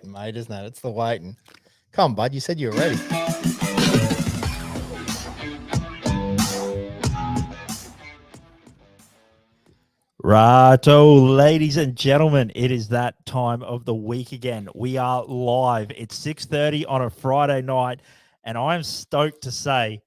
Mate, isn't it? It's the waiting. Come on, bud. You said you were ready. Righto, ladies and gentlemen, it is that time of the week again. We are live. It's 6:30 on a Friday night, and I am stoked to say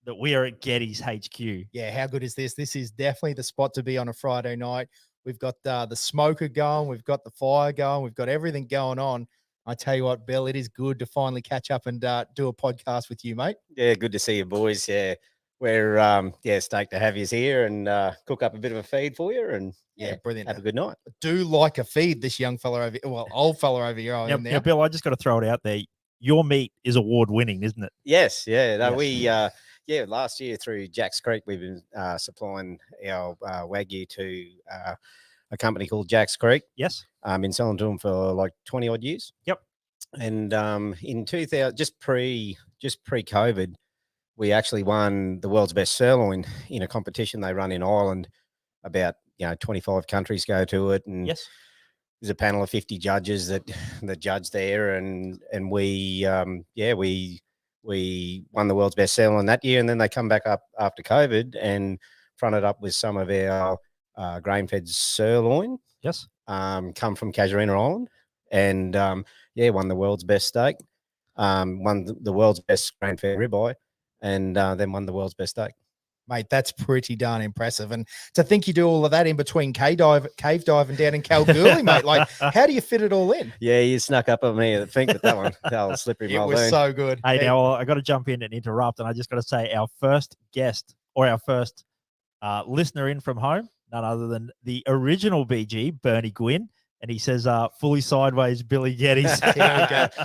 that we are at Geddes HQ. Yeah, how good is this? This is definitely the spot to be on a Friday night. We've got the smoker going. We've got the fire going. We've got everything going on. I tell you what, Bill, it is good to finally catch up and do a podcast with you, mate. Yeah, good to see you, boys. Yeah, we're stoked to have you here and cook up a bit of a feed for you. And yeah, brilliant. Have a good night. Do like a feed, this young fella over, well, old fella over here. Yeah, Bill, I just got to throw it out there. Your meat is award winning, isn't it? Yes, yeah. No, Yes. we last year through Jack's Creek, we've been supplying our Wagyu to a company called Jack's Creek. Yes. Been selling to them for like 20 odd years. Yep. And in 2000, just pre-COVID, we actually won the world's best sirloin in a competition they run in Ireland. About 25 countries go to it, and yes, there's a panel of 50 judges that judge there, and we won the world's best sirloin that year, and then they come back up after COVID and fronted up with some of our grain-fed sirloin. Yes, come from Casuarina Island, and won the world's best steak, won the world's best grain-fed ribeye, and then won the world's best steak. Mate, that's pretty darn impressive. And to think you do all of that in between cave diving down in Kalgoorlie, mate, like, how do you fit it all in? Yeah, you snuck up on me, I think, with that one. That was slippery. It was so good. Hey, now I got to jump in and interrupt, and I just got to say our first guest or our first listener in from home, none other than the original BG, Bernie Gwynn. And he says, fully sideways, Billy Geddes. Here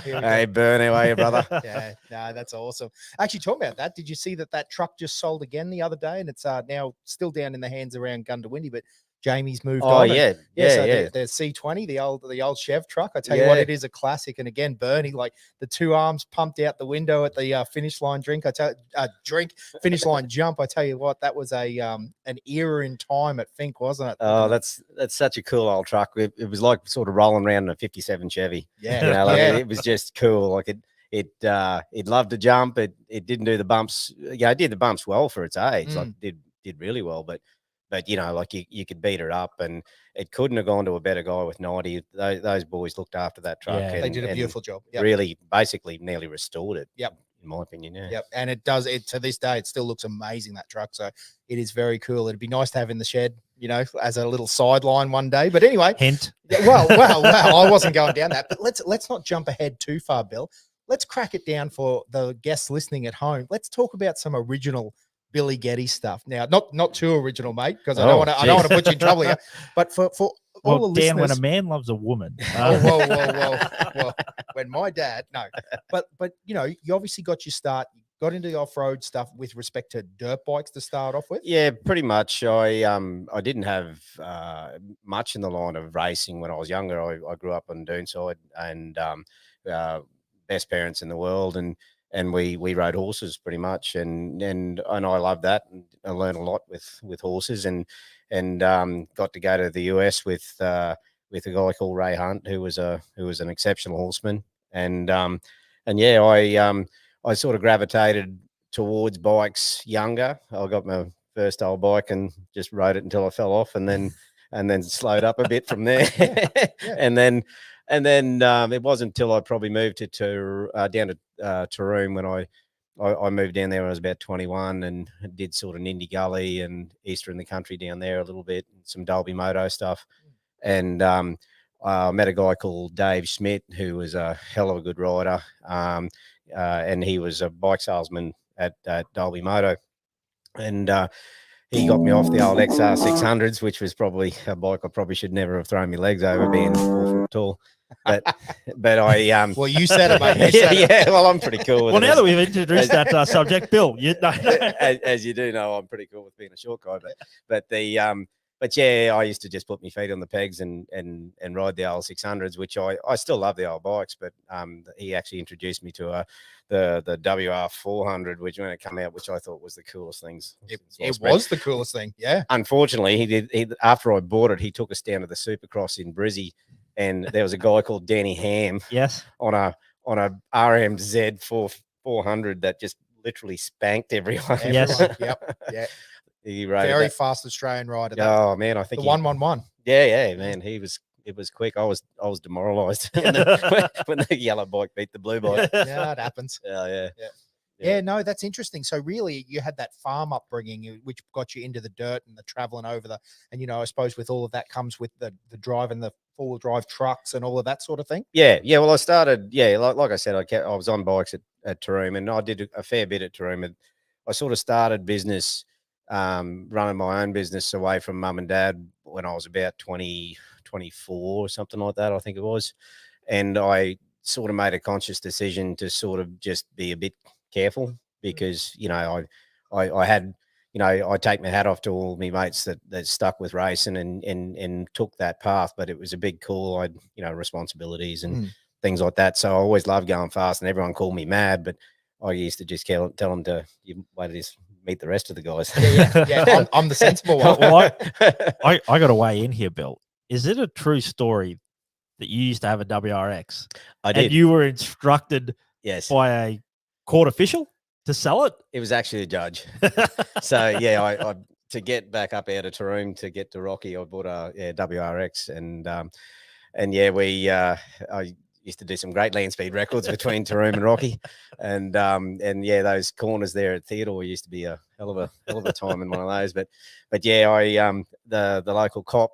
we go. Hey, Bernie, how are you, brother? Yeah, no, that's awesome. Actually, talking about that, did you see that truck just sold again the other day? And it's now still down in the hands around Gundawindi, but Jamie's moved on. Oh, yeah. The C20, the old Chev truck. I tell you what, it is a classic. And again, Bernie, like the two arms pumped out the window at the finish line finish line jump. I tell you what, that was an era in time at FINKE, wasn't it? Oh, that's such a cool old truck. It was like sort of rolling around in a 57 Chevy. Yeah. It was just cool. Like it loved to jump. It didn't do the bumps. Yeah, it did the bumps well for its age. Like did really well, but like you could beat it up, and it couldn't have gone to a better guy with 90. Those boys looked after that truck. Yeah, they did a beautiful job. Yep. Really, basically, nearly restored it. Yep. In my opinion, yeah. Yep. And it does it to this day. It still looks amazing, that truck. So it is very cool. It'd be nice to have in the shed, as a little sideline one day. But anyway, hint. Well, I wasn't going down that. But let's not jump ahead too far, Bill. Let's crack it down for the guests listening at home. Let's talk about some original Billy Geddes stuff. Now, not too original, mate, because I don't want to put you in trouble here. But for all the Dan, listeners, when a man loves a woman. Whoa. When my dad, no. But you obviously got your start. You got into the off-road stuff with respect to dirt bikes to start off with. Yeah, pretty much. I didn't have much in the line of racing when I was younger. I grew up on Doonside, and best parents in the world, and we rode horses pretty much, and I loved that, and I learned a lot with horses, and got to go to the US with a guy called Ray Hunt, who was an exceptional horseman, and I sort of gravitated towards bikes younger. I got my first old bike and just rode it until I fell off, and then slowed up a bit from there. Yeah. And then it wasn't until I probably moved down to Taroom when I moved down there when I was about 21, and did sort of Nindy Gully and Easter in the country down there a little bit, some Dolby Moto stuff. And I met a guy called Dave Schmidt, who was a hell of a good rider. And he was a bike salesman at Dolby Moto. And he got me off the old XR 600s, which was probably a bike I probably should never have thrown my legs over, being 4 foot tall. But I well, you said it, mate. Well, I'm pretty cool with well, it. now that we've introduced that subject, Bill, as you do know, I'm pretty cool with being a short guy. But yeah, I used to just put my feet on the pegs and ride the old 600s, which I still love the old bikes. But he actually introduced me to the WR 400, which when it came out, which I thought was the coolest things. It was the coolest thing. Yeah. Unfortunately, he after I bought it, he took us down to the Supercross in Brizzy. and there was a guy called Danny Ham Yes. on a RMZ 400 that just literally spanked everyone. Yes. Yep. Yeah. He rode Very that. fast Australian rider. Oh man, I The think 111. Yeah, man, it was quick. I was demoralized when the yellow bike beat the blue bike. Yeah, it happens. Yeah. Yeah, no, that's interesting. So really, you had that farm upbringing, which got you into the dirt and the traveling over and I suppose with all of that comes with the driving the four-wheel drive trucks and all of that sort of thing. Yeah. Well, I started. Yeah, like I said, I was on bikes at Taroom, and I did a fair bit at Taroom. And I sort of started business, running my own business away from mum and dad when I was about 24 or something like that, I think it was. And I sort of made a conscious decision to sort of just be a bit careful because, I had, I take my hat off to all my mates that stuck with racing and took that path, but it was a big call. I had, responsibilities and things like that. So I always loved going fast, and everyone called me mad, but I used to just tell them to wait to meet the rest of the guys. Yeah. I'm the sensible one. Well, I got to weigh in here, Bill. Is it a true story that you used to have a WRX? I did. And you were instructed Yes. by a court official to sell it? It was actually a judge. So yeah, I to get back up out of Taroom to get to Rocky, I bought a WRX, and yeah, I used to do some great land speed records between Taroom and Rocky, and yeah, those corners there at Theodore used to be a hell of a time in one of those. But yeah, the local cop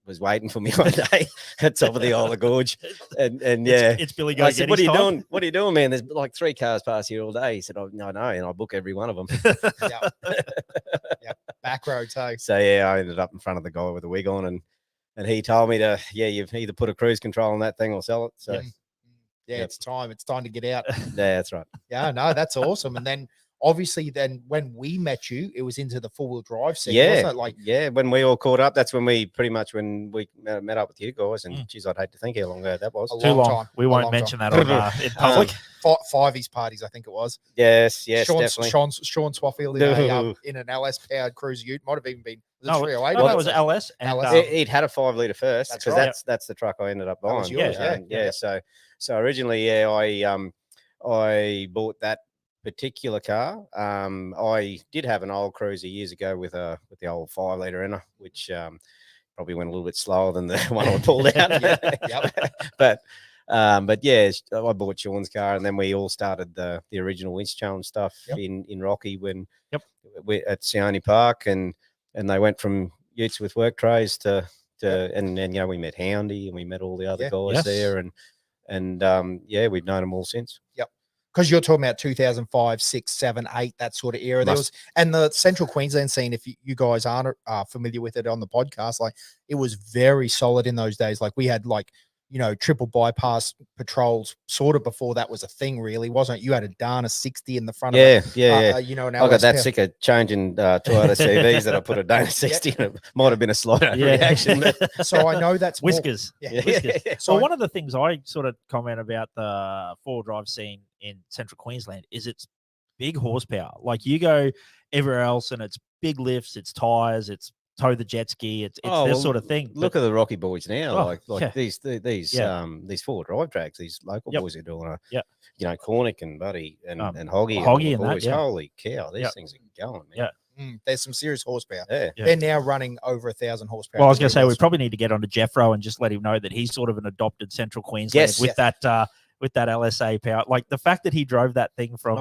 was waiting for me one day at top of the Ola Gorge, and yeah, it's Billy. I said, "What are you time. doing? What are you doing, man? There's like 3 cars past here all day." He said, "Oh, no, and I book every one of them." Yeah. Back road too. So yeah, I ended up in front of the guy with the wig on, and he told me to, you've either put a cruise control on that thing or sell it. So yeah, it's time to get out. yeah, that's right. Yeah, no, that's awesome. And then obviously when we met you, it was into the four-wheel drive scene, wasn't it? Yeah, when we all caught up, that's when we met up with you guys, and geez, I'd hate to think how long ago that was. Too long. We won't mention that on in public. Fiveys parties, I think it was. Yes, definitely. Sean Swaffield in an LS powered cruiser ute. Might have even been. No, it was LS. And, it had a 5 litre first, That's because right. that's the truck I ended up buying. Was yours, yeah. So originally, I bought that particular car. I did have an old cruiser years ago with the old 5 litre in her, which probably went a little bit slower than the one I pulled out. But yeah, I bought Sean's car, and then we all started the original Winch Challenge stuff in Rocky when we at Sione Park, and they went from utes with work trays to and we met Houndy, and we met all the other guys there, and we've known them all since. Yep. Because you're talking about 2005, 6, 7, 8, that sort of era. There was, and the Central Queensland scene, if you guys aren't familiar with it on the podcast, like it was very solid in those days. Like we had triple bypass patrols sort of before that was a thing, really, wasn't it? You had a Dana 60 in the front of it. Yeah. An I got that sick of changing Toyota CVs that I put a Dana 60 in. It might have been a slight reaction. So I know that's whiskers. Whiskers. So one of the things I sort of comment about the four-wheel drive scene in Central Queensland is it's big horsepower. Like you go everywhere else and it's big lifts, it's tires, it's tow the jet ski, it's this sort of thing. Look at the Rocky boys now, these 4-wheel drive tracks, these local boys are doing Cornick and Buddy and Hoggy and boys. Holy cow, these things are going, man. There's some serious horsepower. Yeah. They're now running over 1,000 horsepower. Well, I was going to say we probably need to get onto Jeffro and just let him know that he's sort of an adopted Central Queensland with that LSA power. Like the fact that he drove that thing from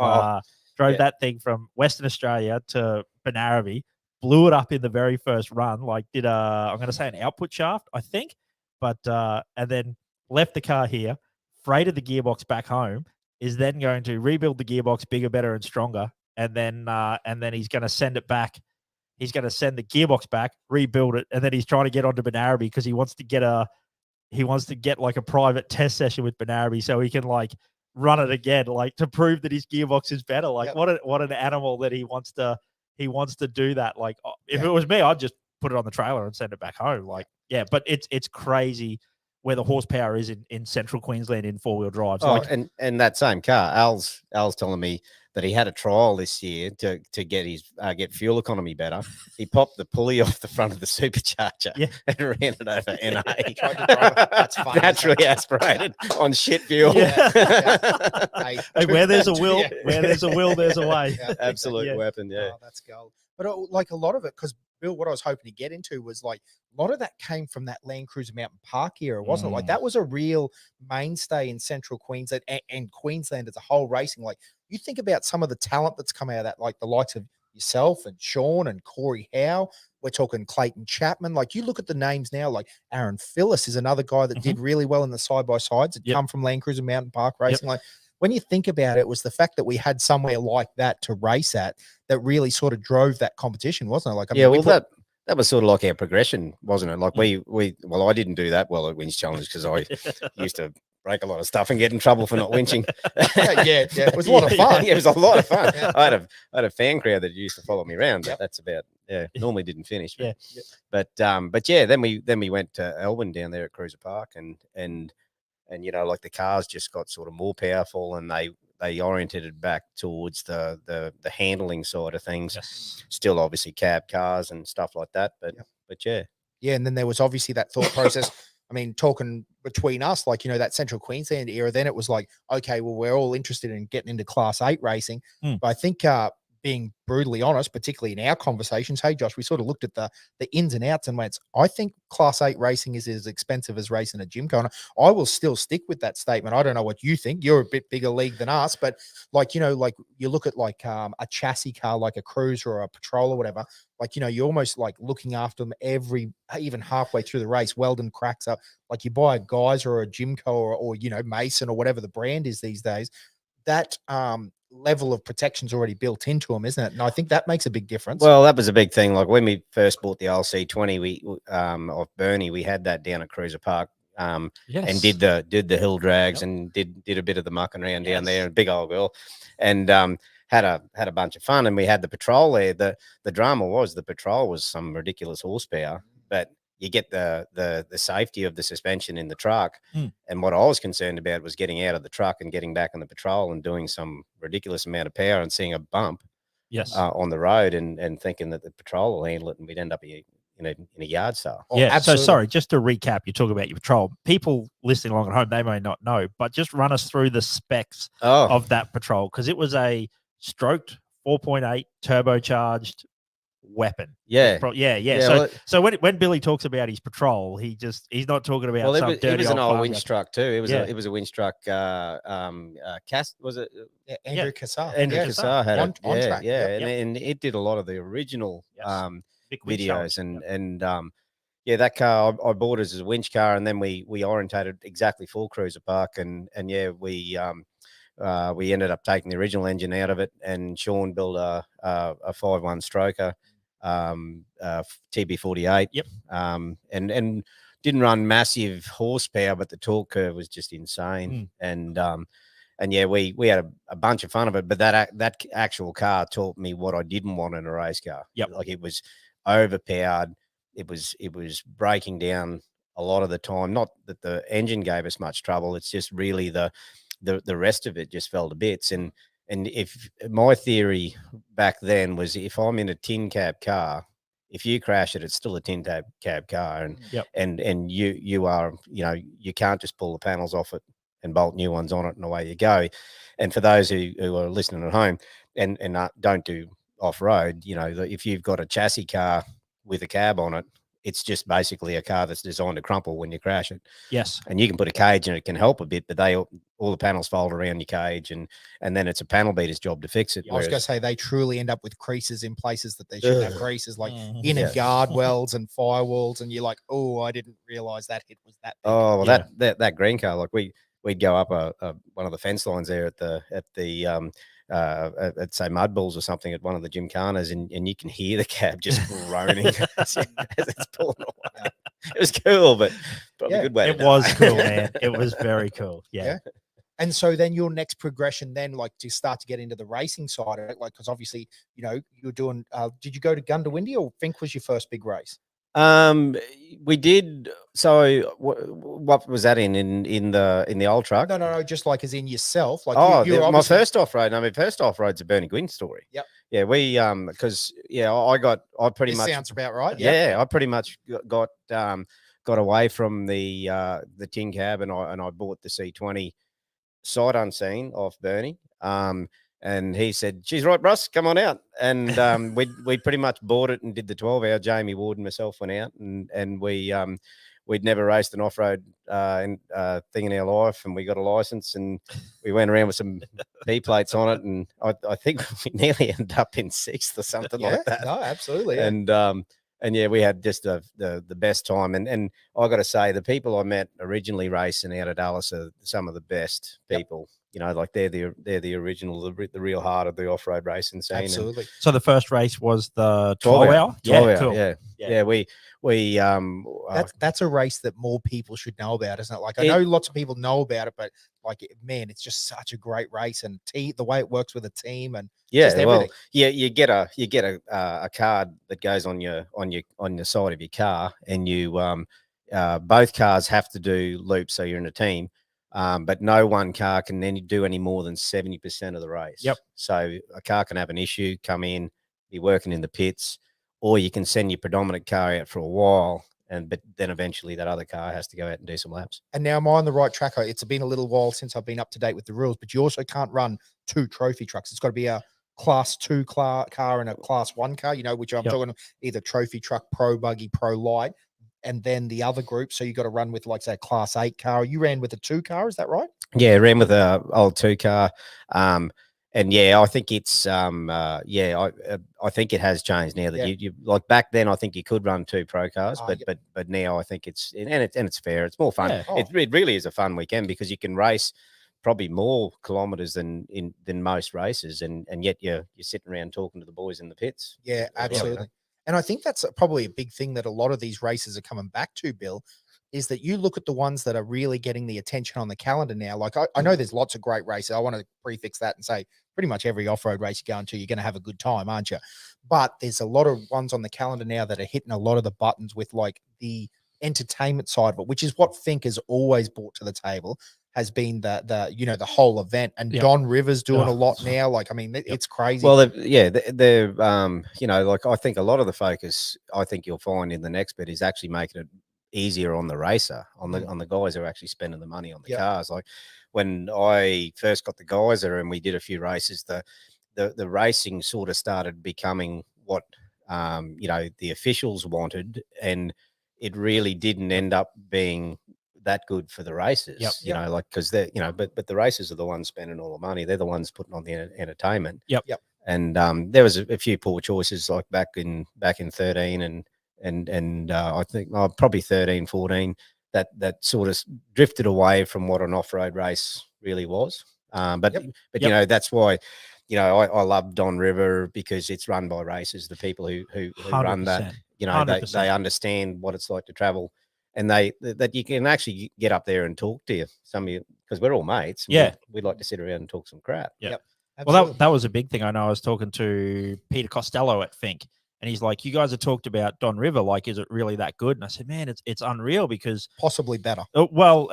Western Australia to Benarabi, blew it up in the very first run, like did I'm going to say an output shaft, I think, but and then left the car here, freighted the gearbox back home, is then going to rebuild the gearbox bigger, better, and stronger, and then he's going to send it back. He's going to send the gearbox back, rebuild it, and then he's trying to get onto Benarabi because he wants to get like a private test session with Benarabi so he can like run it again, like to prove that his gearbox is better. Like what an animal that he wants to do that. Like if it was me, I'd just put it on the trailer and send it back home. Like, but it's crazy where the horsepower is in central Queensland in four-wheel drives. Oh, Like, and that same car, Al's telling me that he had a trial this year to get his get fuel economy better. He popped the pulley off the front of the supercharger Yeah. and ran it over NA. Tried to drive it. That's funny. Naturally aspirated on shit fuel. Yeah. Hey, hey, where there's a will, yeah. where there's a will, there's a way. Yeah. Absolute Yeah. weapon. Yeah. Oh, that's gold. But like a lot of it, because Bill, what I was hoping to get into was like a lot of that came from that Landcruiser Mountain Park era, wasn't it? Like that was a real mainstay in central Queensland and Queensland as a whole racing. Like you think about some of the talent that's come out of that, like the likes of yourself and Sean and Corey Howe. We're talking Clayton Chapman. Like you look at the names now, like Aaron Phillips is another guy that did really well in the side-by-sides. It come from Landcruiser Mountain Park racing. Like when you think about it, it was the fact that we had somewhere like that to race at that really sort of drove that competition, wasn't it? Like, I mean, Yeah, well, that was sort of like our progression, wasn't it? Like well, I didn't do that well at Winch Challenge because I used to break a lot of stuff and get in trouble for not winching. yeah, it was a lot of fun. Yeah, it was a lot of fun. I had a fan crowd that used to follow me around. But that's about normally didn't finish. But yeah, then we went to Elwyn down there at Cruiser Park and you know, like the cars just got sort of more powerful and they oriented it back towards the handling side of things. Still obviously cab cars and stuff like that, but yeah, and then there was obviously that thought process. I mean, talking between us, like, you know, that central Queensland era, then it was like, okay, well, we're all interested in getting into Class 8 racing. But I think being brutally honest, particularly in our conversations, hey, Josh, we sort of looked at the ins and outs and went, I think Class 8 racing is as expensive as racing a gym car. And I will still stick with that statement. I don't know what you think. You're a bit bigger league than us, but like, you know, like you look at like a chassis car, like a Cruiser or a Patrol or whatever, like, you know, you're almost like looking after them even halfway through the race. Weldon cracks up. Like you buy a Geiser or a Jimco or you know, Mason or whatever the brand is these days, that level of protection's already built into them, isn't it? And I think that makes a big difference. Well, that was a big thing. Like when we first bought the LC20 of Bernie, we had that down at Cruiser Park. And did the hill drags and did a bit of the mucking around down there, and big old girl, and had a bunch of fun. And we had the Patrol there. The drama was the Patrol was some ridiculous horsepower, but you get the safety of the suspension in the truck. And what I was concerned about was getting out of the truck and getting back on the Patrol and doing some ridiculous amount of power and seeing a bump on the road and thinking that the Patrol will handle it and we'd end up in a yard sale. Yeah, absolutely. So sorry, just to recap, you talk about your Patrol. People listening along at home, they may not know, but just run us through the specs of that Patrol, because it was a stroked 4.8 turbocharged weapon. So when Billy talks about his Patrol, he's not talking about it was an old winch truck too. It was a winch truck. Was it Andrew Cassar? Andrew Cassar had on track. And it did a lot of the original videos and that car I bought as a winch car, and then we orientated exactly for Cruiser Park, and we ended up taking the original engine out of it, and Sean built a 5.1 stroker TB48. And didn't run massive horsepower, but the torque curve was just insane. And we had a bunch of fun of it, but that actual car taught me what I didn't want in a race car. Like it was overpowered. It was breaking down a lot of the time. Not that the engine gave us much trouble. It's just really the rest of it just fell to bits. And if my theory back then was, if I'm in a tin cab car, if you crash it, it's still a tin cab car, and you are, you know, you can't just pull the panels off it and bolt new ones on it and away you go. And for those who are listening at home and don't do off road, you know, if you've got a chassis car with a cab on it, it's just basically a car that's designed to crumple when you crash it. And you can put a cage and it can help a bit, but all the panels fold around your cage, and then it's a panel beater's job to fix it. I was going to say they truly end up with creases in places that they shouldn't have creases, like inner guard wells and firewalls, and you're like, oh, I didn't realize that hit was that big. Oh, well, that green car, like we'd go up one of the fence lines there at say Mud Bulls or something at one of the gymkhanas, and you can hear the cab just groaning as it's pulling away. It was cool, but probably a good way. It was cool, man. It was very cool. Yeah. And so then your next progression then, like, to start to get into the racing side of it, like, because obviously, you know, you're doing, did you go to Gundawindi, or FINKE was your first big race? We did. So what was that in the old truck? No, just like as in yourself. Like Oh, you're my obviously- first off-road. No, my first off-road's a Bernie Gwynn story. Yep. Yeah, we because I pretty This much sounds about right. yeah, I pretty much got away from the tin cab and I bought the C20 sight unseen off Bernie. And he said, "She's right, Russ, come on out." And we pretty much bought it and did the 12-hour. Jamie Ward and myself went out and we'd never raced an off-road thing in our life, and we got a license and we went around with some B plates on it, and I think we nearly ended up in 6th or something like that. No, absolutely. Yeah. And yeah, we had just the best time. And I got to say, the people I met originally racing out at Dallas are some of the best people. You know, like they're the original, the real heart of the off-road racing scene. Absolutely. So the first race was the 12 12-hour? Yeah, Cool. yeah. We That's a race that more people should know about, isn't it? Like I know lots of people know about it, but like man, it's just such a great race, and the way it works with a team and just everything. you get a card that goes on your side of your car, and you both cars have to do loops, so you're in a team. But no one car can then do any more than 70% of the race. Yep. So a car can have an issue, come in, be working in the pits, or you can send your predominant car out for a while, but then eventually that other car has to go out and do some laps. And now am I on the right track? It's been a little while since I've been up to date with the rules, but you also can't run 2 trophy trucks. It's got to be a class 2 car and a class 1 car, which I'm talking either trophy truck, pro buggy, pro light, and then the other group. So you got to run with, like, say, a class 8 car. You ran with a 2 car, is that right? Yeah, ran with a old 2 car. And yeah, I think it's I think it has changed now that you like back then. I think you could run 2 pro cars, but now I think it's fair. It's more fun. Yeah. It really is a fun weekend because you can race probably more kilometers than most races, and yet you're sitting around talking to the boys in the pits. Yeah, absolutely. And I think that's probably a big thing that a lot of these races are coming back to, Bill, is that you look at the ones that are really getting the attention on the calendar now. Like I know there's lots of great races. I want to prefix that and say pretty much every off-road race you're going to, you're going to have a good time, aren't you? But there's a lot of ones on the calendar now that are hitting a lot of the buttons with like the entertainment side of it, which is what FINKE has always brought to the table, has been the whole event. And Don Rivers doing a lot now. Like, I mean, it's crazy. Well, they're like I think a lot of the focus I think you'll find in the next bit is actually making it easier on the racer, on the guys who are actually spending the money on the cars. Like when I first got the Geiser and we did a few races, the racing sort of started becoming what the officials wanted, and it really didn't end up being that good for the races. Like because they're but the racers are the ones spending all the money. They're the ones putting on the entertainment. And there was a few poor choices like back in 13 and I think probably 13, 14 that sort of drifted away from what an off-road race really was. But that's why I love Don River, because it's run by racers. The people who run that, they understand what it's like to travel, and that you can actually get up there and talk to some of you, because we're all mates. We like to sit around and talk some crap. Well, that was a big thing. I know I was talking to Peter Costello at FINKE, and he's like, "You guys have talked about Don River. Like, is it really that good?" And I said, "Man, it's unreal, because possibly better." Well,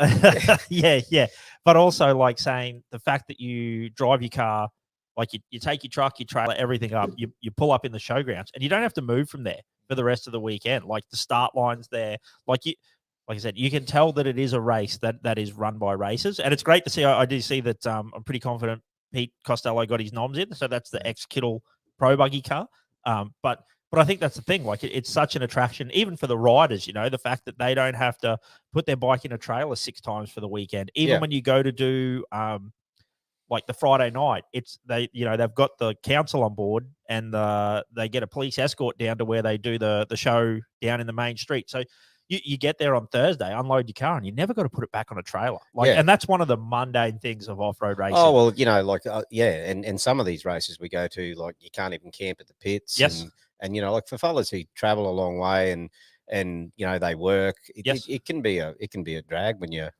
yeah. But also, like, saying the fact that you drive your car, like you take your truck, you trailer, everything up, you pull up in the showgrounds, and you don't have to move from there for the rest of the weekend. Like the start line's there. Like I said, you can tell that it is a race that is run by racers, and it's great to see. I do see that. I'm pretty confident Pete Costello got his noms in, so that's the ex-Kittle Pro Buggy car. But I think that's the thing. Like it's such an attraction, even for the riders. The fact that they don't have to put their bike in a trailer 6 times for the weekend. Even when you go to do like the Friday night, they've got the council on board, and they get a police escort down to where they do the show down in the main street. So you get there on Thursday, unload your car, and you never got to put it back on a trailer. And that's one of the mundane things of off-road racing. Oh, well, and some of these races we go to, like, you can't even camp at the pits. Yes. And like for fellas who travel a long way and they work, it can be a drag when you're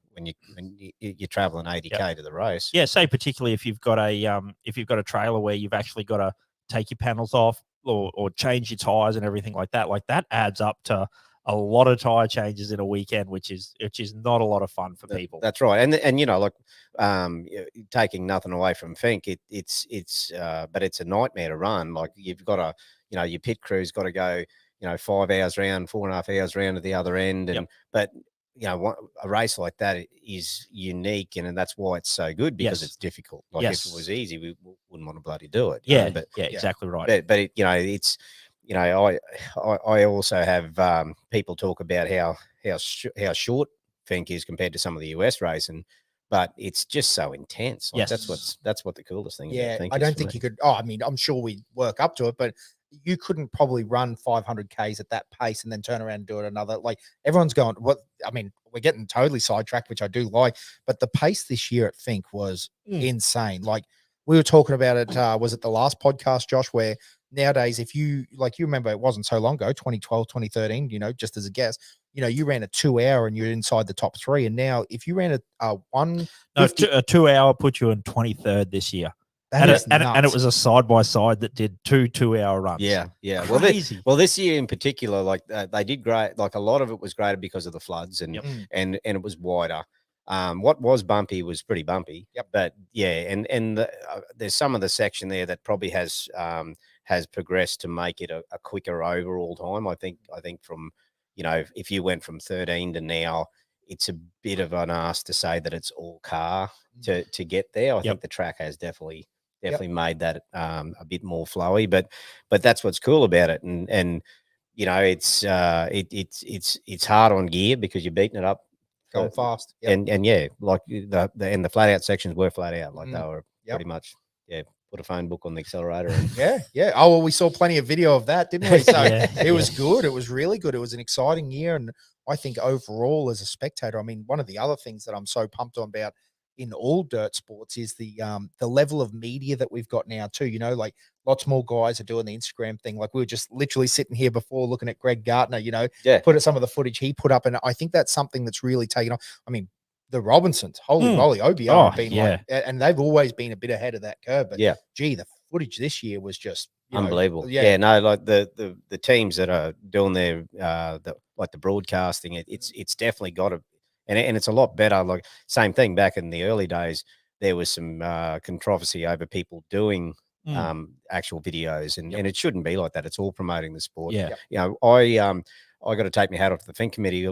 traveling 80K to the race. Yeah, say particularly if you've got a trailer where you've actually got to take your panels off or change your tires and everything like that. Like that adds up to a lot of tire changes in a weekend, which is not a lot of fun for people. That's right. And you know, like taking nothing away from FINKE, it's but it's a nightmare to run. Like you've got to, you know, your pit crew's got to go, you know, 5 hours round, 4.5 hours round at the other end. And but you know, a race like that is unique, and that's why it's so good, because it's difficult. Like if it was easy, we wouldn't want to bloody do it. Yeah, but exactly right. But it, you know, it's, you know, I also have people talk about how short FINKE is compared to some of the US racing, but it's just so intense. Like that's what the coolest thing. Yeah, about FINKE I don't think you could. Oh, I mean, I'm sure we work up to it, but you couldn't probably run 500 Ks at that pace and then turn around and do it another. Like everyone's going, what? I mean, we're getting totally sidetracked, which I do like, but the pace this year at FINKE was insane. Like we were talking about it. Was it the last podcast, Josh, where nowadays, if you remember, it wasn't so long ago, 2012, 2013, you know, just as a guess, you know, you ran a 2 hour and you're inside the top 3. And now if you ran a 2 hour put you in 23rd this year. And it was a side by side that did 2 hour runs. Yeah. Crazy. Well, this year in particular, like they did great. Like a lot of it was graded because of the floods, and and it was wider. What was bumpy was pretty bumpy. But yeah, and there's some of the section there that probably has progressed to make it a quicker overall time. I think from, you know, if you went from 13 to now, it's a bit of an ask to say that it's all car to get there. I think the track has definitely made that a bit more flowy, but that's what's cool about it. And you know, it's hard on gear because you're beating it up going fast. And yeah, like the flat out sections were flat out, like they were pretty much put a phone book on the accelerator. And Oh, well, we saw plenty of video of that, didn't we? So it was good. It was really good. It was an exciting year, and I think overall as a spectator, I mean, one of the other things that I'm so pumped on about in all dirt sports is the level of media that we've got now too. You know, like lots more guys are doing the Instagram thing. Like we were just literally sitting here before looking at Greg Gartner, you know, put at some of the footage he put up. And I think that's something that's really taken off. I mean, the Robinsons, holy moly, OBR have been like, and they've always been a bit ahead of that curve. But gee, the footage this year was just unbelievable. No, like the teams that are doing their like the broadcasting, it's definitely got a, and it's a lot better. Like same thing back in the early days, there was some controversy over people doing actual videos, and it shouldn't be like that. It's all promoting the sport. You know, I got to take my hat off to the FINKE committee.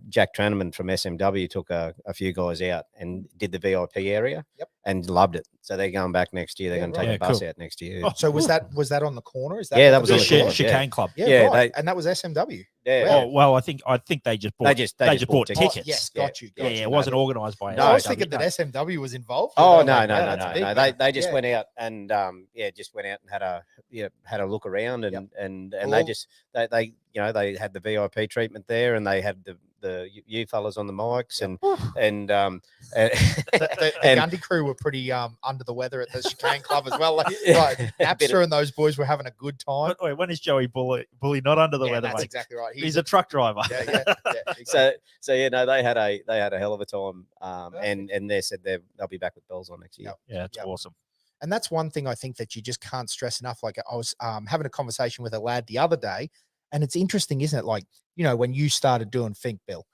Jack Tranneman from SMW took a few guys out and did the VIP area and loved it. So they're going back next year. They're going to take a bus out next year. Oh, so was that on the corner? Is that that was on the corner. Chicane Club. And that was SMW. Oh, well, I think they just bought they just bought tickets. Oh, yes, got you. It wasn't organised by. No, I was thinking that SMW was involved. Oh no. They just went out and had a look around and they you know, they had the VIP treatment there, and they had the you fellas on the mics, and the Gundy crew were pretty under the weather at the Chicane Club as well. Like Napster and those boys were having a good time. Wait, when is Joey Bully not under the weather? That's mate? Exactly right. He's a truck driver. Exactly. So they had a hell of a time, and they said they'll be back with bells on next year. It's awesome. And that's one thing I think that you just can't stress enough. Like I was having a conversation with a lad the other day, and it's interesting, isn't it? Like, you know, when you started doing FINKE, Bill,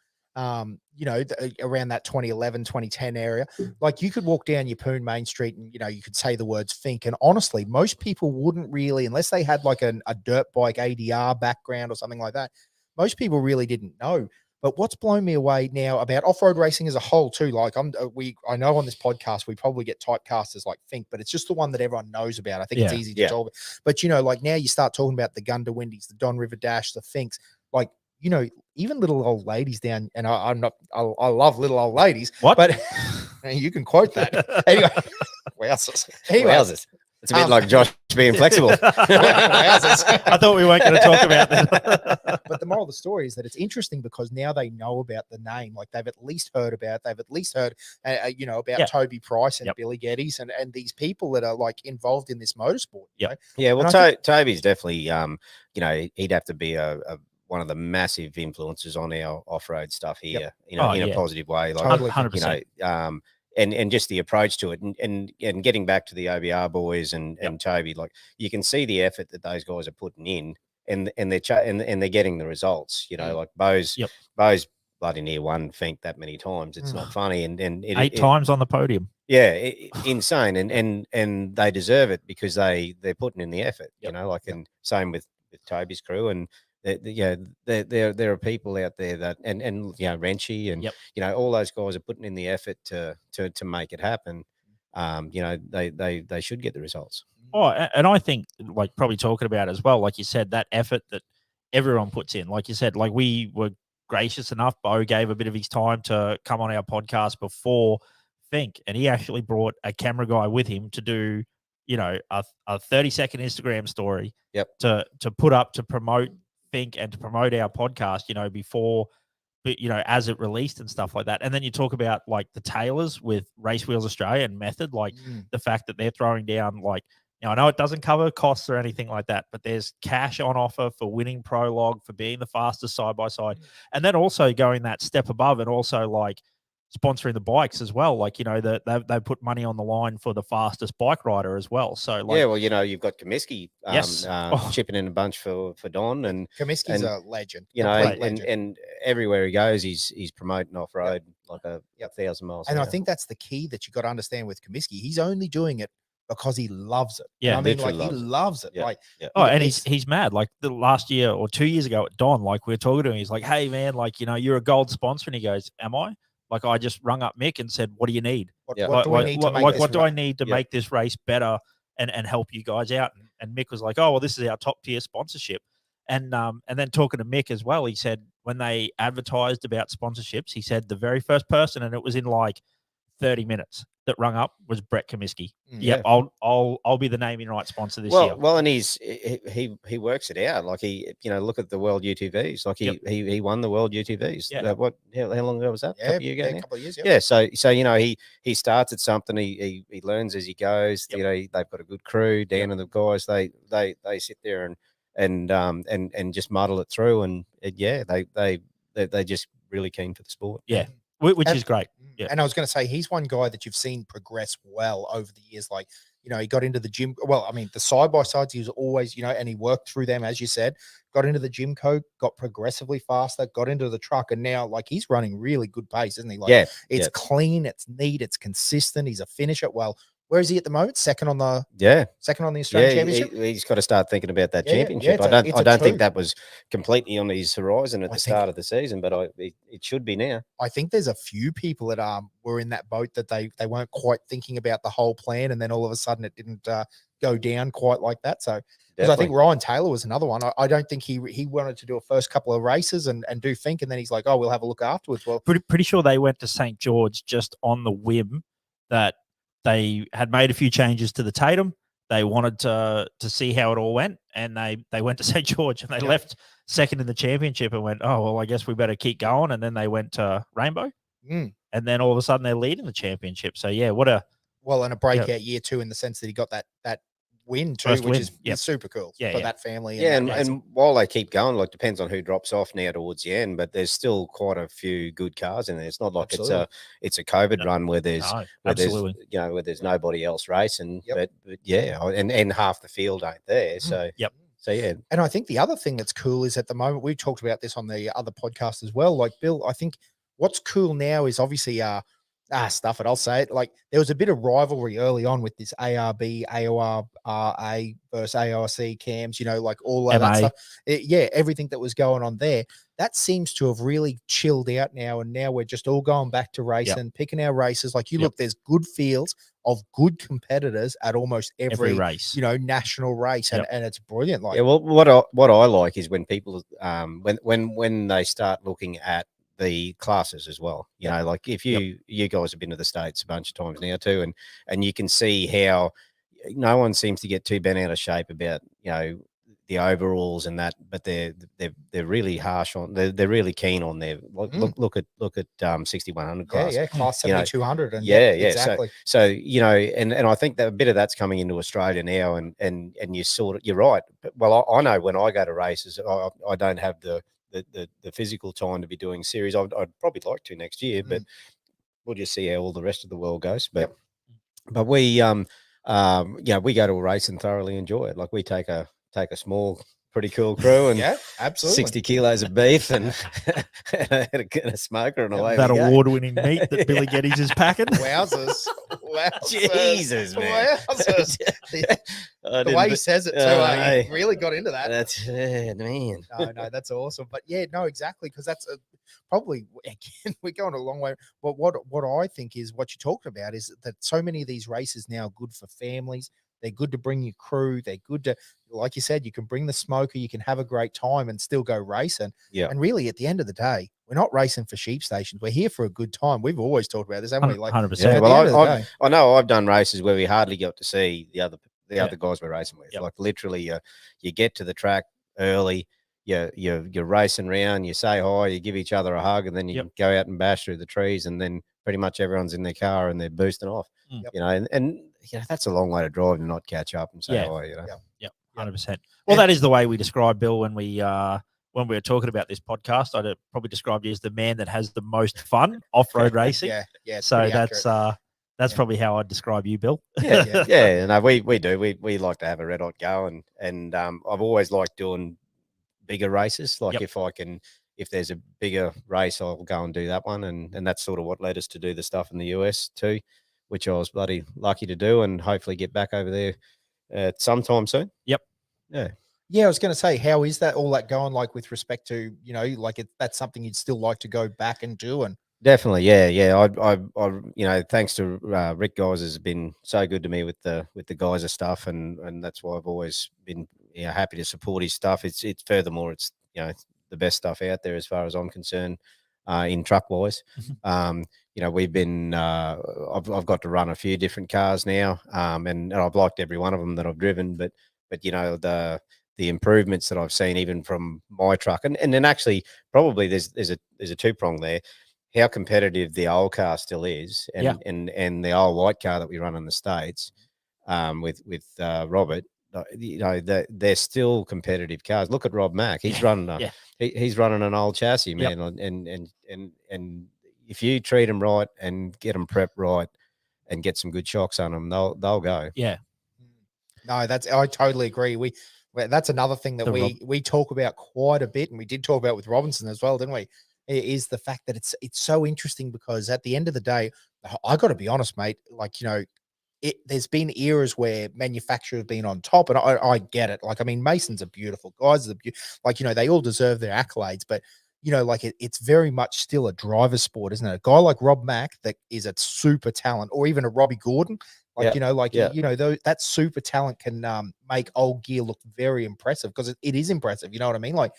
you know, around that 2011, 2010 area, like you could walk down Yeppoon Main Street and, you know, you could say the words FINKE. And honestly, most people wouldn't really, unless they had like a dirt bike ADR background or something like that, most people really didn't know. But what's blown me away now about off-road racing as a whole too, like I know on this podcast, we probably get typecast as like FINKE, but it's just the one that everyone knows about. I think it's easy to talk. But, you know, like now you start talking about the Gunda Windies, the Don River Dash, the FINKEs, like, you know, even little old ladies down, and I love little old ladies, but you can quote that. Anyway, wowzers. It's a bit like Josh being flexible. I thought we weren't going to talk about that. But the moral of the story is that it's interesting because now they know about the name. Like they've at least heard about it. They've at least heard, you know, about Toby Price and Billy Geddes and these people that are like involved in this motorsport. You know? Yeah, well, Toby's definitely, you know, he'd have to be one of the massive influences on our off-road stuff here, you know, in a positive way. Like, totally. 100%. You know, and just the approach to it, and getting back to the OBR boys and Toby, like you can see the effort that those guys are putting in and they're getting the results. You know, like Bo's bloody near won FINKE that many times. It's not funny, and eight times on the podium. Yeah, insane, and they deserve it because they're putting in the effort. You know, like and same with Toby's crew, and there are people out there that and you know Wrenchy and you know all those guys are putting in the effort to make it happen. You know they should get the results. Oh, and I think like probably talking about as well, like you said, that effort that everyone puts in. Like you said, like we were gracious enough. Bo gave a bit of his time to come on our podcast before FINKE, and he actually brought a camera guy with him to do, you know, a 30-second Instagram story to put up to promote FINKE and to promote our podcast, you know, before, you know, as it released and stuff like that. And then you talk about like the Taylors with Race Wheels Australia and Method, like the fact that they're throwing down like, now, I know it doesn't cover costs or anything like that, but there's cash on offer for winning Prologue, for being the fastest side-by-side. And then also going that step above and also like sponsoring the bikes as well. Like, you know, they put money on the line for the fastest bike rider as well. So, like, yeah, well, you know, you've got Comiskey chipping in a bunch for Don. And Comiskey's a legend. You know, and everywhere he goes, he's promoting off-road like a 1,000 miles. And I think that's the key that you got to understand with Comiskey. He's only doing it because he loves it. Yeah, I mean, like he loves it. Like, oh, and he's mad. Like the last year or 2 years ago at Don, like we were talking to him, he's like, "Hey man, like, you know, you're a gold sponsor," and he goes, "Am I?" Like I just rung up Mick and said, "What do you need? What do I need to make this what do I need to make this race better and help you guys out?" And Mick was like, "Oh, well, this is our top tier sponsorship." And then talking to Mick as well, he said when they advertised about sponsorships, he said the very first person, and it was in like 30 minutes, that rung up was Brett Comiskey. I'll be the naming right sponsor this year. Well, and he works it out. Like he, you know, look at the World UTVs. Like he won the World UTVs. Yeah. How long ago was that? Yeah, a couple of years. Yeah. So you know he starts at something. He learns as he goes. You know they've got a good crew. Dan and the guys they sit there and just muddle it through. And they just really keen for the sport. Yeah. Which is great. Yeah. And I was going to say, he's one guy that you've seen progress well over the years. Like, you know, he got into the gym. Well, I mean, the side-by-sides, he was always, you know, and he worked through them, as you said, got into the gym code, got progressively faster, got into the truck. And now, like, he's running really good pace, isn't he? Like, it's clean, it's neat, it's consistent. He's a finisher. Well, where is he at the moment? Second on the Australian Championship. He's got to start thinking about that championship. I don't think that was completely on his horizon at the start of the season, but it should be now. I think there's a few people that were in that boat that they weren't quite thinking about the whole plan, and then all of a sudden it didn't go down quite like that. So because I think Ryan Taylor was another one. I don't think he wanted to do a first couple of races and do FINKE, and then he's like, oh, we'll have a look afterwards. Well, pretty sure they went to St. George just on the whim that they had made a few changes to the Tatum. They wanted to see how it all went, and they went to St. George, and they left second in the championship and went, oh, well, I guess we better keep going. And then they went to Rainbow, and then all of a sudden they're leading the championship. So, yeah, and a breakout year too, in the sense that he got that win too, which is super cool for that family. And while they keep going, like depends on who drops off now towards the end, but there's still quite a few good cars in there. It's not like it's a COVID run where there's where there's nobody else racing. But and half the field ain't there. So So yeah. And I think the other thing that's cool is at the moment, we talked about this on the other podcast as well. Like Bill, I think what's cool now is obviously stuff it. I'll say it. Like there was a bit of rivalry early on with this ARB, AORA versus AORC cams, you know, like all of that stuff. Everything that was going on there. That seems to have really chilled out now. And now we're just all going back to racing, picking our races. Like you look, there's good fields of good competitors at almost every race, you know, national race. And it's brilliant. Like, well, what I like is when people, when they start looking at the classes as well, you know, like if you guys have been to the States a bunch of times now too, and you can see how no one seems to get too bent out of shape about, you know, the overalls and that, but they're really harsh on, they're really keen on their look at 6100 class, class 7200, and exactly. So you know, and I think that a bit of that's coming into Australia now, and you sort of, you're right. Well, I know when I go to races, I don't have the physical time to be doing series. I'd probably like to next year, but we'll just see how all the rest of the world goes. But we we go to a race and thoroughly enjoy it. Like we take a small pretty cool crew, and Yeah, absolutely. 60 kilos of beef and, and a smoker and away That we go. award-winning meat that Billy Geddes is packing. Wowzers. Jesus, man. Wowzers. The way he says it too, he really got into that. That's man. No, that's awesome. But yeah, no, exactly, because that's probably, again, we're going a long way. But what I think is what you talked about is that so many of these races now are good for families. They're good to bring your crew. They're good to, like you said, you can bring the smoker, you can have a great time and still go racing. Yeah. And really, at the end of the day, we're not racing for sheep stations. We're here for a good time. We've always talked about this, haven't we? Like, 100%. Yeah, at the well, end of the day- I know I've done races where we hardly got to see the other guys we're racing with. Yep. Like literally, you get to the track early, you're racing around, you say hi, you give each other a hug, and then you go out and bash through the trees, and then pretty much everyone's in their car and they're boosting off. Yep. You know, and you know that's a long way to drive and not catch up and say hi. You know, Yep, 100%. Well, that is the way we describe Bill when we were talking about this podcast. I'd probably described you as the man that has the most fun off-road racing. Yeah, it's So pretty that's accurate. probably how I'd describe you, Bill. yeah. No, we do. We like to have a red hot go, and I've always liked doing bigger races. Like if there's a bigger race, I'll go and do that one, and that's sort of what led us to do the stuff in the US too, which I was bloody lucky to do, and hopefully get back over there sometime soon. Yep. Yeah, I was going to say, how is that all that going? Like with respect to, you know, like that's something you'd still like to go back and do, and Definitely, yeah. I you know, thanks to Rick Geiser has been so good to me with the Geiser stuff, and that's why I've always been happy to support his stuff. It's furthermore, it's the best stuff out there as far as I'm concerned, in truck wise. You know, we've been I've got to run a few different cars now, and I've liked every one of them that I've driven, but you know the improvements that I've seen even from my truck, and then actually probably there's a two-prong there. How competitive the old car still is, and the old white car that we run in the States, with Robert, you know, they're still competitive cars. Look at Rob Mack; he's running he's running an old chassis, man, and if you treat them right and get them prepped right and get some good shocks on them, they'll go. Yeah. No, I totally agree. That's another thing that we talk about quite a bit, and we did talk about with Robinson as well, didn't we? Is the fact that it's so interesting, because at the end of the day, I got to be honest, mate. Like, you know, there's been eras where manufacturers have been on top, and I get it. Like, I mean, Masons are beautiful guys. Like, you know, they all deserve their accolades, but you know, like it's very much still a driver's sport, isn't it? A guy like Rob Mack that is a super talent, or even a Robbie Gordon, like, you know, like, you know, that super talent can make old gear look very impressive, because it is impressive. You know what I mean? Like,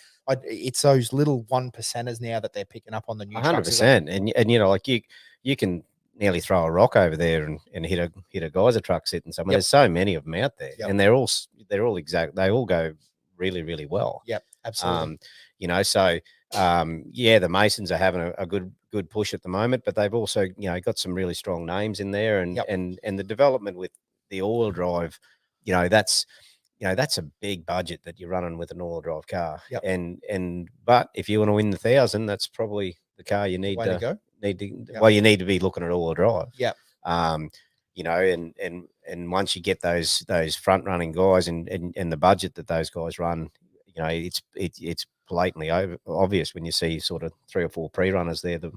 it's those little 1%ers now that they're picking up on the new 100%. And you know, like you can nearly throw a rock over there and hit a Geiser truck sitting somewhere. There's so many of them out there, and they're all exact. They all go really, really well. Yep, absolutely. You know, so the Masons are having a good push at the moment, but they've also, you know, got some really strong names in there, and the development with the all-wheel drive, you know, that's a big budget that you're running with an all-wheel drive car. But if you want to win the 1,000, that's probably the car you need to go. Well, you need to be looking at all-wheel drive. You know, and once you get those front running guys and the budget that those guys run, you know, it's blatantly obvious when you see sort of 3 or 4 pre-runners there, the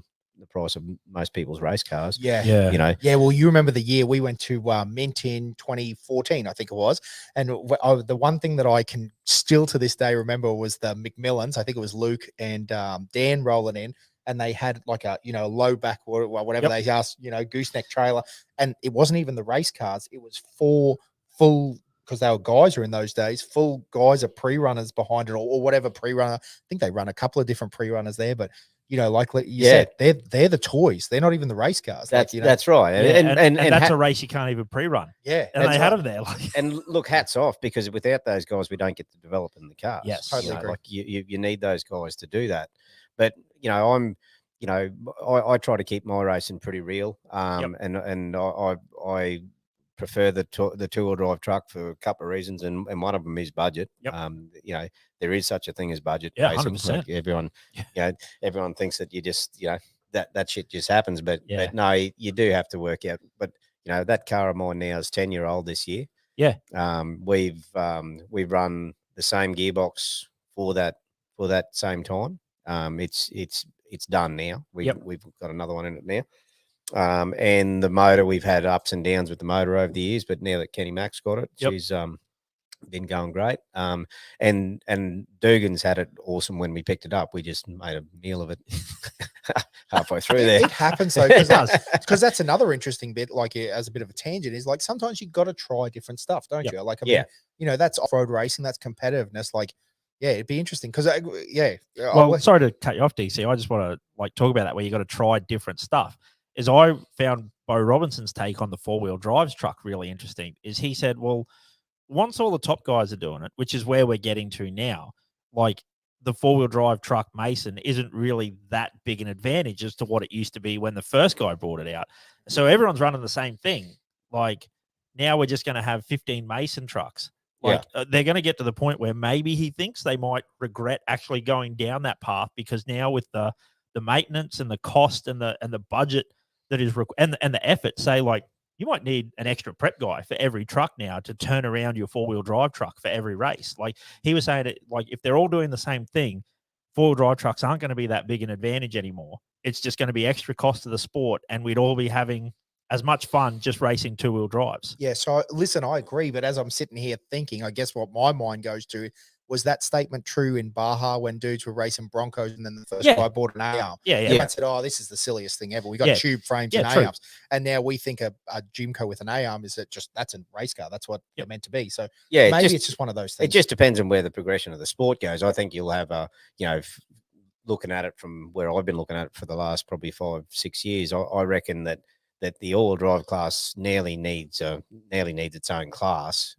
price of most people's race cars. You know. Yeah, well, you remember the year we went to Mint in 2014, I think it was, and the one thing that I can still to this day remember was the McMillans. I think it was Luke and Dan rolling in, and they had like a, you know, low back or whatever they asked, you know, gooseneck trailer, and it wasn't even the race cars, it was 4 full, because they were Geiser in those days, full Geiser pre-runners behind it, or whatever pre-runner. I think they run a couple of different pre-runners there, but you know, like you said, they're the toys. They're not even the race cars. That's, like, you know, that's right. And that's a race you can't even pre-run. Yeah. And they had them there. And look, hats off, because without those guys, we don't get to develop in the cars. Yes, totally agree. Like you need those guys to do that. But you know, I try to keep my racing pretty real. And I prefer the two-wheel drive truck for a couple of reasons, and one of them is budget. You know, there is such a thing as budget racing. 100%. Like everyone, you know, everyone thinks that you just, you know, that shit just happens, but no, you do have to work out. But you know, that car of mine now is 10-year-old this year. We've run the same gearbox for that same time. It's done now. We've got another one in it now. And the motor, we've had ups and downs with the motor over the years, but now that Kenny Mack's got it, she's been going great. And Dugan's had it awesome when we picked it up. We just made a meal of it halfway through there. It happens though, because that's another interesting bit. Like as a bit of a tangent, is like sometimes you got to try different stuff, don't you? Like I mean, you know, that's off-road racing, that's competitiveness. Like, yeah, it'd be interesting because Well, sorry to cut you off, DC. I just want to like talk about that where you got to try different stuff. Is I found Bo Robinson's take on the 4-wheel drives truck really interesting. Is he said, well, once all the top guys are doing it, which is where we're getting to now, like the 4-wheel drive truck Mason isn't really that big an advantage as to what it used to be when the first guy brought it out. So everyone's running the same thing. Like now we're just going to have 15 Mason trucks. Like they're going to get to the point where maybe he thinks they might regret actually going down that path, because now with the maintenance and the cost and the budget that is and the effort, say like you might need an extra prep guy for every truck now to turn around your 4-wheel drive truck for every race. Like he was saying that, like if they're all doing the same thing, 4-wheel drive trucks aren't going to be that big an advantage anymore. It's just going to be extra cost to the sport, and we'd all be having as much fun just racing 2-wheel drives. Yeah. So listen, I agree. But as I'm sitting here thinking, I guess what my mind goes to was that statement true in Baja when dudes were racing Broncos and then the first guy bought an ARM. Everyone said, oh, this is the silliest thing ever. We got tube frames and ARMs. And now we think a Jimco with an ARM is that's a race car. That's what they're meant to be. So maybe it's just one of those things. It just depends on where the progression of the sport goes. I think you'll have looking at it from where I've been looking at it for the last probably 5-6 years, I reckon that the all-wheel drive class nearly needs its own class.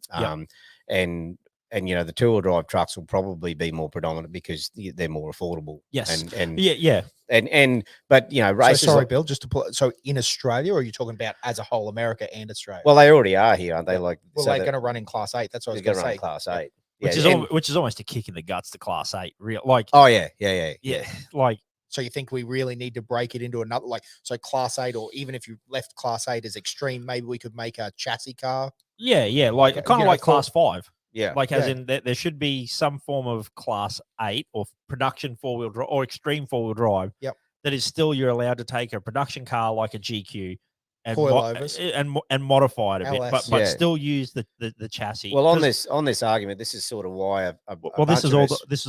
And you know, the 2-wheel drive trucks will probably be more predominant because they're more affordable. Yes. But you know, races. So sorry, Bill, just to put, so in Australia, or are you talking about as a whole America and Australia? Well, they already are here, aren't they? Like, well, they're going to run in Class 8. That's what I was going to say. Class 8, which is almost a kick in the guts to Class 8. Real like. Oh yeah. Like. So you think we really need to break it into another, like, so Class 8, or even if you left Class 8 as extreme, maybe we could make a chassis car. Yeah, like kind of like Class 5. Yeah. Like as in there should be some form of Class 8 or production 4-wheel drive or extreme 4-wheel drive. That is still, you're allowed to take a production car like a GQ and coilovers and modify it a LS. bit, but still use the chassis. Well, on this argument, this is sort of why this is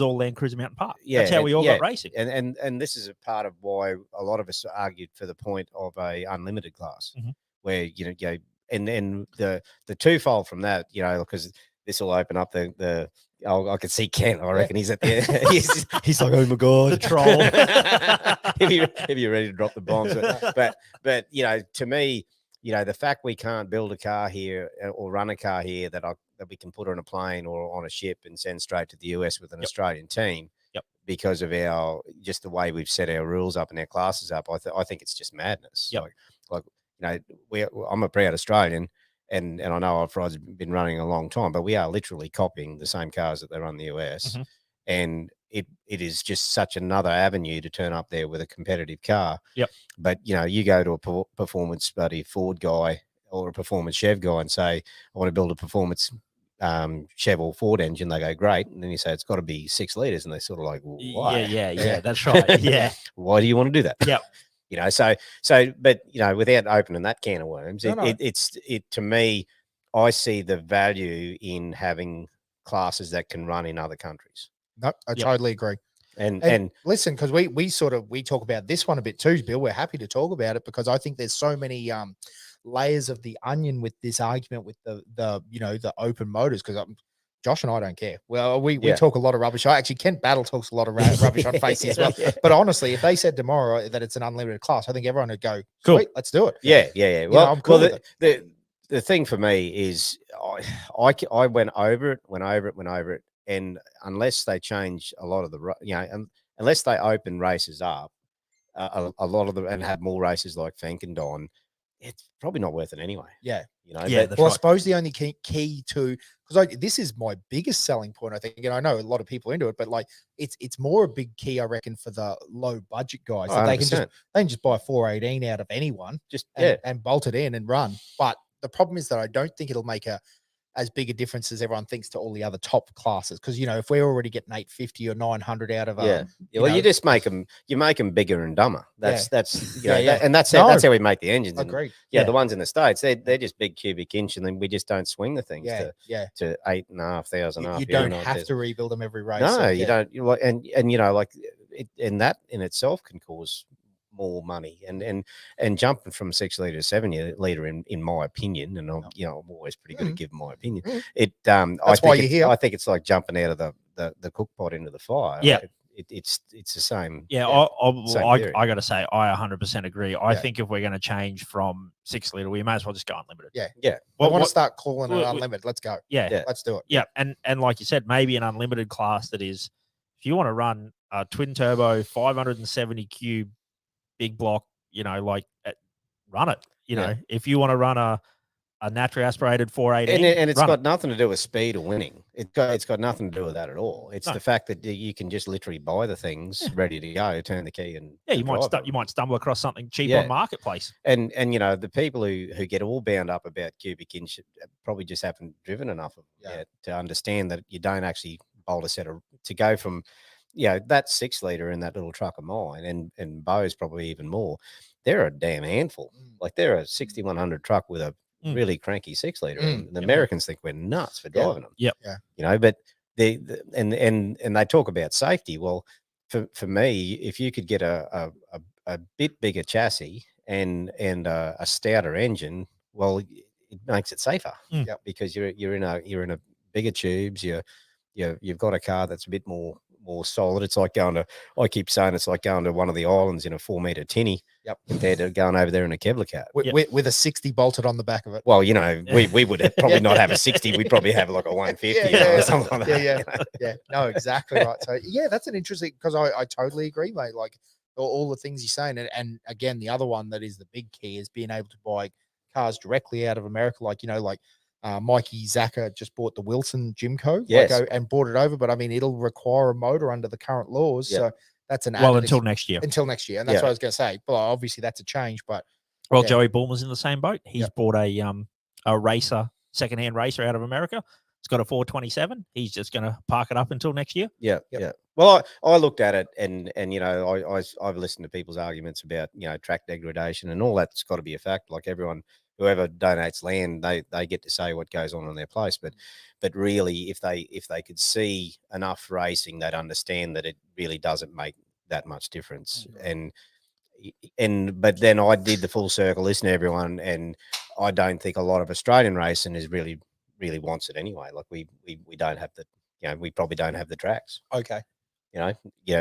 all Landcruiser Mountain Park. That's how we all got racing. And this is a part of why a lot of us argued for the point of a unlimited class, where and the twofold from that, because this will open up I can see Ken. I reckon he's at the he's like, oh my god, the troll. if you're ready to drop the bombs, but to me, the fact we can't build a car here or run a car here that we can put on a plane or on a ship and send straight to the US with an Australian team, because of just the way we've set our rules up and our classes up, I think it's just madness. I'm a proud Australian. And I know off-road's been running a long time, but we are literally copying the same cars that they run in the US. And it is just such another avenue to turn up there with a competitive car. But, you go to a performance buddy Ford guy or a performance Chev guy and say, I want to build a performance Chev or Ford engine. They go, great. And then you say, it's got to be 6 liters. And they're sort of like, well, why? Yeah, that's right. Yeah. Why do you want to do that? Yeah. But without opening that can of worms, it to me, I see the value in having classes that can run in other countries. No, I totally agree. And listen, because we talk about this one a bit too, Bill. We're happy to talk about it because I think there's so many layers of the onion with this argument with the open motors. Because Josh and I don't care. Well, we talk a lot of rubbish. Actually, Kent Battle talks a lot of rubbish on Facey as well. But honestly, if they said tomorrow that it's an unlimited class, I think everyone would go, cool, sweet, let's do it. Yeah. Well, I'm cool with it. The thing for me is I went over it, and unless they change a lot of unless they open races up, a lot of them, and have more races like FINKE and Don, it's probably not worth it anyway. Yeah. I suppose the only key to, because this is my biggest selling point, I think, and I know a lot of people into it, but like it's more a big key, I reckon, for the low budget guys. That they can just buy a 418 out of anyone, and bolt it in and run. But the problem is that I don't think it'll make a as big a difference as everyone thinks to all the other top classes. Because, you know, if we're already getting 850 or 900 out of Yeah. Well, you just make them, bigger and dumber. That's you know, yeah. and that's No. that's how we make the engines. And, Agreed. yeah, the ones in the States, they're just big cubic inch, and then we just don't swing the things Yeah, to 8,500 You, RPM. you don't have to rebuild them every race. No, so, you don't. You like, and you know, like and that in itself can cause more money, and jumping from 6 litre to 7 litre, in my opinion, and I'm always pretty good at giving my opinion. That's why you're here. I think it's like jumping out of the cook pot into the fire. Yeah. It's the same. Yeah, same I theory. got to say, I 100% agree. I think if we're going to change from 6 litre, we may as well just go unlimited. Yeah. I want to start calling it unlimited. Let's go. Yeah, let's do it. Yeah, and like you said, maybe an unlimited class that is, if you want to run a twin turbo 570 cube big block, you know, like run it. You know, if you want to run a naturally aspirated 418, and it's got nothing to do with speed or winning. It's got nothing to do with that at all. It's the fact that you can just literally buy the things ready to go, turn the key, and you might stumble across something cheap on marketplace. And you know, the people who get all bound up about cubic inch probably just haven't driven enough of it yet to understand that you don't actually bolt a set of to go from that 6 litre in that little truck of mine, and Bo's probably even more. They're a damn handful. Like they're a 6100 truck with a really cranky 6 litre. And the Americans think we're nuts for driving them. Yep. Yeah. You know, but and they talk about safety. Well, for me, if you could get a bit bigger chassis and a stouter engine, well, it makes it safer. Because you're in a bigger tubes. You've got a car that's a bit more solid. It's like I keep saying it's like going to one of the islands in a 4 meter tinny compared to going over there in a Kevlar cat with a 60 bolted on the back of it. Well, you know, we would probably not have a 60. We'd probably have like a 150 or something like that. Yeah. No, exactly right. So that's an interesting, because I totally agree, mate. Like all the things you're saying. And again, the other one that is the big key is being able to buy cars directly out of America. Like, you know, like Mikey Zaka just bought the Wilson Jimco and brought it over, but I mean, it'll require a motor under the current laws. So that's until next year. And that's what I was going to say. But obviously that's a change, but Joey Bulmer's in the same boat. He's bought a racer, secondhand racer out of America. It's got a 427. He's just going to park it up until next year. Yeah. Well, I looked at it and you know, I've listened to people's arguments about, you know, track degradation and all that's got to be a fact. Like whoever donates land, they get to say what goes on in their place. But really, if they could see enough racing, they'd understand that it really doesn't make that much difference. But then I did the full circle, listen to everyone, and I don't think a lot of Australian racing is really wants it anyway. Like we don't have we probably don't have the tracks. Okay.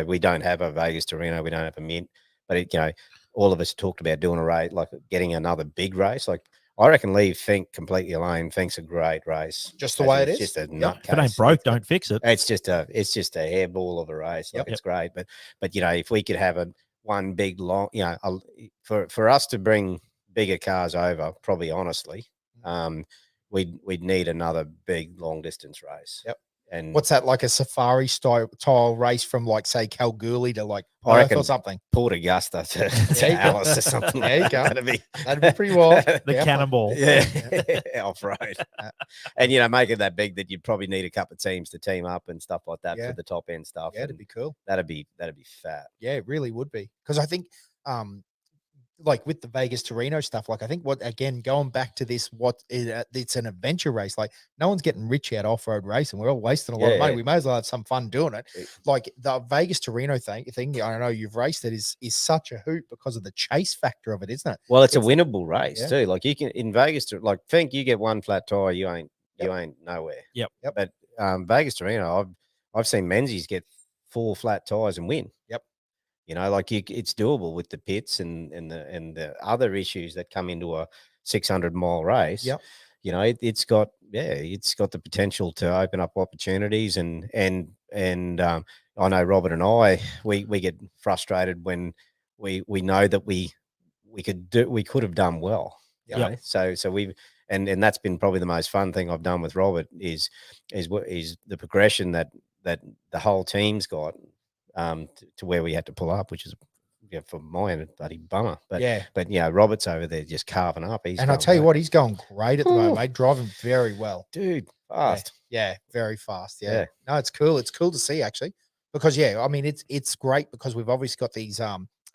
We don't have a Vegas Torino, we don't have a Mint, but all of us talked about doing a race, like getting another big race. Like I reckon leave FINKE completely alone. FINKE's a great race. Just the way it is. Just a nutcase. If it ain't broke, don't fix it. It's just a hairball of a race. Like it's great. But if we could have one big long, for us to bring bigger cars over, probably honestly, we'd need another big long distance race. Yep. And what's that, like a safari style race from, like, say, Kalgoorlie to like Perth or something? Port Augusta to Alice or something. There you go. That'd be pretty wild. The cannonball. Off road. And make it that big that you'd probably need a couple of teams to team up and stuff like that for the top end stuff. Yeah, that'd be cool. That'd be fat. Yeah, it really would be. Because I think like with the Vegas Torino stuff, like I think going back to this, it's an adventure race. Like no one's getting rich out off-road racing. We're all wasting a lot of money. We may as well have some fun doing it. Like the Vegas Torino thing, I know you've raced it, is such a hoot because of the chase factor of it, isn't it? Well, it's a winnable race too. Like you can in Vegas, like FINKE, you get one flat tire, you ain't nowhere. Yep. But Vegas Torino, I've seen Menzies get 4 flat tires and win. Yep. It's doable with the pits and the other issues that come into a 600-mile race. Yep. It's got the potential to open up opportunities and I know Robert and I we get frustrated when we know that we could have done well. So we've and that's been probably the most fun thing I've done with Robert is the progression that the whole team's got. To where we had to pull up, which is yeah, for my end, bloody bummer. But Yeah. but yeah, Robert's over there just carving up. He's And I'll going tell you great. what, he's going great at the moment, Ooh. mate. Driving very well. Dude, Yeah, fast. yeah, very fast. Yeah. Yeah. No, it's cool. It's cool to see actually, because yeah, I mean, it's great because we've obviously got these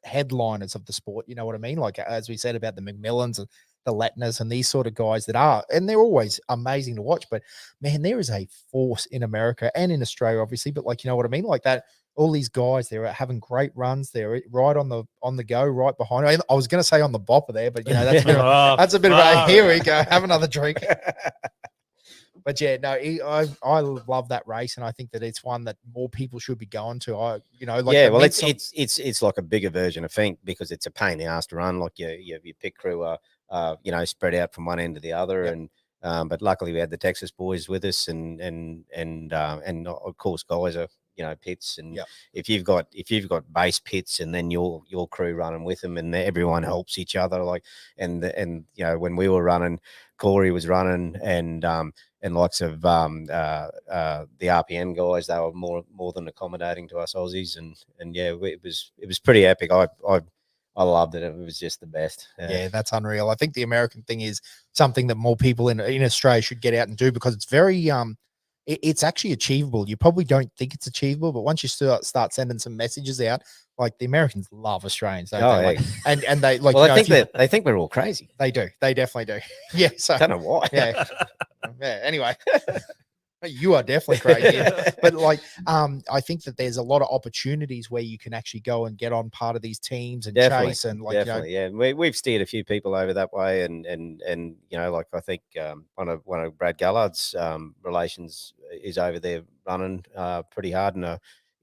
headliners of the sport. You know what I mean? Like as we said about the McMillans and the Letners and these sort of guys that are, and they're always amazing to watch. But man, there is a force in America and in Australia, obviously. But like, you know what I mean? Like that, all these guys, they're having great runs. They're right on the go, right behind. I was going to say on the bopper there, but you know that's a bit of, Oh, that's a bit of a. fuck. Here we go. Have another drink. But yeah, no, I love that race, and I think that it's one that more people should be going to. Like Yeah, they well, meet it's like a bigger version of FINKE because it's a pain in the ass to run. Like your pit crew are spread out from one end to the other, Yep. and but luckily we had the Texas boys with us, and of course Geiser, pits, and Yep. if you've got base pits and then your crew running with them, and everyone helps each other, like and when we were running, Corey was running, and lots of the RPM guys, they were more than accommodating to us Aussies, and yeah, it was pretty epic. I loved it. It was just the best. Yeah, that's unreal. I think the American thing is something that more people in Australia should get out and do, because it's very it's actually achievable. You probably don't think it's achievable, but once you start sending some messages out, like the Americans love Australians, don't they? Like, and they like. Well, they think we're all crazy. They do. They definitely do. Yeah. So I don't know why. Yeah. Yeah. Anyway, you are definitely crazy. But like, I think that there's a lot of opportunities where you can actually go and get on part of these teams and chase and like, definitely, yeah. We've steered a few people over that way, and like I think one of Brad Gallard's relations is over there running pretty hard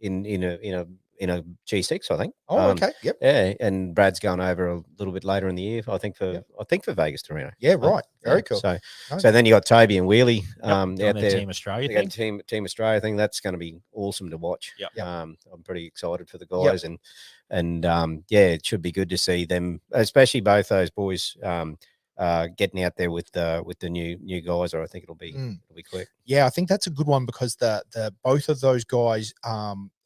in a G6, I think. oh, okay. Yep. Yeah, and Brad's going over a little bit later in the year, I think for Vegas to Reno. Yeah, right. Very cool. So Nice. so then you got Toby and Wheelie On out their there. Team Australia They thing. got Team Australia thing. That's going to be awesome to watch. Yep. I'm pretty excited for the guys, and yeah, it should be good to see them, especially both those boys getting out there with the new guys. Or I think it'll be quick. Yeah, I think that's a good one because the both of those guys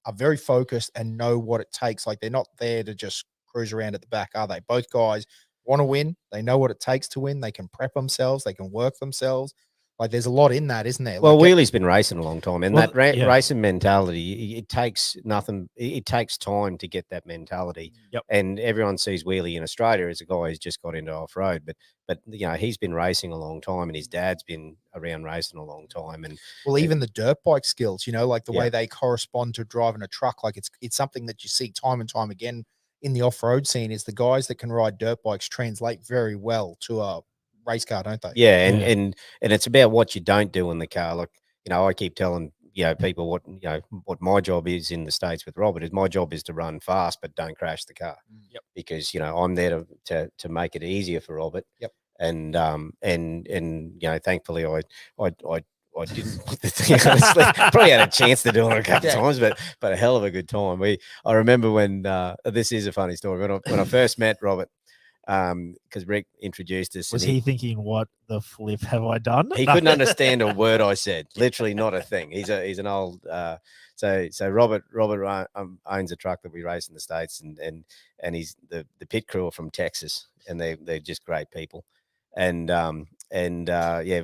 are very focused and know what it takes. Like they're not there to just cruise around at the back, are they? Both guys want to win. They know what it takes to win. They can prep themselves. They can work themselves. Like there's a lot in that, isn't there? Well, like, Wheelie's been racing a long time, and that racing mentality, it takes nothing. It takes time to get that mentality. Yep. And everyone sees Wheelie in Australia as a guy who's just got into off road, but he's been racing a long time, and his dad's been around racing a long time. And well, even the dirt bike skills, like the Yeah. way they correspond to driving a truck, like it's something that you see time and time again in the off-road scene. Is the guys that can ride dirt bikes translate very well to a race car, don't they? Yeah, and it's about what you don't do in the car. Like, I keep telling people what my job is in the States with Robert is my job is to run fast but don't crash the car. Yep. Because I'm there to make it easier for Robert. Yep. And thankfully I didn't put the thing honestly. Probably had a chance to do it a couple of times, but a hell of a good time. I remember when this is a funny story. When I first met Robert, because Rick introduced us. Was he thinking, what the flip have I done? He couldn't understand a word I said. Literally not a thing. He's an old so Robert owns a truck that we race in the States, and he's the pit crew are from Texas, and they're just great people. And yeah,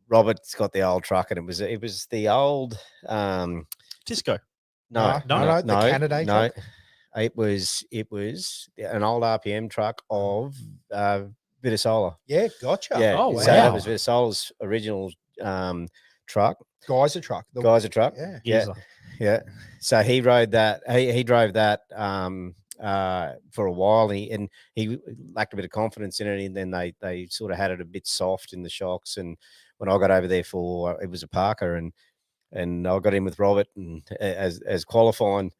Robert's got the old truck, and it was the old Disco. No, the Canada truck. It was an old RPM truck of Vitasola. Yeah, gotcha. Yeah, Oh, wow. So that was Vitasola's original truck. Geyser truck. Geyser truck. Yeah. Yeah. So he rode that. He drove that for a while, and he lacked a bit of confidence in it. And then they sort of had it a bit soft in the shocks. And when I got over there for it was a Parker, and I got in with Robert and as qualifying.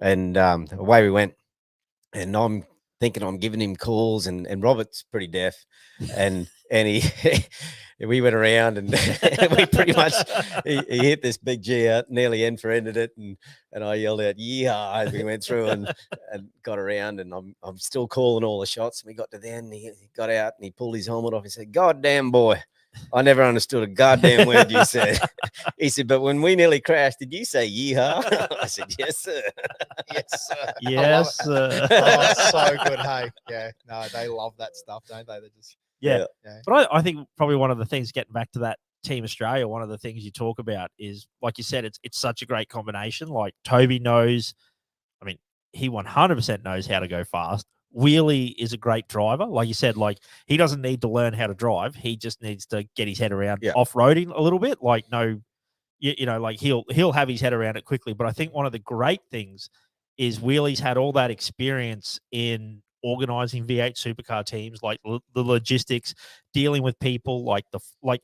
And away we went, and I'm thinking I'm giving him calls, and Robert's pretty deaf, and he we went around, and we pretty much he hit this big G out, nearly end for ended it, and I yelled out yeah as we went through and got around, and I'm still calling all the shots, and we got to the end, he got out and he pulled his helmet off, he said, "God damn boy." I never understood a goddamn word you said. He said, but when we nearly crashed, did you say yeehaw? I said, yes, sir. Yes, sir. I love Yes. it. Oh, so good. Hey, yeah, no, they love that stuff, don't they? They just, Yeah. yeah. But I think probably one of the things, getting back to that Team Australia, one of the things you talk about is, like you said, it's such a great combination. Like Toby knows, I mean, he 100% knows how to go fast. Wheelie is a great driver. Like you said, like he doesn't need to learn how to drive. He just needs to get his head around off-roading a little bit. Like, no, you know, like he'll have his head around it quickly. But I think one of the great things is Wheelie's had all that experience in organizing V8 supercar teams, like the logistics, dealing with people, like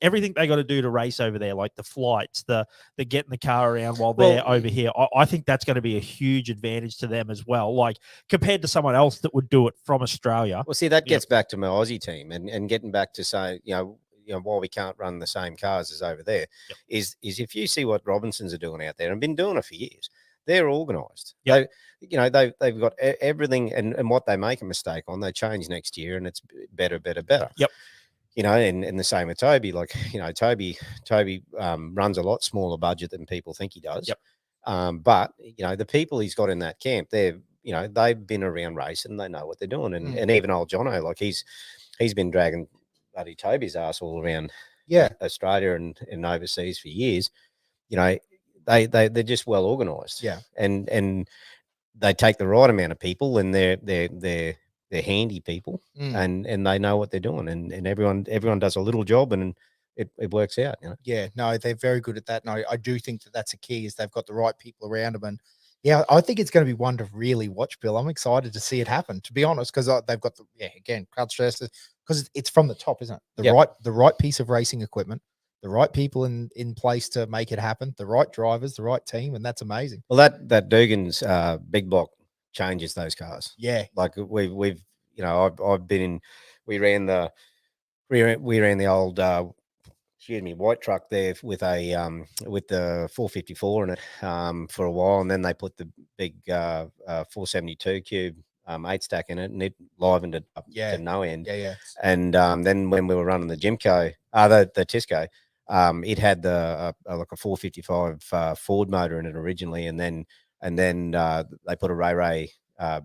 everything they got to do to race over there, like the flights, the getting the car around while they're over here. I think that's going to be a huge advantage to them as well, like compared to someone else that would do it from Australia. Well, see, that gets back to my Aussie team and getting back to say, you know, why we can't run the same cars as over there is if you see what Robinsons are doing out there and been doing it for years, they're organised. Yep. They've got everything, and what they make a mistake on, they change next year, and it's better. Yep. You know, and the same with Toby. Like, you know, Toby runs a lot smaller budget than people think he does. Yep. But you know, the people he's got in that camp, they've been around racing, they know what they're doing, and even old Jono, like he's been dragging bloody Toby's ass all around Australia and overseas for years. You know, they're just well organised. Yeah. And they take the right amount of people, and they're handy people, and they know what they're doing, and everyone does a little job, and it works out, you know. Yeah, no, they're very good at that. No, I do think that's a key, is they've got the right people around them. And yeah, I think it's going to be one to really watch, Bill. I'm excited to see it happen, to be honest, because they've got crowd stress, because it's from the top, isn't it? The right piece of racing equipment, the right people in place to make it happen, the right drivers, the right team, and that's amazing. Well, that Dugan's big block changes those cars. Yeah, like we've you know, I've been in. We ran the old white truck there with the 454 in it for a while, and then they put the big 472 cube 8-stack in it, and it livened it up to no end. And then when we were running the Jimco, the Tisco, it had like a 455 Ford motor in it originally, and then they put a Ray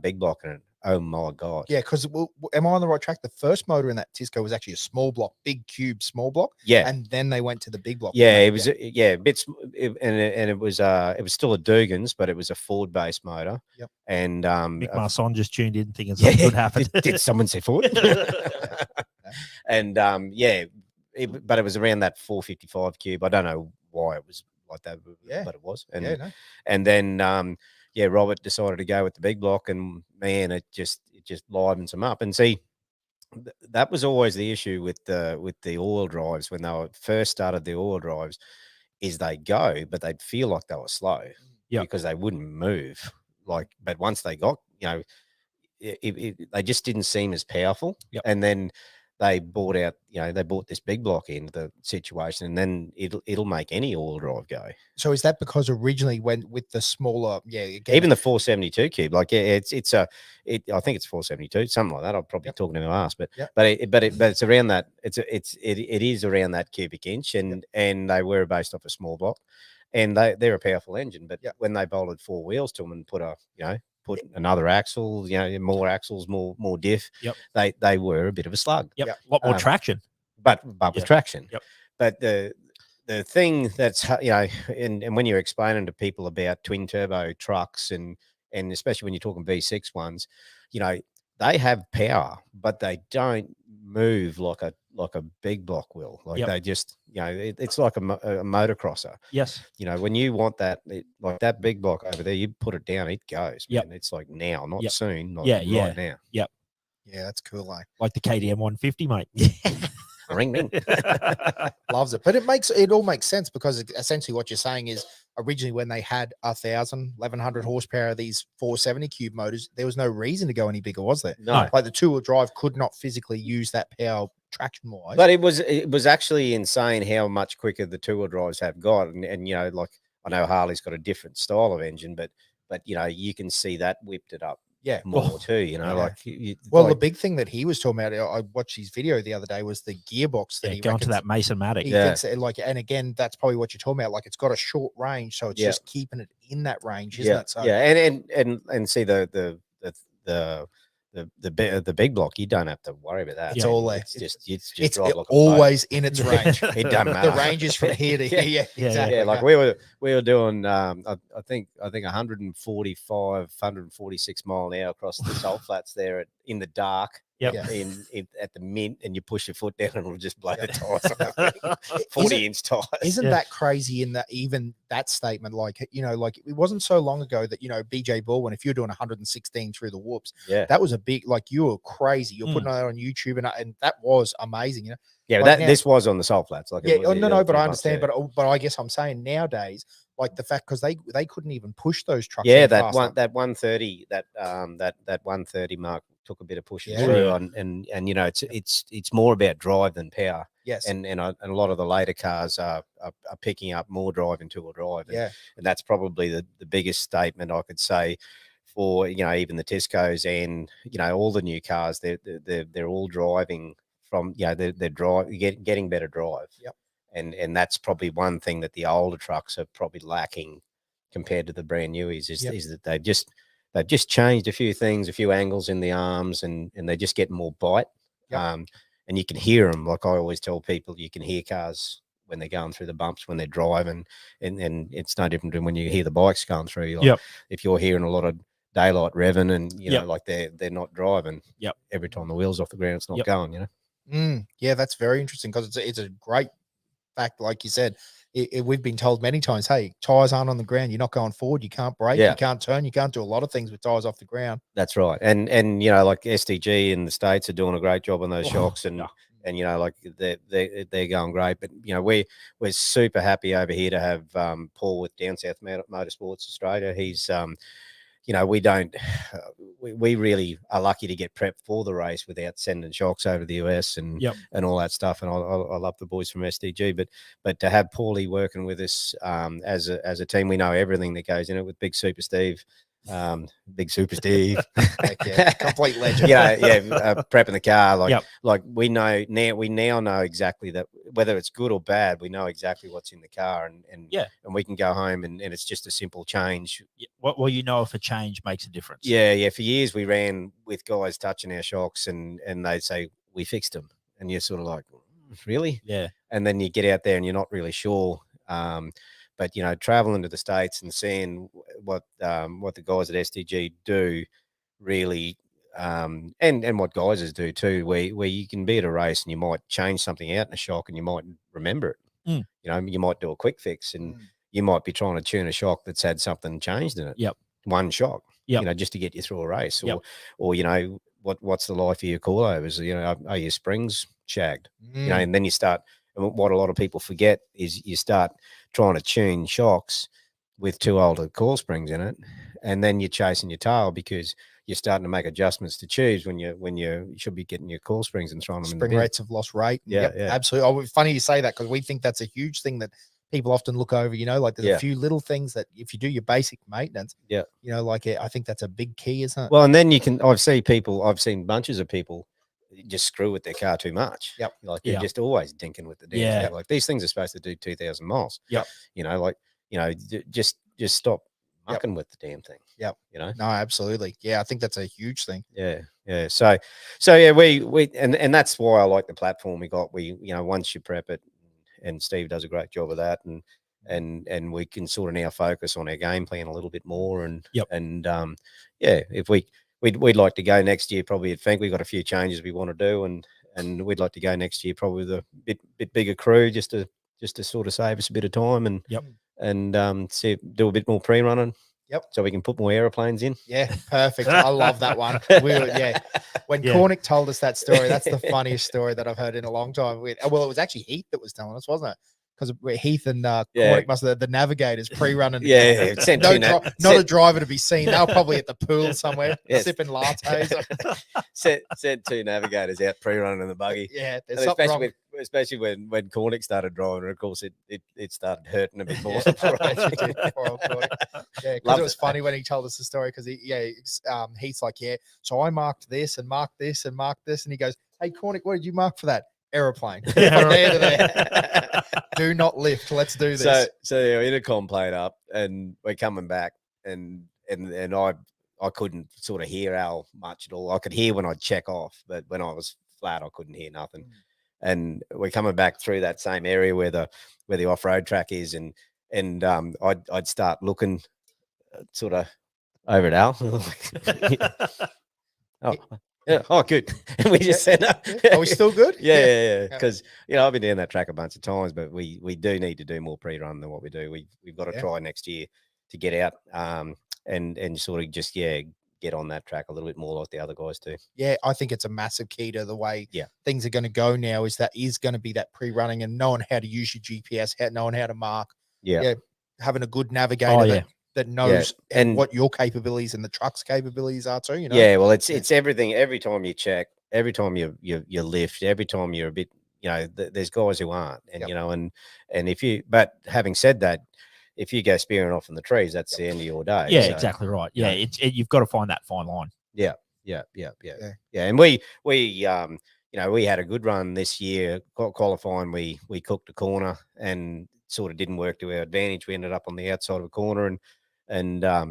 big block in it. Oh my God. Yeah, because am I on the right track? The first motor in that Tisco was actually a small block, big cube small block. Yeah. And then they went to the big block. Yeah, it was it was still a Dugan's, but it was a Ford based motor. Yep. And Mick Marson just tuned in thinking something good happened. Did someone say Ford? And but it was around that 455 cube. I don't know why it was like that, but it was. And and then Robert decided to go with the big block, and man, it just livens them up. And see, that was always the issue with the oil drives when they first started the oil drives, is they go, but they'd feel like they were slow, because they wouldn't move. But once they got, they just didn't seem as powerful. And then they bought this big block into the situation, and then it'll make any oil drive go. So is that because originally when with the smaller, even the 472 cube, like I think it's 472, something like that. I'm probably talking to my ass, but it's around that. It is around that cubic inch, and they were based off a small block, and they're a powerful engine. But when they bolted 4 wheels to them and put another axle, more axles, more diff, they were a bit of a slug. A lot more traction, but with traction. But the thing that's and when you're explaining to people about twin turbo trucks, and especially when you're talking V6 ones, they have power, but they don't move like a big block will. They just, it's like a motocrosser. Yes. When you want that, like that big block over there, you put it down, it goes. Man. It's like now, not soon. Not right now. Yeah, that's cool. Like the KTM 150, mate. Ring, ring. Loves it. But it all makes sense, because essentially what you're saying is, originally when they had 1,100 horsepower of these 470 cube motors, there was no reason to go any bigger, was there? No. Like the 2-wheel drive could not physically use that power traction wise. But it was actually insane how much quicker the 2-wheel drives have got. And like, I know Harley's got a different style of engine, but you can see that whipped it up Yeah. more too. You know, Yeah. like Well, like, the big thing that he was talking about, I watched his video the other day, was the gearbox that Yeah, he going to reckons that Mason-matic. he Yeah. thinks that, like, and again, that's probably what you're talking about. Like, it's got a short range, so it's Yeah. just keeping it in that range, isn't it? So yeah, and see the big block, you don't have to worry about that. It's all there. It's just it's drive like a boat. always in its range. It doesn't matter. The range is from here to here. Yeah, Yeah, exactly. Yeah, like we were doing I think 146 mile an hour across the salt flats there in the dark. Yep. Yeah. In at the mint, and you push your foot down and it'll just blow the tires off. Isn't- 40-inch tires. Isn't Yeah. that crazy in that, even that statement? Like, you know, like it wasn't so long ago that, you know, BJ Baldwin, if you're doing 116 through the whoops, Yeah. that was a big, like, you were crazy. You're putting that on YouTube, and that was amazing. You know, Yeah, but like now- this was on the salt flats. Like, yeah, it was, no, but I pretty much, understand. yeah. But I guess I'm saying nowadays, like the fact, because they couldn't even push those trucks. Yeah, any that faster. one, that 130, that 130 mark took a bit of pushing Yeah. through, Yeah. and you know, it's more about drive than power, Yes. and a lot of the later cars are picking up more drive and two-wheel drive, and, Yeah. and that's probably the biggest statement I could say for, you know, even the Tiscos and, you know, all the new cars. They're all driving from, you know, they're getting better drive. Yep. And that's probably one thing that the older trucks are probably lacking compared to the brand newies is that they've just changed a few things, a few angles in the arms, and they just get more bite. Yep. And you can hear them. Like I always tell people, you can hear cars when they're going through the bumps, when they're driving, and it's no different than when you hear the bikes going through. Like, Yep. if you're hearing a lot of daylight revving, and you know, Yep. like they're not driving. Yep. Every time the wheel's off the ground, it's not Yep. going. You know. Yeah, that's very interesting, because it's a great fact. Like you said, we've been told many times, hey, tires aren't on the ground, you're not going forward, you can't brake, Yeah. you can't turn, you can't do a lot of things with tires off the ground. That's right. And you know, like SDG in the States are doing a great job on those Oh, shocks, and yeah. and you know, like they're going great. But you know, we're super happy over here to have Paul with Down South Motorsports Australia. He's you know, we don't we really are lucky to get prepped for the race without sending shocks over to the US and Yep. and all that stuff. And I love the boys from SDG, but to have Paulie working with us as a team, we know everything that goes in it with Big Super Steve. Big Super Steve. Heck yeah, complete legend. Yeah, prepping the car. Like, Yep. like we now know exactly that, whether it's good or bad, we know exactly what's in the car, and Yeah. and we can go home and it's just a simple change. Yeah, well, you know, if a change makes a difference. Yeah. For years we ran with guys touching our shocks, and they'd say, we fixed them, and you're sort of like, really? Yeah. And then you get out there and you're not really sure. But you know, traveling to the States and seeing what the guys at SDG do, really, and what Geisers do too, where you can be at a race and you might change something out in a shock and you might remember it. Mm. You know, you might do a quick fix, and you might be trying to tune a shock that's had something changed in it. Yep. One shock. Yep. You know, just to get you through a race, Yep. or you know, what's the life of your coilovers? You know, are your springs shagged? You know, and then you start. And what a lot of people forget is you start trying to tune shocks with two older coil springs in it, and then you're chasing your tail because you're starting to make adjustments to tubes when you should be getting your coil springs and throwing them in the spring bin. rates have lost rate. Yeah, yeah. Absolutely. Oh, funny you say that, because we think that's a huge thing that people often look over. You know, like there's Yeah. a few little things that if you do your basic maintenance, Yeah. you know, like I think that's a big key, isn't it? Well, and then you can. I've seen bunches of people just screw with their car too much. Yep. Like you're Yeah. just always dinking with the damn Yeah. thing. Like these things are supposed to do 2,000 miles. Yep. You know, like, you know, just stop Yep. mucking with the damn thing. Yep. You know. No, absolutely. Yeah, I think that's a huge thing. Yeah. So yeah, we and that's why I like the platform we got. We, you know, once you prep it, and Steve does a great job of that, and we can sort of now focus on our game plan a little bit more, and Yep. and yeah, if we'd like to go next year probably at FINKE. We've got a few changes we want to do, and we'd like to go next year probably with a bit bigger crew, just to sort of save us a bit of time, and Yep. and do a bit more pre-running. Yep. So we can put more aeroplanes in. Yeah, perfect. I love that one. When Yeah. Cornick told us that story, that's the funniest story that I've heard in a long time. Well, it was actually Heath that was telling us, wasn't it? because Heath and Yeah. Cornick must have the navigators pre-running. Yeah, sent two not a driver to be seen. They were probably at the pool somewhere Yes. sipping lattes. sent two navigators out pre-running in the buggy. Yeah, there's And something wrong. especially when Cornick started driving, and of course it started hurting a bit more. Yeah, because it was funny when he told us the story, because Heath's like, yeah, so I marked this and marked this and marked this, and he goes, hey Cornick, what did you mark for that? Aeroplane. From there to there. Do not lift. Let's do this. So the intercom played up, and we're coming back, and I couldn't sort of hear Al much at all. I could hear when I'd check off, but when I was flat, I couldn't hear nothing. And we're coming back through that same area where the off-road track is, and I'd start looking sort of over at Al. Oh, yeah. Oh, good. And we just said, Are we still good? Yeah. Because I've been down that track a bunch of times, but we do need to do more pre-run than what we do. We've got to try next year to get out and sort of just get on that track a little bit more like the other guys do. Yeah, I think it's a massive key to the way things are going to go now, is going to be that pre-running and knowing how to use your GPS, knowing how to mark. Yeah, having a good navigator that knows and what your capabilities and the truck's capabilities are too. Yeah, well, it's everything. Every time you check, every time you lift, every time you're a bit, there's guys who aren't, and and if you, but having said that, if you go spearing off in the trees, that's the end of your day. Yeah, so, exactly right. Yeah, you've got to find that fine line. Yeah. And we had a good run this year. Qualifying, we cooked a corner and sort of didn't work to our advantage. We ended up on the outside of a corner, and I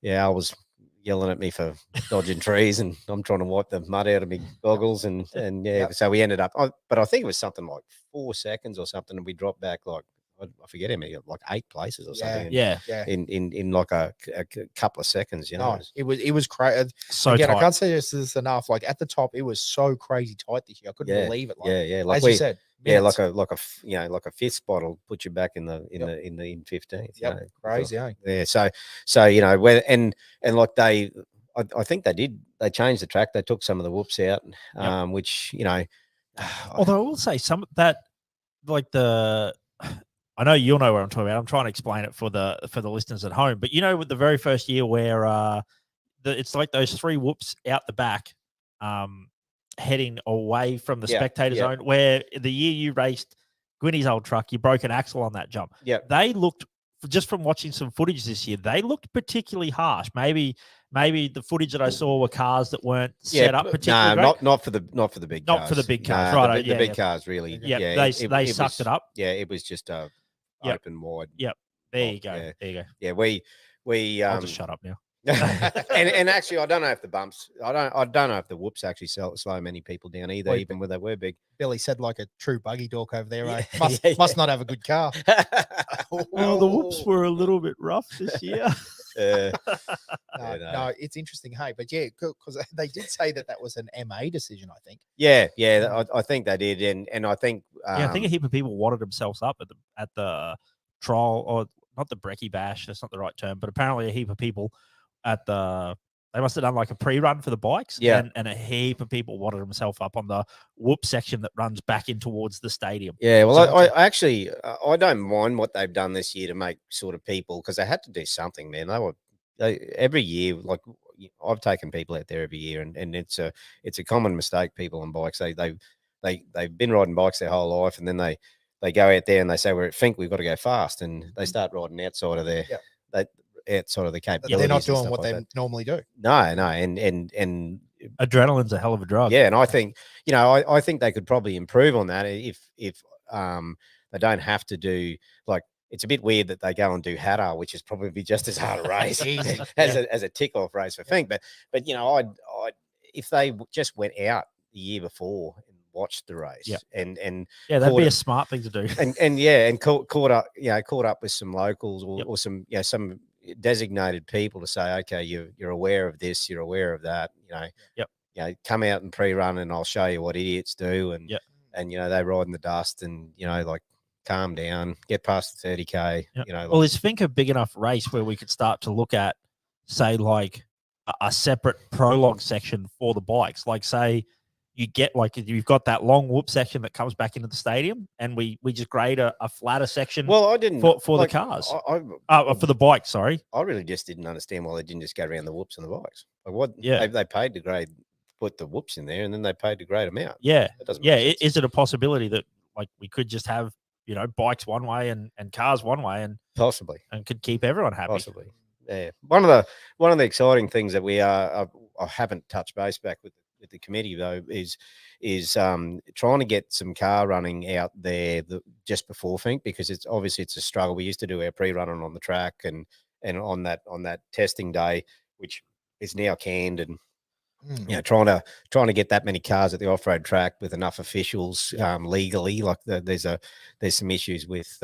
was yelling at me for dodging trees, and I'm trying to wipe the mud out of my goggles, and so we ended up. But I think it was something like 4 seconds or something, and we dropped back like, I forget how many, like 8 places or something. In like a couple of seconds, It was crazy. So again, tight. I can't say this enough. Like at the top, it was so crazy tight this year. I couldn't believe it. Like, like as you said, minutes. Like a fifth spot will put you back in the 15th. Crazy, Yeah. So where and like I think they changed the track. They took some of the whoops out, which although I will say some that like the. I know you'll know what I'm talking about. I'm trying to explain it for the listeners at home. But with the very first year where it's like those 3 whoops out the back, heading away from the spectator zone, where the year you raced Gwynny's old truck, you broke an axle on that jump. Yeah, they looked, just from watching some footage this year, they looked particularly harsh. Maybe the footage that I saw were cars that weren't set up particularly great. not for the big cars. Not for the big cars, no, right? The big cars really. They sucked it up. Yeah, it was just open wide. Yep. There you go. Yeah. There you go. Yeah, we I'll just shut up now. and actually, I don't know if the bumps. I don't know if the whoops actually slow many people down either, even when they were big. Billy said like a true buggy dork over there. Right? Must not have a good car. Well, the whoops were a little bit rough this year. No, it's interesting. Hey, but because they did say that was an MA decision. I think. Yeah, I think they did, and I think I think a heap of people wadded themselves up at the trial, or not the brekkie bash. That's not the right term, but apparently a heap of people they must have done like a pre-run for the bikes. And a heap of people wadded themselves up on the whoop section that runs back in towards the stadium. Yeah, well, I actually I don't mind what they've done this year to make sort of people, because they had to do something, man. Every year, like I've taken people out there every year, and it's a common mistake. People on bikes, they've been riding bikes their whole life, and then they go out there and they say, we're at FINKE, we've got to go fast, and they start riding outside of outside of the capabilities. They're not doing what they normally do. No, and adrenaline's a hell of a drug. Yeah, and I think I think they could probably improve on that if they don't have to do, like, it's a bit weird that they go and do Hattah, which is probably just as hard a race as a tick-off race for FINKE. But I if they just went out the year before and watched the race, and that'd be a smart thing to do. And caught up with some locals or some some designated people to say, okay, you're aware of this, you're aware of that, come out and pre-run, and I'll show you what idiots do, and they ride in the dust, and like, calm down, get past the 30K. Well, is FINKE a big enough race where we could start to look at, say, like a separate prologue section for the bikes? Like, say, you get like you've got that long whoop section that comes back into the stadium, and we just grade a flatter section. Well, I didn't for like, the cars. for the bike. Sorry, I really just didn't understand why they didn't just go around the whoops and the bikes. Like what? Yeah, they paid to grade, put the whoops in there, and then they paid to grade them out. Yeah, that doesn't yeah. make sense. Is it a possibility that like we could just have bikes one way and cars one way, and possibly could keep everyone happy? Possibly. Yeah. One of the exciting things that we I haven't touched base back with the committee though is trying to get some car running out there just before FINKE, because it's obviously it's a struggle. We used to do our pre-running on the track and on that testing day, which is now canned, and trying to get that many cars at the off-road track with enough officials legally. Like there's some issues with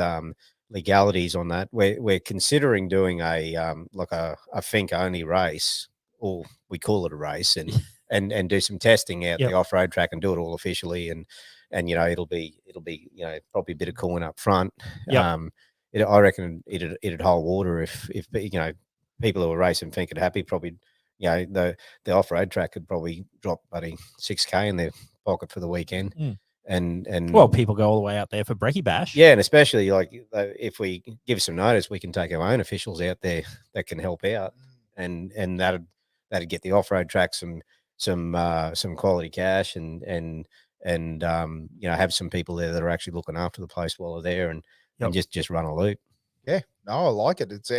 legalities on that. We're considering doing a FINKE only race, or we call it a race, and do some testing out the off-road track and do it all officially, and it'll be probably a bit of cooling up front. I reckon it'd hold water if people who are racing FINKE are happy. Probably the off-road track could probably drop buddy $6K in their pocket for the weekend. And well, people go all the way out there for Brekkie Bash. Yeah, and especially like if we give some notice, we can take our own officials out there that can help out, and that'd get the off-road track some quality cash, and have some people there that are actually looking after the place while they're there, and just run a loop. Yeah, no, I like it. It's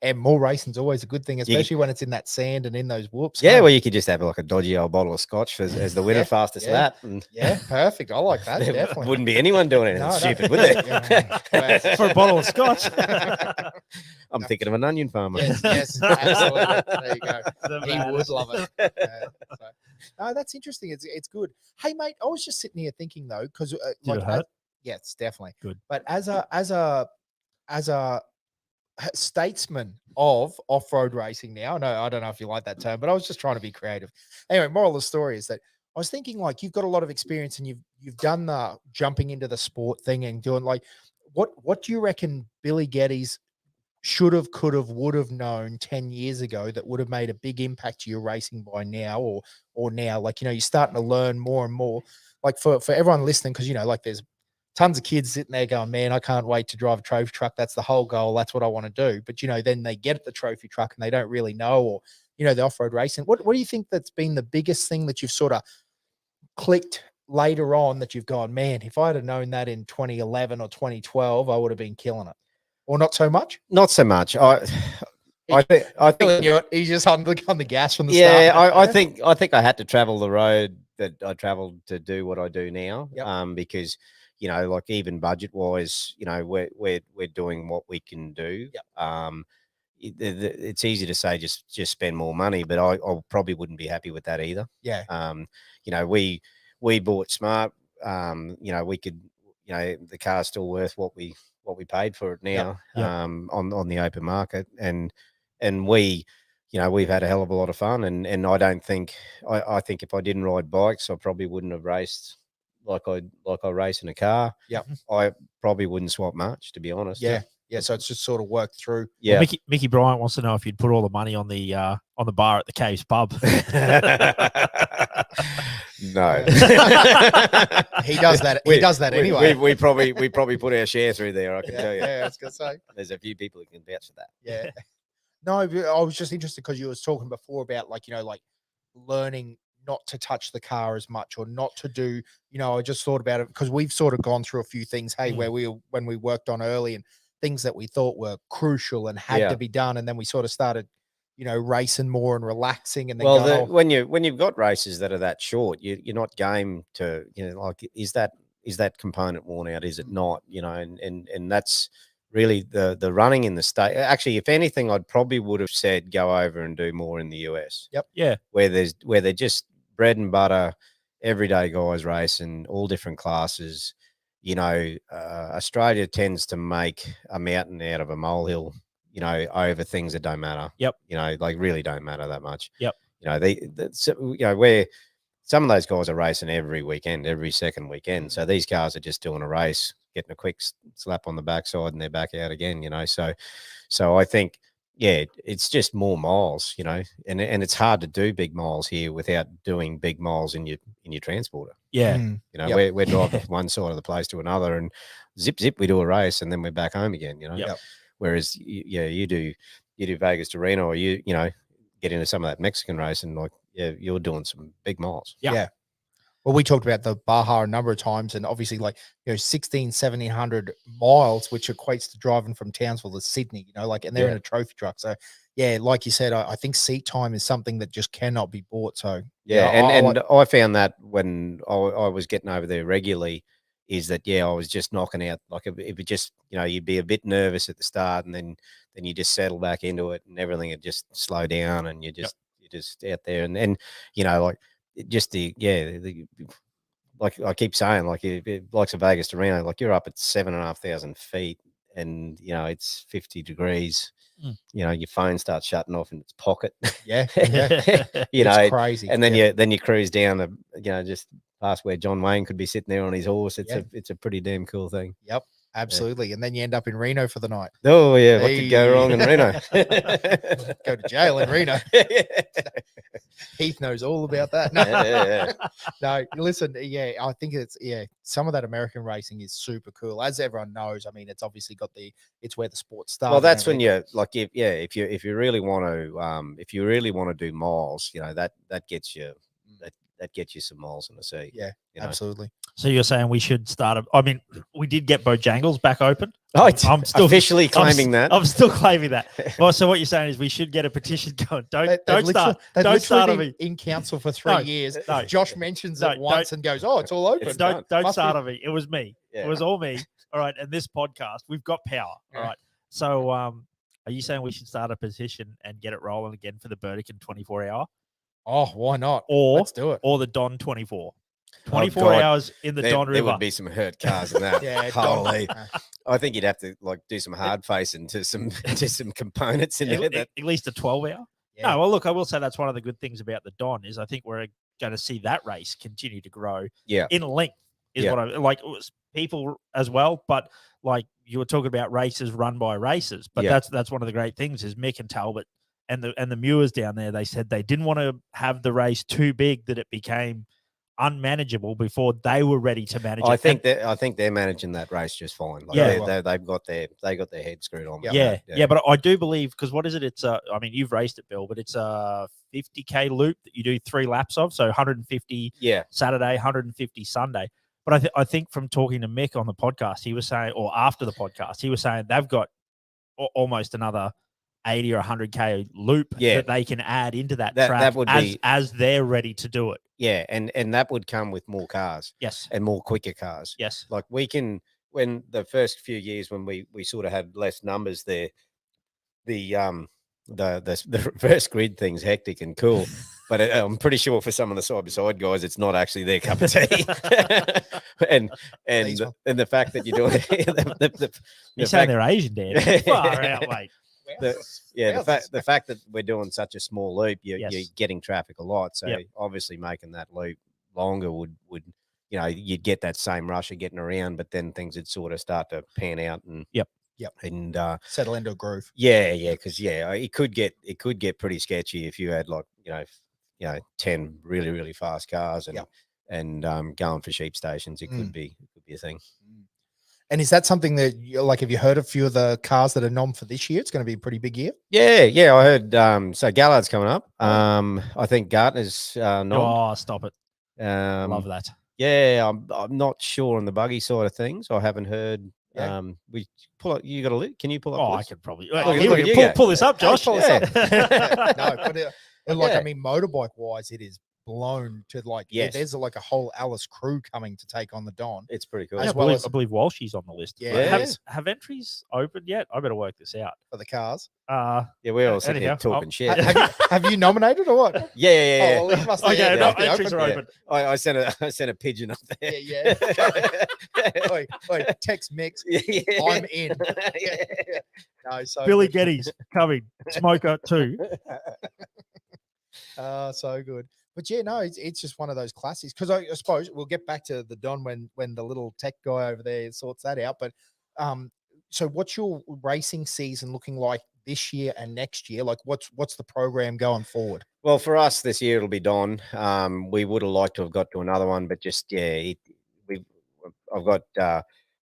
and more racing's always a good thing, especially when it's in that sand and in those whoops. Yeah, well, you could just have like a dodgy old bottle of scotch as the winner fastest lap. And perfect. I like that. Definitely wouldn't be anyone doing anything stupid, would there? For a bottle of scotch. I'm thinking of an onion farmer. Yes, absolutely. There you go. He would love it. No, that's interesting. It's good. Hey, mate, I was just sitting here thinking though, because it's definitely good. But as a statesman of off-road racing now, no, I don't know if you like that term, but I was just trying to be creative. Anyway, moral of the story is that I was thinking, like, you've got a lot of experience and you've done the jumping into the sport thing and doing, like, what do you reckon Billy Geddes should have, could have, would have known 10 years ago that would have made a big impact to your racing by now, or now? Like, you're starting to learn more and more, like for everyone listening, because like there's tons of kids sitting there going, man, I can't wait to drive a trophy truck. That's the whole goal. That's what I want to do. But, then they get at the trophy truck and they don't really know, or, the off-road racing. What do you think that's been the biggest thing that you've sort of clicked later on that you've gone, man, if I had known that in 2011 or 2012, I would have been killing it? Or not so much? Not so much. I think he's just on the gas from the start. Yeah, I think I had to travel the road that I traveled to do what I do now. Because like even budget wise, we're doing what we can do. It's easy to say just spend more money, but I probably wouldn't be happy with that either. We bought smart. We could, the car's still worth what we paid for it now. On the open market, and we we've had a hell of a lot of fun, and I don't think I think if I didn't ride bikes, I probably wouldn't have raced like I race in a car. I probably wouldn't swap much, to be honest. So it's just sort of worked through. Well, Mickey Bryant wants to know if you'd put all the money on the bar at the Caves pub. No. He does that. He does that anyway. We probably put our share through there, I can tell you. Yeah, I was gonna say. There's a few people who can vouch for that. Yeah. No, I was just interested because you was talking before about like learning not to touch the car as much, or not to do, I just thought about it because we've sort of gone through a few things, where when we worked on early and things that we thought were crucial and had to be done, and then we sort of started, racing more and relaxing, and then when you've got races that are that short, you're not game to, like, is that component worn out? Is it not? And that's really the running in the state. Actually, if anything, I'd probably would have said go over and do more in the US. Where they're just bread and butter, everyday guys racing all different classes. Australia tends to make a mountain out of a molehill, over things that don't matter. Like really don't matter that much. Where some of those guys are racing every weekend, every second weekend. So these cars are just doing a race, getting a quick slap on the backside, and they're back out again. So I think yeah, it's just more miles, you know, and it's hard to do big miles here without doing big miles in your transporter. Yeah. Mm. You know, Yep. we're driving from one side of the place to another, and zip, we do a race, and then we're back home again. You know, Yep. whereas you do Vegas to Reno, or you know get into some of that Mexican racing, like you're doing some big miles. Yeah. Well, we talked about the Baja a number of times, and obviously, like, 16, 1700 miles, which equates to driving from Townsville to Sydney, you know, like, and they're in a trophy truck. So, yeah, like you said, I think seat time is something that just cannot be bought. So, I found that when I was getting over there regularly, is that I was just knocking out, like, if it just, you know, you'd be a bit nervous at the start, and then you just settle back into it, and everything would just slow down, and you're just out there, and you know, like, just like I keep saying, like, likes of Vegas to Reno, like, you're up at 7,500 feet, and you know it's 50 degrees. You know, your phone starts shutting off in its pocket. Yeah. You know, it's crazy. and then you cruise down to, you know, just past where John Wayne could be sitting there on his horse. It's a pretty damn cool thing. Yep. Absolutely. And then you end up in Reno for the night. Oh yeah, what could go wrong in Reno? Go to jail in Reno. Heath knows all about that. No, listen, I think some of that American racing is super cool. As everyone knows, I mean, it's obviously got it's where the sport starts. Well, that's when you like, if you really want to do miles, you know, that gets you that gets you some miles in the seat. Yeah, you know? absolutely. So you're saying we should start? I mean, we did get Bojangles back open. Oh, I'm still officially claiming that. I'm still claiming that. Well, so what you're saying is we should get a petition going. Don't start on me. In council for 3 years. No. Josh mentions it once and goes, "Oh, it's all open." Don't start on me. It was me. Yeah. It was all me. All right. And this podcast, we've got power. All right. So, are you saying we should start a petition and get it rolling again for the Burdekin 24-hour? Oh, why not? Or let's do it. Or the Don 24. 24 hours in the Don River. There would be some hurt cars in that. Holy. Don. I think you'd have to, like, do some hard facing to some components in there. At least a 12-hour. Yeah. No, well, look, I will say that's one of the good things about the Don is I think we're going to see that race continue to grow. Yeah. In length is what I like. It was people as well, but like you were talking about races run by racers, but that's one of the great things is Mick and Talbot and the Muirs down there. They said they didn't want to have the race too big that it became unmanageable before they were ready to manage it. I think they're managing that race just fine. Like they've got their head screwed on. Yeah, but I do believe, because what is it? It's I mean, you've raced it, Bill, but it's a 50K loop that you do 3 laps of, so 150 Saturday, 150 Sunday. But I think from talking to Mick on the podcast, he was saying, or after the podcast, he was saying they've got almost another 80 or 100K loop that they can add into that track that would as they're ready to do it. Yeah, and that would come with more cars. Yes. And more quicker cars. Yes. Like we can, when the first few years when we sort of had less numbers there, the reverse grid thing's hectic and cool. But I'm pretty sure for some of the side-by-side guys, it's not actually their cup of tea. and the fact that you're doing you're saying they're Asian, Dan. Far out, mate. The fact that we're doing such a small loop, you're getting traffic a lot. So obviously making that loop longer would you know, you'd get that same rush of getting around, but then things would sort of start to pan out and and settle into a groove. Because it could get pretty sketchy if you had, like, you know 10 really, really fast cars and going for sheep stations. It could be a thing. And is that something that like, have you heard a few of the cars that are nom for this year? It's going to be a pretty big year. Yeah. I heard, so Gallard's coming up. I think Gartner's nom. Oh, stop it. Love that. Yeah. I'm not sure on the buggy side of things. I haven't heard. We pull up. You got a list? Can you pull up? I could probably pull this up, Josh. Pull this up. No, but I mean, motorbike wise, it is blown to, like, there's like a whole Alice crew coming to take on the Don. It's pretty cool. I believe Walshy's on the list. Yeah. Have entries opened yet? I better work this out for the cars. We're all sitting here talking shit. Have you nominated or what? Yeah. Oh, well, it must entries are open. I sent a pigeon up there. Yeah. Wait, text Mix. I'm in. No, so Billy Geddes coming. Smoker 2. So good. But yeah, no, it's just one of those classics. Because I suppose we'll get back to the Don when the little tech guy over there sorts that out. But so what's your racing season looking like this year and next year? Like, what's the program going forward? Well, for us this year, it'll be Don. We would have liked to have got to another one, but just, yeah, I've got,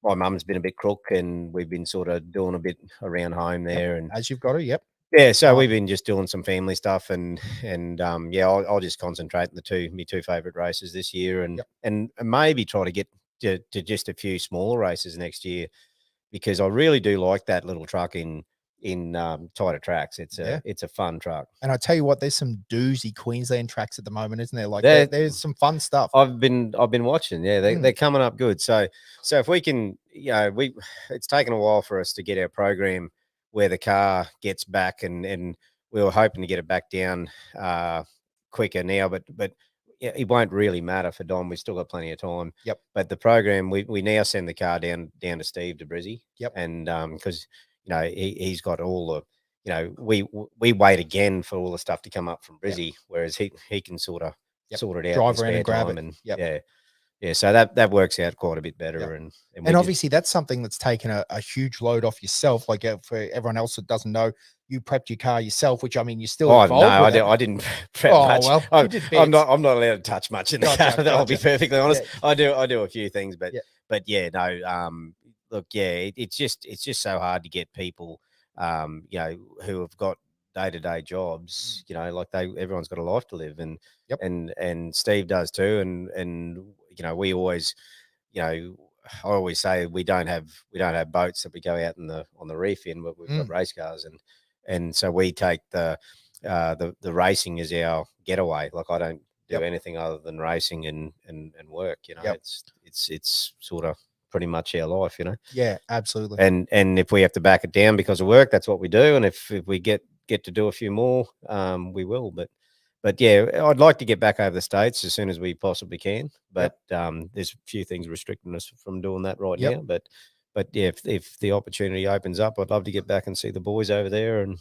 my mum's been a bit crook and we've been sort of doing a bit around home there. And As you've got to, yep. yeah, so we've been just doing some family stuff and yeah, I'll just concentrate on my two favorite races this year and maybe try to get to just a few smaller races next year, because I really do like that little truck in tighter tracks. It's a fun truck. And I tell you what, there's some doozy Queensland tracks at the moment, isn't there? Like there's some fun stuff. I've been watching. Yeah, they're coming up good. So if we can, it's taken a while for us to get our program where the car gets back, and we were hoping to get it back down quicker now, but it won't really matter for Dom. We've still got plenty of time. Yep. But the program, we now send the car down to Steve DeBrizzi. Yep. And because he's got all the, we wait again for all the stuff to come up from Brizzy, whereas he can sort it out, drive around and grab it. And yeah, so that works out quite a bit better. And obviously that's something that's taken a huge load off yourself. Like for everyone else that doesn't know, you prepped your car yourself, which I mean, you're still involved. I didn't prep much. Well, I'm not allowed to touch much in the car. I'll be perfectly honest. Yeah. I do a few things, but look, it's just so hard to get people, who have got day-to-day jobs, like everyone's got a life to live, and Steve does too, and we always, I always say we don't have boats that we go out on the reef in, but we've got race cars, and so we take the racing as our getaway. Like I don't do anything other than racing and work. It's sort of pretty much our life, Yeah, absolutely. And if we have to back it down because of work, that's what we do. And if we get to do a few more, we will. But yeah, I'd like to get back over the States as soon as we possibly can. But there's a few things restricting us from doing that right now. But yeah, if the opportunity opens up, I'd love to get back and see the boys over there and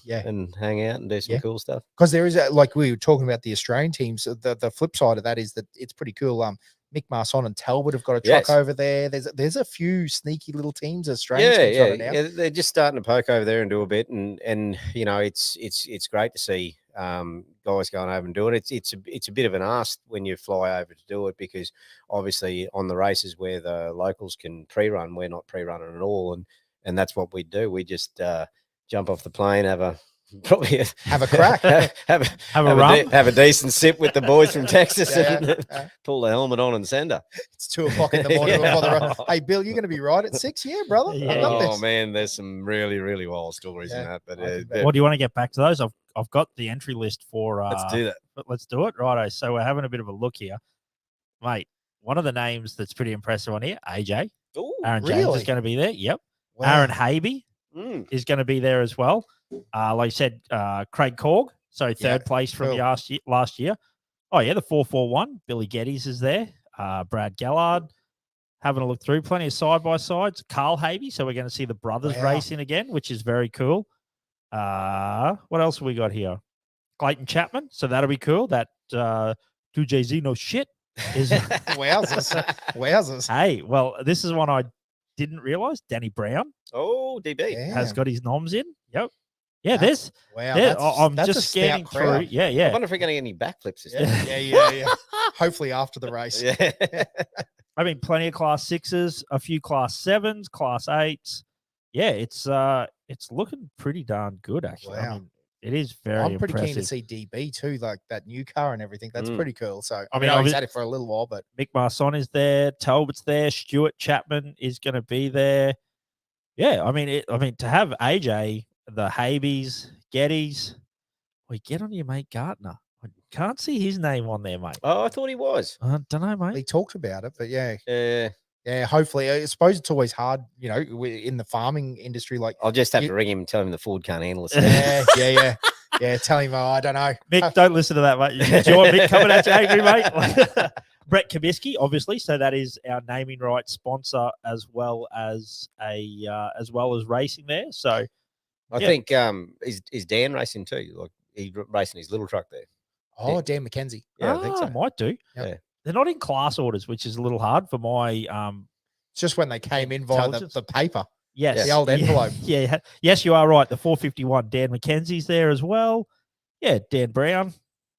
hang out and do some cool stuff. Because there is like we were talking about the Australian teams. The flip side of that is that it's pretty cool. Mick Marson and Talbot have got a truck over there. There's a few sneaky little teams, Australian teams right now. Yeah, they're just starting to poke over there and do a bit, and it's great to see guys going over and doing it. It's a bit of an ask when you fly over to do it, because obviously on the races where the locals can pre-run, we're not pre-running at all, and that's what we do. We just jump off the plane, have a crack, have a decent sip with the boys from Texas, and pull the helmet on and send her. It's 2:00 in the morning. Hey, Bill, you're going to be right at 6, brother. Oh man, there's some really, really wild stories in that. But well, do you want to get back to those? I've got the entry list for. Let's do that. Let's do it, righto. So we're having a bit of a look here, mate. One of the names that's pretty impressive on here, AJ. Ooh, Aaron James is going to to be there. Yep. Wow. Aaron Habe is going to be there as well. Like you said, Craig Korg, so third place from last year. Oh, yeah, the 441. Billy Geddes is there. Brad Gallard. Having a look through, plenty of side-by-sides. Carl Habe, so we're going to see the brothers racing again, which is very cool. What else have we got here? Clayton Chapman, so that'll be cool. That 2JZ no shit is wowzers. Hey, well, this is one I didn't realize. Danny Brown. Oh, DB has got his noms in. Yep. Yeah, this. Wow. I'm just scanning through. Yeah. I wonder if we're going to get any backflips this time. Yeah. Hopefully after the race. Yeah. I mean, plenty of class 6s, a few class 7s, class 8s. Yeah, it's looking pretty darn good, actually. Wow. I mean, it is very I'm pretty impressive. keen to see DB too, like that new car and everything. That's pretty cool. So I mean, he's had it for a little while, but Mick Marson is there, Talbot's there, Stuart Chapman is going to be there. Yeah, I mean, to have AJ, the Habeys, Geddes, we get on your mate Gartner. I can't see his name on there, mate. Oh, I thought he was. I don't know, mate. He talked about it, but yeah, hopefully. I suppose it's always hard, in the farming industry. Like, I'll just have to ring him and tell him the Ford can't handle it. Yeah. Tell him, I don't know. Mick, don't listen to that, mate. Do you want Mick coming at you angry, mate? Brett Kabisky, obviously. So that is our naming rights sponsor, as well as racing there. So I think is Dan racing too? Like he's racing his little truck there. Oh, Dan McKenzie. Yeah, I think so. Might do. Yep. Yeah. They're not in class orders, which is a little hard for my it's just when they came in via the paper. Yes. The old envelope. Yeah. Yes, you are right. The 451. Dan McKenzie's there as well. Yeah. Dan Brown.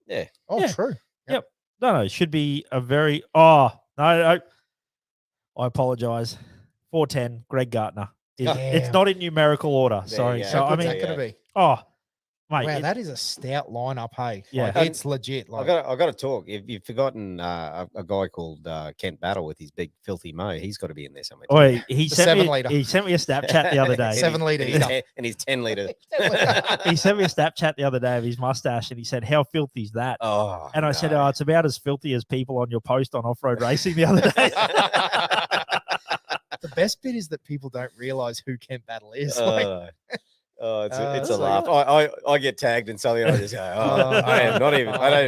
Yeah. Oh, Yeah. true. Yep. No, it should be a very. Oh, no. I apologize. 410, Greg Gartner. It's Damn. not in numerical order. There Sorry. you go. So, How I good's mean, that going to be? oh, mate. Wow, that is a stout lineup, hey. Yeah. Like, it's legit. Like, I got to talk. If you've forgotten a guy called Kent Battle with his big filthy mo, he's got to be in there somewhere. Oh, he The sent 7 me. litre. He sent me a Snapchat the other day. 7 litre heater. and he's 10 litre. He sent me a Snapchat the other day of his mustache, and he said, "How filthy is that?" Oh, And I said, no. "Oh, it's about as filthy as people on your post on off-road racing the other day." The best bit is that people don't realize who Kent Battle is. Like, It's that's a so laugh. I get tagged and something. I just go, I don't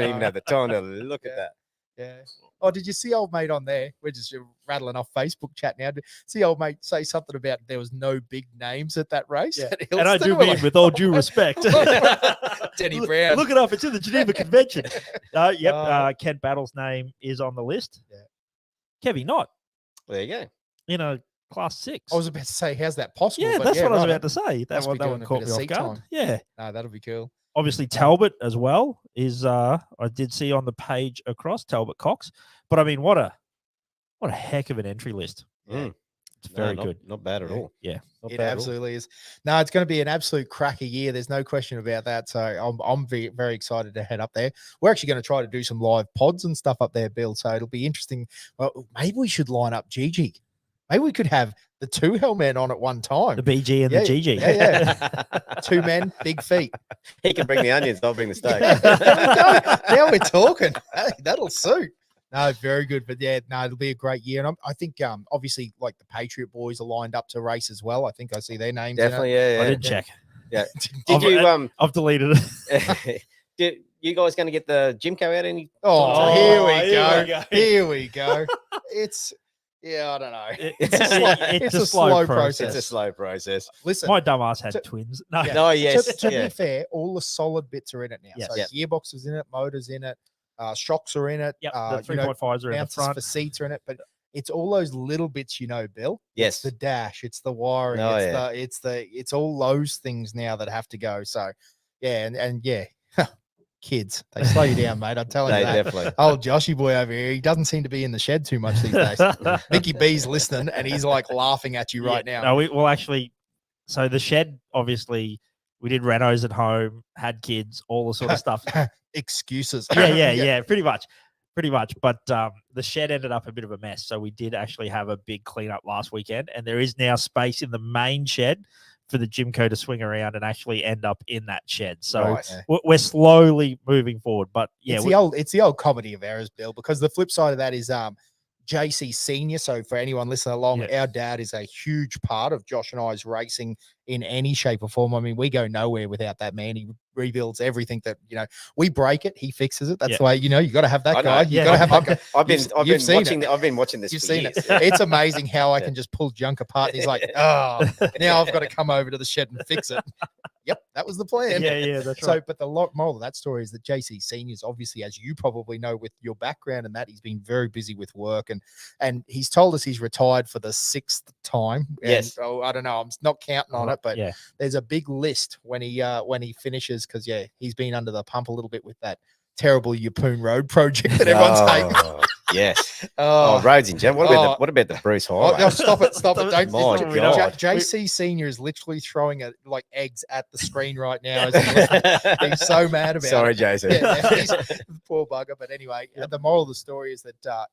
even have the time to look at that. yeah. Oh, did you see old mate on there? We're just rattling off Facebook chat now. See old mate say something about there was no big names at that race. Yeah. at And I Hillston? do We're mean with all due respect. Denny Brown. Look it up. It's in the Geneva Convention. Yep. Oh. Kent Battle's name is on the list. Yeah. Kevy not There you go. in a class 6. I was about to say, how's that possible? Yeah, But that's what I was right. about to say. That Must one, be that doing one a caught bit me of off seat guard. time. Yeah. No, that'll be cool. Obviously, Talbot as well is. I did see on the page across Talbot Cox, but I mean, what a heck of an entry list. Mm. It's very No, good. Not bad at Yeah. all. Yeah. Not It bad at all. absolutely is. No, it's going to be an absolute cracker year. There's no question about that. So I'm very, very excited to head up there. We're actually going to try to do some live pods and stuff up there, Bill. So it'll be interesting. Well, maybe we should line up Gigi. Maybe we could have the 2 hellmen on at one time. The BG and Yeah, the GG. yeah, 2 men, big feet. He can bring the onions. I'll bring the steak. There we go. Now we're talking. Hey, that'll suit. No, very good. But yeah, no, it'll be a great year. And I think obviously like the Patriot boys are lined up to race as well. I think I see their names. Definitely, In yeah. I didn't check. Yeah. I've- Did you I've deleted it. did you guys going to get the Jimco out any? Oh, Oh, here we here go. we go. Here we go. It's I don't know. It's a slow process. It's a slow process. Listen, My dumbass had So- twins. No, Yeah. No, yes, to yeah. be fair, all the solid bits are in it now. Yes. So Yep. gearbox is in it, motors in it, shocks are in it. Yep, the you know, 3.5s are in the bounces front. for seats are in it, but it's all those little bits, Bill. Yes. The dash, it's the wiring, Oh, it's all those things now that have to go. So yeah, and yeah, kids, they slow you down, mate. I'm telling They you that. definitely. Old Joshy boy over here, he doesn't seem to be in the shed too much these days. Mickey B's listening and he's like laughing at you right now. No, well, actually, so the shed, obviously, we did renos at home, had kids, all the sort of stuff. Excuses. yeah, pretty much. But the shed ended up a bit of a mess. So we did actually have a big cleanup last weekend, and there is now space in the main shed for the Jimco to swing around and actually end up in that shed. So Right. we're slowly moving forward. But yeah, It's the old comedy of errors, Bill, because the flip side of that is JC Senior. So for anyone listening along, our dad is a huge part of Josh and I's racing in any shape or form. I mean, we go nowhere without that man. He rebuilds everything that we break it, he fixes it. That's the way you got to have that I know. guy. You Yeah. got to have that guy. I've You've seen been watching this. You've for seen years. it. It's amazing how I can just pull junk apart. And he's like, oh, now I've got to come over to the shed and fix it. Yep, that was the plan. yeah, that's So, right. but the moral of that story is that JC Senior's obviously, as you probably know, with your background and that, he's been very busy with work, and he's told us he's retired for the 6th time. And, Yes. I don't know. I'm not counting on it, but yeah, there's a big list when he finishes because he's been under the pump a little bit with that terrible Yapoon Road project that everyone's hating. Oh, yes. Oh, roads in general. What about the Bruce Highway? Oh, stop it! Don't. My J- God. JC Senior is literally throwing like eggs at the screen right now. As he's listening. He's so mad about Sorry, it. Jason. He's poor bugger. But anyway, the moral of the story is that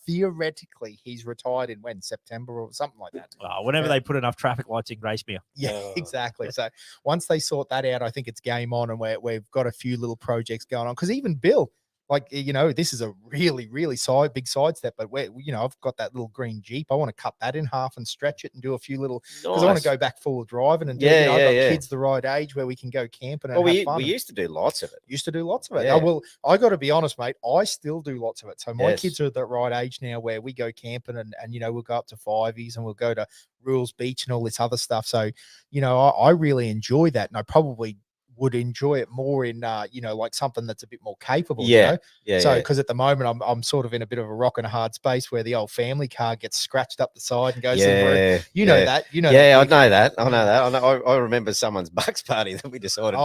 theoretically he's retired in September or something like that. whenever they put enough traffic lights in Gracemere. Yeah, Oh. exactly. So once they sort that out, I think it's game on, and we've got a few little projects going on. Because even Bill, like this is a really, really big sidestep. But I've got that little green Jeep. I want to cut that in half and stretch it and do a few little because I want to go back full driving and do. I've got kids the right age where we can go camping and have fun. We used to do lots of it. Used to do lots of it. Yeah. I got to be honest, mate. I still do lots of it. So my Yes. kids are at that right age now where we go camping and we'll go up to Fivies and we'll go to Rules Beach and all this other stuff. So, I really enjoy that. And I probably would enjoy it more in, you know, like something that's a bit more capable. Yeah, You know? yeah. So, yeah. because at the moment I'm sort of in a bit of a rock and a hard space where the old family car gets scratched up the side and goes to the roof. You know that. You know. Yeah, that I know that. I know that. I remember someone's bucks party that we decided.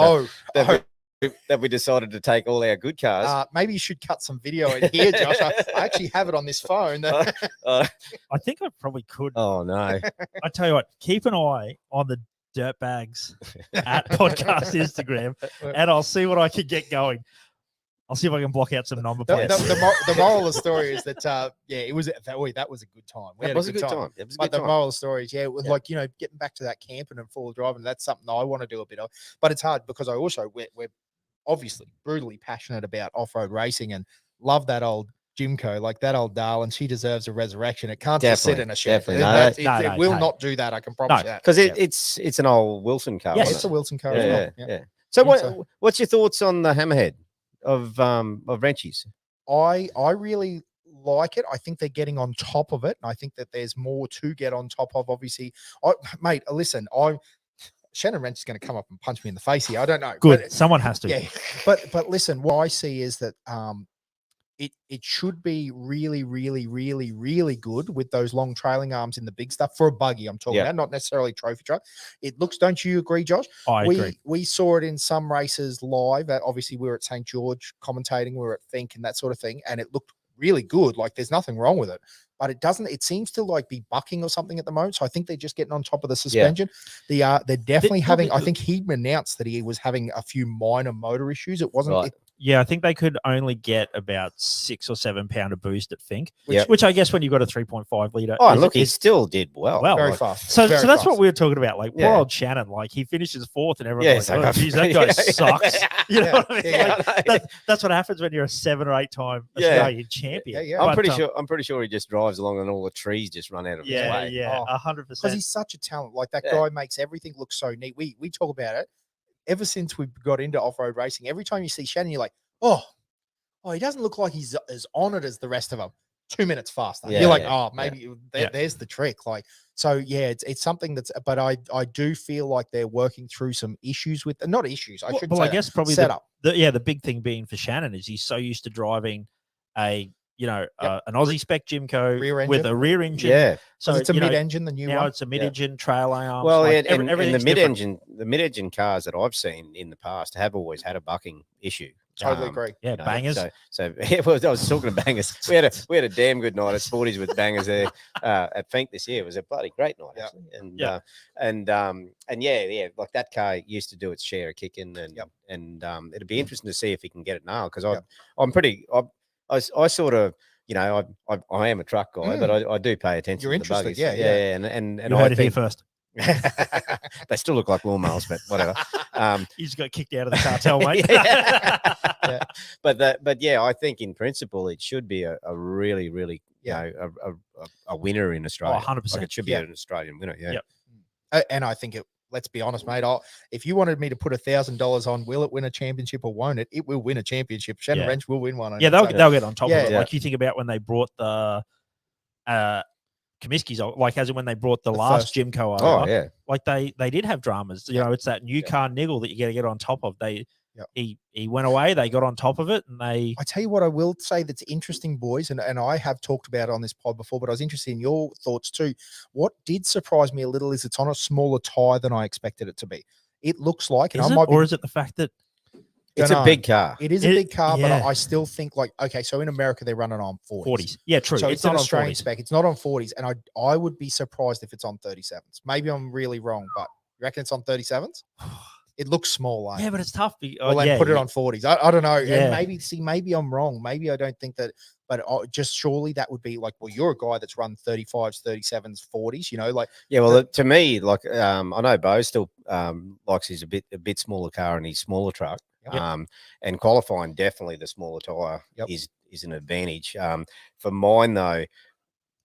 That we decided to take all our good cars. Maybe you should cut some video in here, Josh. I actually have it on this phone. I think I probably could. Oh no! I tell you what, keep an eye on the DIRTBAGZ at podcast Instagram, and I'll see what I can get going. I'll see if I can block out some number plates. The moral of the story is that it was that was a good time. It was a good time. It was a good time. The moral of the story is it was like, you know, getting back to that camping and full driving. That's something I want to do a bit of, but it's hard because I also we're obviously brutally passionate about off-road racing and love that old Jimco, like that old darling. She deserves a resurrection. It can't just sit in a shed. It will not do that. I can promise you that. Because it's an old Wilson car. Yes, it's a Wilson car. Yeah. So what's your thoughts on the Hammerhead of wrenches? I really like it. I think they're getting on top of it, and I think that there's more to get on top of. Obviously, mate, listen, Shannon Wrench is going to come up and punch me in the face here. I don't know. Good. Someone has to. Yeah. But listen, what I see is that it should be really, really, really, really good with those long trailing arms in the big stuff for a buggy. I'm talking about, not necessarily trophy truck. It looks, don't you agree, Josh? I agree. We saw it in some races live. Obviously, we were at St. George commentating. We were at FINKE and that sort of thing, and it looked really good. Like there's nothing wrong with it. But it seems to like be bucking or something at the moment. So I think they're just getting on top of the suspension. They're definitely having, I think he'd announced that he was having a few minor motor issues. It wasn't. Right. Yeah, I think they could only get about 6 or 7 pounder boost at FINKE, Yep. which I guess when you've got a 3.5 litre. Oh, look, he still did well. Very fast. So Very that's fast. what we were talking about. Like poor old Shannon, like he finishes 4th and everyone's like, oh, geez, that guy sucks. You know what I mean? That's what happens when you're a 7 or 8 time Australian champion. Yeah. I'm pretty sure he just drives along and all the trees just run out of his way. Yeah, 100%. Because he's such a talent. Like that guy makes everything look so neat. We talk about it ever since we got into off-road racing. Every time you see Shannon, you're like, oh, he doesn't look like he's as on it as the rest of them. 2 minutes faster. You're like, maybe there's the trick. Like, so it's something that's, but I do feel like they're working through some issues with, not issues. I should say, I guess probably setup. The big thing being for Shannon is he's so used to driving an Aussie spec Jimco with a rear engine. Yeah. So it's a mid-engine, the new now one. it's a mid-engine trail arms. Well, like and the mid-engine cars that I've seen in the past have always had a bucking issue. Totally agree. Yeah, bangers. So I was talking to bangers. We had a damn good night at Sporties with bangers there at FINKE this year. It was a bloody great night, actually. And like that car used to do its share of kicking, and it'd be interesting to see if he can get it now, because I sort of, you know, I am a truck guy, but I do pay attention. You're to the interested, buggies. And you heard it here first. They still look like lawnmowers, but whatever. You just got kicked out of the cartel, mate. But I think in principle it should be a really, really, you know, a winner in Australia. 100%. Like it should be an Australian winner. Yeah. Yep. And I think let's be honest, mate. If you wanted me to put $1,000 on, will it win a championship or won't it? It will win a championship. Shannon Wrench will win one. Yeah, they'll get on top of it. Like you think about when they brought the Comiskey's, like as in when they brought the last Jimco over. Oh yeah, like they did have dramas. You know, it's that new car niggle that you got to get on top of. He went away. They got on top of it, and I tell you what, I will say that's interesting, boys, and I have talked about it on this pod before, but I was interested in your thoughts too. What did surprise me a little is it's on a smaller tire than I expected it to be. It looks like, is it the fact that it's a big car? It is a big car, but I still think like, okay, so in America they're running on 40s. Yeah, true. So it's an not Australian on 40s. spec. It's not on 40s, and I would be surprised if it's on 37s. Maybe I'm really wrong, but you reckon it's on 37s? It looks small, Yeah, but it's tough. Well, then put it on 40s. I don't know. Yeah. And maybe I'm wrong. Maybe I don't think that, but just surely that would be like, well, you're a guy that's run 35s, 37s, 40s, you know, like. Yeah, well, to me, like, I know Bo still likes his a bit smaller car and his smaller truck. And qualifying, definitely the smaller tire is an advantage. For mine though,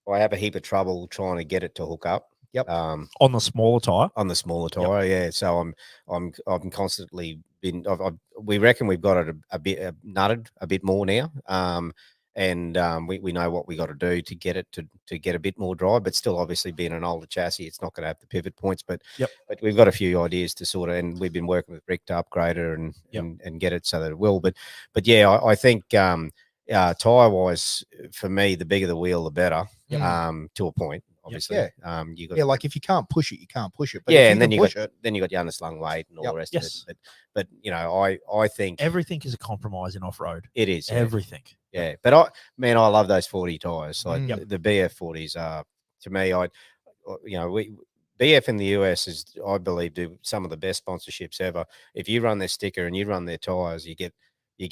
I have a heap of trouble trying to get it to hook up. On the smaller tire. On the smaller tire, yeah. So I'm constantly been. We reckon we've got it a bit nutted a bit more now. and we know what we got to do to get it to get a bit more drive, but still obviously being an older chassis, it's not going to have the pivot points. But but we've got a few ideas to sort of, and we've been working with Rick to upgrade it and get it so that it will. But yeah, I think tire wise, for me, the bigger the wheel, the better. To a point. Obviously, you got like if you can't push it, you can't push it. But and then you got your underslung weight and all the rest of it. But you know, I think everything is a compromise in off road. It is everything. Yeah, but I love those 40 tires. Like the BF 40s are, to me, BF in the US is, I believe, do some of the best sponsorships ever. If you run their sticker and you run their tires, you get you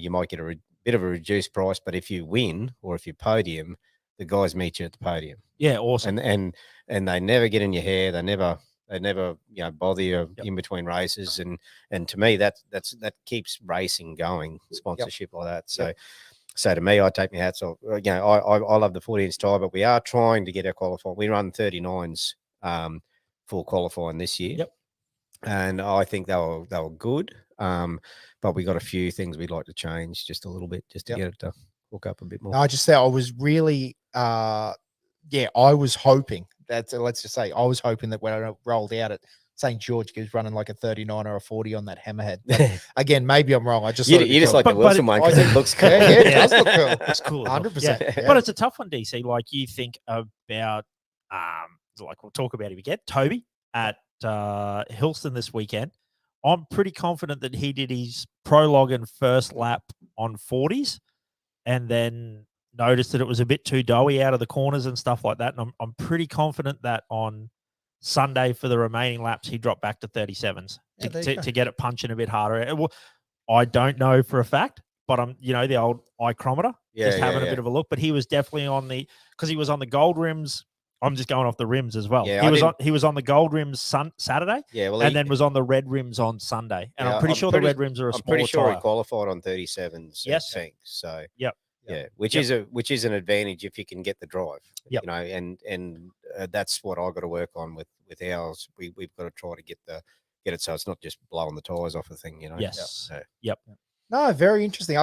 might get a bit of a reduced price, but if you win or if you podium, the guys meet you at the podium. Yeah, awesome. And they never get in your hair. They never bother you in between races. And to me, that keeps racing going, sponsorship like that. So to me, I take my hats off. I love the 40-inch tire, but we are trying to get our qualifying. We run 39s for qualifying this year. And I think they were good. But we got a few things we'd like to change just a little bit, just to get it to hook up a bit more. No, I just say I was really, I was hoping that, let's just say, I was hoping that when I rolled out at St. George, he was running like a 39 or a 40 on that Hammerhead. But again, maybe I'm wrong. I just you just like the Wilson one because it looks cool. It does look cool. It's cool. 100%. But it's a tough one, DC. Like you think about, like we'll talk about him again, Toby at Hillston this weekend. I'm pretty confident that he did his prologue and first lap on 40s, and then noticed that it was a bit too doughy out of the corners and stuff like that. And I'm pretty confident that on Sunday for the remaining laps, he dropped back to 37s to get it punching a bit harder. I don't know for a fact, but I'm, the old ichrometer, just having a bit of a look. But he was definitely because he was on the gold rims. I'm just going off the rims as well. Yeah, he was on the gold rims Saturday, and then was on the red rims on Sunday. And I'm pretty sure the red rims are a smaller pretty sure tire. he qualified on 37s. Yes, FINKE. So which is an advantage if you can get the drive. And that's what I've got to work on with ours. We've got to try to get it so it's not just blowing the tires off the thing. Yes. No, very interesting,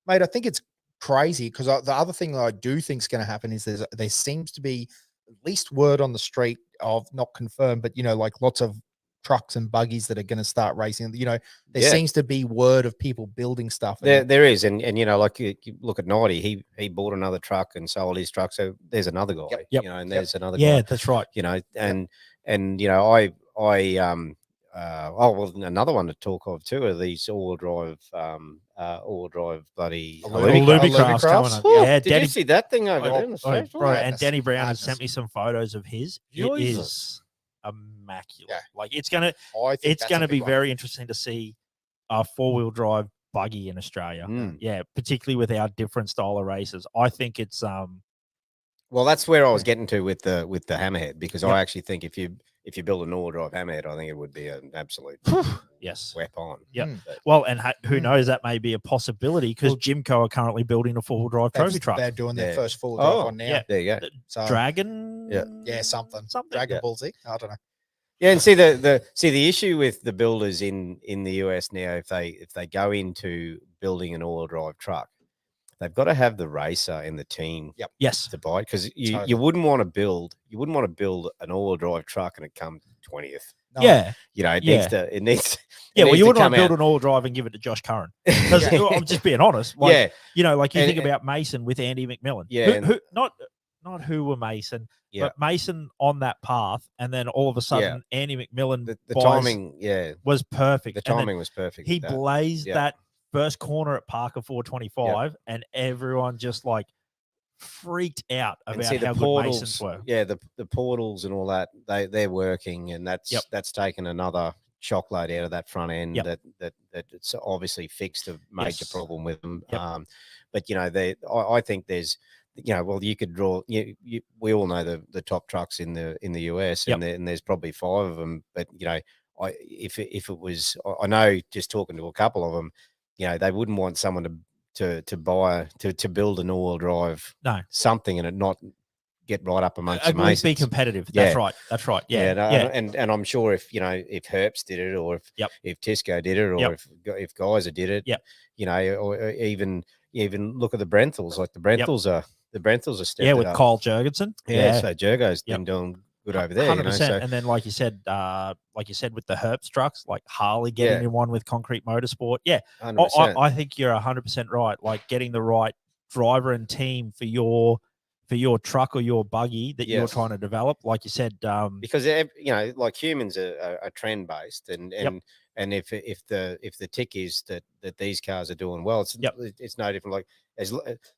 mate. I think it's crazy because the other thing that I do think is going to happen is there seems to be at least word on the street of, not confirmed, but like lots of trucks and buggies that are going to start racing. There seems to be word of people building stuff. There is, and like you look at 90, he bought another truck and sold his truck. So there's another guy, and there's another guy. Yeah, that's right. Another one to talk of too are these all-wheel drive bloody Alubicrafts coming up. Yeah, did you see that thing over there in the stage? Right, and Danny Brown has sent me some photos of his. It is immaculate. Like it's gonna be very interesting to see a 4-wheel drive buggy in Australia. Yeah, particularly with our different style of races. I think it's well, that's where I was getting to with the Hammerhead, because I actually think if you build an all-wheel drive Hammerhead, I think it would be an absolute weapon. Yeah. Well, and who knows, that may be a possibility because Jimco are currently building a 4-wheel drive trophy truck. They're doing their first 4-wheel drive one now. Yeah. There you go. So, Dragon. Something. Dragon Ball Z. I don't know. Yeah, and see the issue with the builders in the US now, if they go into building an all-wheel drive truck, they've got to have the racer in the team to buy it, because you wouldn't want to build an all-wheel drive truck and it comes 20th. No. Yeah, it needs. Well, you wouldn't want to build an all-wheel drive and give it to Josh Curran. Because I'm just being honest. Like, like you think about Mason with Andy McMillan. Yeah, who not who were Mason, but Mason on that path, and then all of a sudden Andy McMillan, the timing, was perfect. The timing was perfect. He blazed that first corner at Parker 425, and everyone just like freaked out about how good Masons were. Yeah, the portals and all that, they're working, and that's taken another shockload out of that front end that it's obviously fixed a major problem with them. But I think there's, you could draw. We all know the top trucks in the US, and there's probably 5 of them. But if it was, I know, just talking to a couple of them, they wouldn't want someone to buy to build an all-wheel drive something and it not get right up amongst the At least be Masons. competitive. Yeah. That's right. That's right. Yeah. no, yeah. And I'm sure if if Herps did it, or if Tisco did it, or if Geiser did it, or even look at the Brenthals. Like the Brenthals are stepped with up. Kyle Jurgensen. So Jurgo's been doing good over there. 100%. So, and then like you said with the Herps trucks, like Harley getting in one with Concrete Motorsport. Yeah. 100%. I think you're 100% right. Like getting the right driver and team for your truck or your buggy that you're trying to develop, like you said, because like humans are trend based, and if the tick is that these cars are doing well, it's no different. Like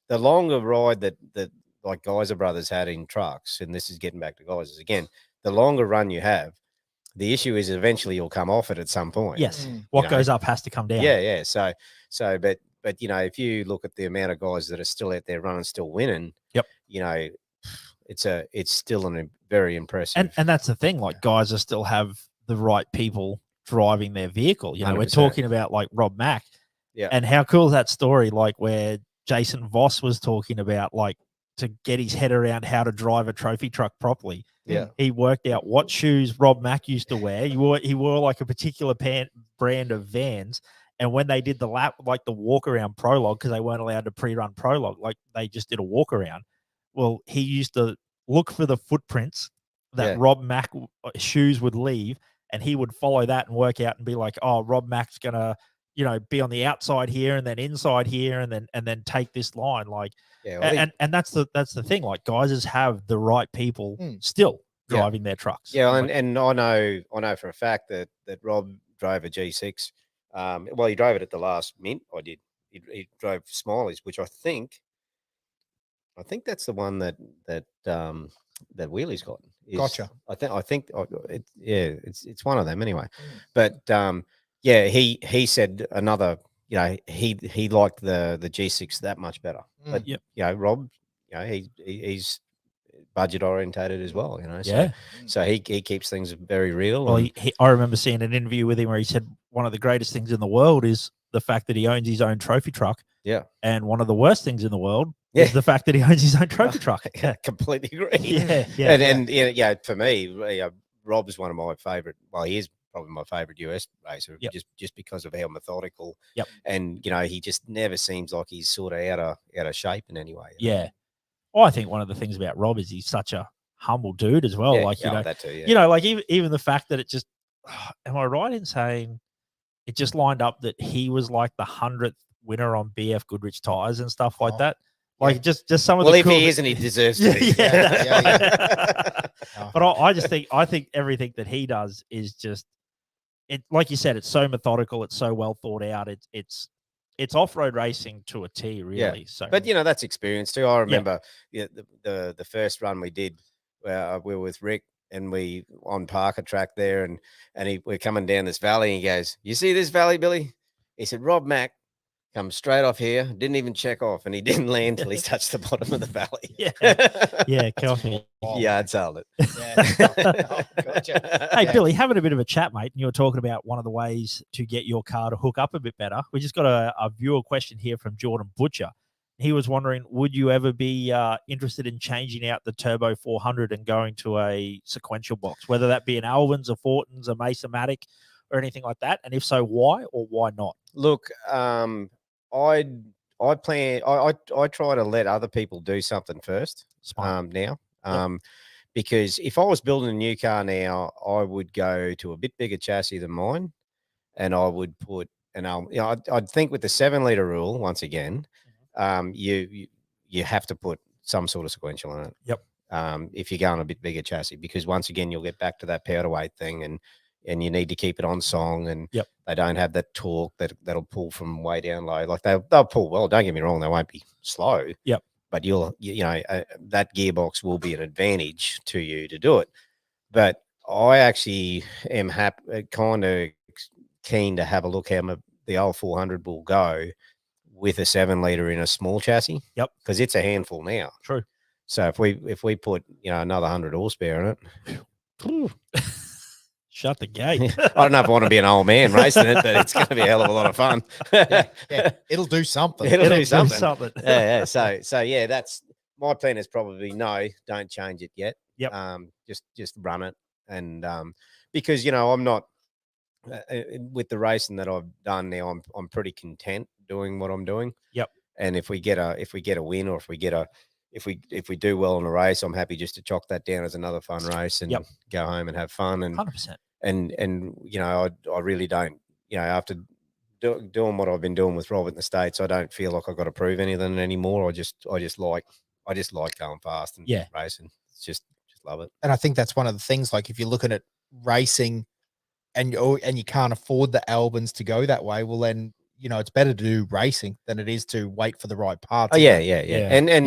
the longer ride that like Geiser Brothers had in trucks, and this is getting back to Geisers again, the longer run you have, the issue is eventually you'll come off it at some point. Yes, what goes up has to come down. Yeah. So but if you look at the amount of guys that are still out there running, still winning, it's still very impressive. And that's the thing, like guys still have the right people driving their vehicle. You know, 100%. we're talking about like Rob Mack. Yeah. And how cool is that story? Like where Jason Voss was talking about like to get his head around how to drive a trophy truck properly. Yeah. He worked out what shoes Rob Mack used to wear. He wore like a particular brand of Vans. And when they did the lap, like the walk around prologue, because they weren't allowed to pre-run prologue, like they just did a walk around. Well, he used to look for the footprints that Rob Mack shoes would leave, and he would follow that and work out and be like, oh, Rob Mack's gonna, be on the outside here and then inside here and then take this line. Like, and that's the thing. Like, guys have the right people still driving their trucks. Yeah, like, and I know for a fact that Rob drove a G6. Well, he drove it at the last mint. I did. He drove Smileys, which I think that's the one that Wheelie's got. Gotcha. I think it's one of them anyway. But he said another. He liked the G6 that much better. But Rob, he's budget orientated as well. So he keeps things very real. Well, I remember seeing an interview with him where he said one of the greatest things in the world is the fact that he owns his own trophy truck. Yeah. And one of the worst things in the world is the fact that he owns his own trophy truck. Yeah, completely agree. Yeah. And for me, Rob is one of my favorite. Well, he is probably my favorite US racer, just because of how methodical. And he just never seems like he's sort of out of shape in any way. Yeah. Well, I think one of the things about Rob is he's such a humble dude as well. Like that too, like even the fact that it just, am I right in saying it just lined up that he was like the 100th winner on BF Goodrich tires and stuff like that? Like just some of the if he isn't, he deserves to. But I think everything that he does is just it. Like you said, it's so methodical. It's so well thought out. It's off-road racing to a T, really. Yeah. So, but that's experience too. I remember the first run we did. We were with Rick and we on Parker track there, and we're coming down this valley. And he goes, "You see this valley, Billy?" He said, "Rob Mack comes straight off here, didn't even check off, and he didn't land till he touched the bottom of the valley." Coffee. I'd sold it. Gotcha. Hey, Billy, having a bit of a chat, mate, and you were talking about one of the ways to get your car to hook up a bit better. We just got a viewer question here from Jordan Butcher. He was wondering, would you ever be interested in changing out the Turbo 400 and going to a sequential box, whether that be an Alvin's, a Fortin's, a Mason-Matic, or anything like that? And if so, why or why not? Look, I try to let other people do something first. Now, because if I was building a new car now, I would go to a bit bigger chassis than mine, and I would put I'd think with the 7-liter rule once again, you have to put some sort of sequential in it. If you're going a bit bigger chassis, because once again you'll get back to that power to weight thing, and you need to keep it on song, and they don't have that torque that'll pull from way down low. Like they'll pull well. Don't get me wrong, they won't be slow. But that gearbox will be an advantage to you to do it. But I actually am kind of keen to have a look how the old 400 will go with a 7-liter in a small chassis. Because it's a handful now. True. So if we put another 100 horsepower in it. Shut the gate. I don't know if I want to be an old man racing it, but it's going to be a hell of a lot of fun. It'll do something. It'll do something. something. So that's my plan is probably no, don't change it yet. Yep. Just run it, and because I'm not with the racing that I've done now. I'm pretty content doing what I'm doing. Yep. And if we get a win, or if we do well in a race, I'm happy just to chalk that down as another fun race and go home and have fun. And 100%. And I really don't. After doing what I've been doing with Robert in the States, I don't feel like I've got to prove anything anymore. I just like going fast and racing. It's just love it. And I think that's one of the things. Like if you're looking at racing, and you can't afford the Albans to go that way, well then it's better to do racing than it is to wait for the right parts. Oh yeah. And there's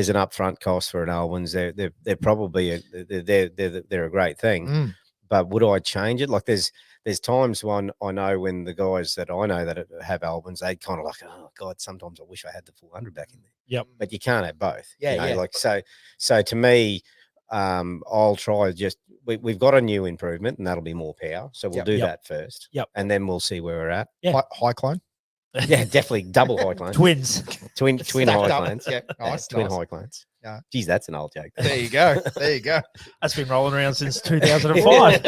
an upfront cost for an Albans. They're probably they're a great thing. But would I change it? Like there's times when I know when the guys that I know that have Albans, they kind of like, oh God, sometimes I wish I had the full 100 back in there. Yep. But you can't have both. Yeah. Like so to me, I'll try we've got a new improvement, and that'll be more power. So we'll do that first. Yep. And then we'll see where we're at. Yeah. High clone. Yeah, definitely double high clones. Twins. Twin high up. clones. Yeah, nice, twin nice. high clones. Yeah. Geez, that's an old joke. There you go. There you go. That's been rolling around since 2005.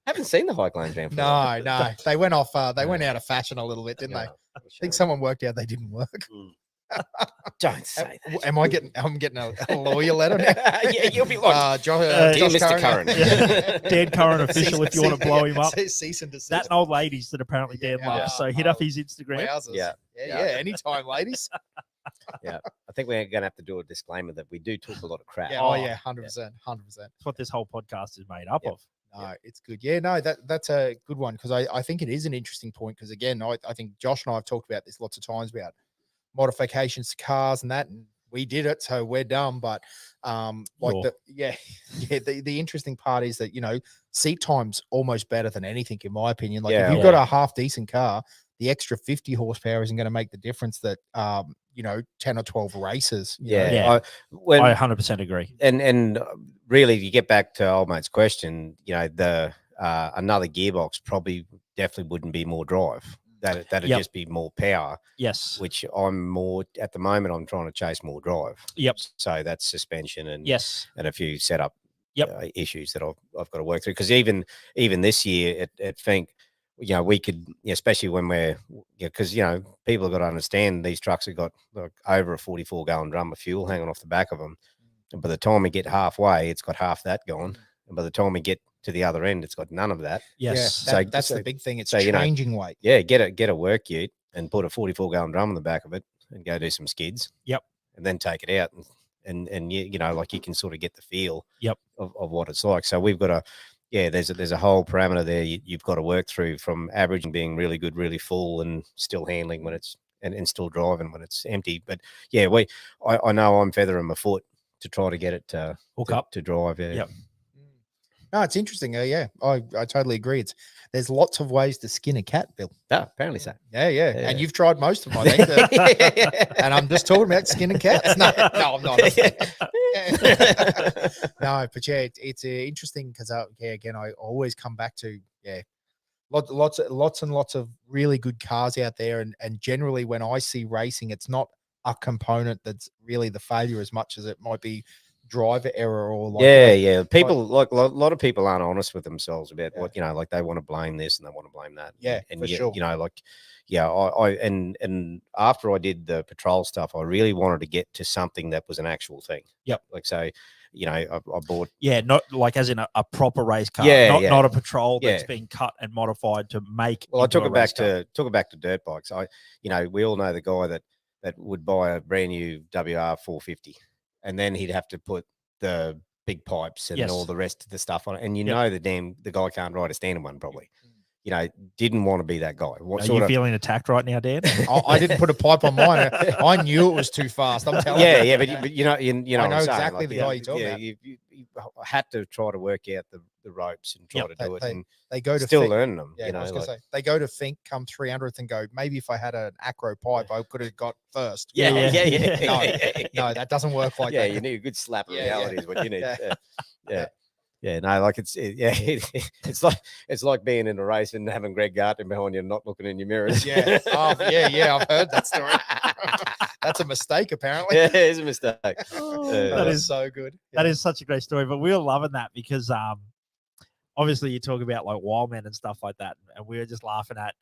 Haven't seen the high clones man. No. They went off. They went out of fashion a little bit, didn't they? I think someone worked out they didn't work. Don't say that. Am I getting? I'm getting a lawyer letter now. Yeah, you'll be like, Josh Mr. Curran. Dan Curran official, if you want to blow him up. Cease and desist. That and old ladies that apparently Dan loves. So hit up his Instagram. Wowzers. Yeah. Anytime, ladies. Yeah, I think we're going to have to do a disclaimer that we do talk a lot of crap. Yeah. Oh yeah, 100%, 100%. That's what this whole podcast is made up of. No, it's good. Yeah, no, that's a good one, because I think it is an interesting point, because again, I think Josh and I have talked about this lots of times about modifications to cars and that, and we did it, so we're done. But the interesting part is that seat time's almost better than anything, in my opinion. Like if you've got a half decent car, the extra 50 horsepower isn't going to make the difference that 10 or 12 races. I 100% agree. And really, if you get back to old mate's question, the another gearbox definitely wouldn't be more drive. That'd just be more power. Yes. Which I'm more at the moment. I'm trying to chase more drive. Yep. So that's suspension and and a few setup issues that I've got to work through. Because even this year at FINKE, we could, especially when we're, because people have got to understand these trucks have got like over a 44-gallon drum of fuel hanging off the back of them. And by the time we get halfway, it's got half that gone. And by the time we get to the other end, it's got none of that. Yes. Yeah, that's the big thing. It's changing weight. Yeah, get a work ute and put a 44-gallon drum on the back of it and go do some skids. Yep. And then take it out and like you can sort of get the feel of what it's like. So we've got a there's a whole parameter there you've got to work through, from averaging being really good, really full, and still handling when it's and still driving when it's empty. But I know I'm feathering my foot to try to get it to hook up to drive. Yeah. Yep. No, it's interesting. I totally agree. There's lots of ways to skin a cat, Bill. Oh, apparently so. Yeah. And you've tried most of them, I think. And I'm just talking about skinning cats. No, I'm not. No, but it's interesting because again, I always come back to lots and lots of really good cars out there, and generally when I see racing, it's not a component that's really the failure as much as it might be driver error or people like a lot of people aren't honest with themselves about what like they want to blame this and they want to blame that. For sure. And after I did the patrol stuff, I really wanted to get to something that was an actual thing. Like so, I bought not like as in a proper race car, not a patrol that's been cut and modified to make. Well, I took it back to DIRTBAGZ. We all know the guy that would buy a brand new WR 450. And then he'd have to put the big pipes and all the rest of the stuff on it. And the guy can't ride a standard one probably. Didn't want to be that guy. Are you feeling attacked right now, Dan? I didn't put a pipe on mine. I knew it was too fast. I'm telling you. Yeah, but you know I know exactly the guy you're talking about. You had to try to work out the ropes and try to do it. And they go to still FINKE, learning them. I was gonna say they go to FINKE, come 300th, and go. Maybe if I had an acro pipe, I could have got first. Yeah. No, that doesn't work like that. Yeah, you need a good slap of reality is what you need. No, like it's like being in a race and having Greg Garton behind you and not looking in your mirrors. I've heard that story. That's a mistake, apparently. Yeah, it's a mistake. Oh, Yeah. that That is is- so good. That is such a great story. But we were loving that because obviously you talk about like Wildman and stuff like that, and we were just laughing at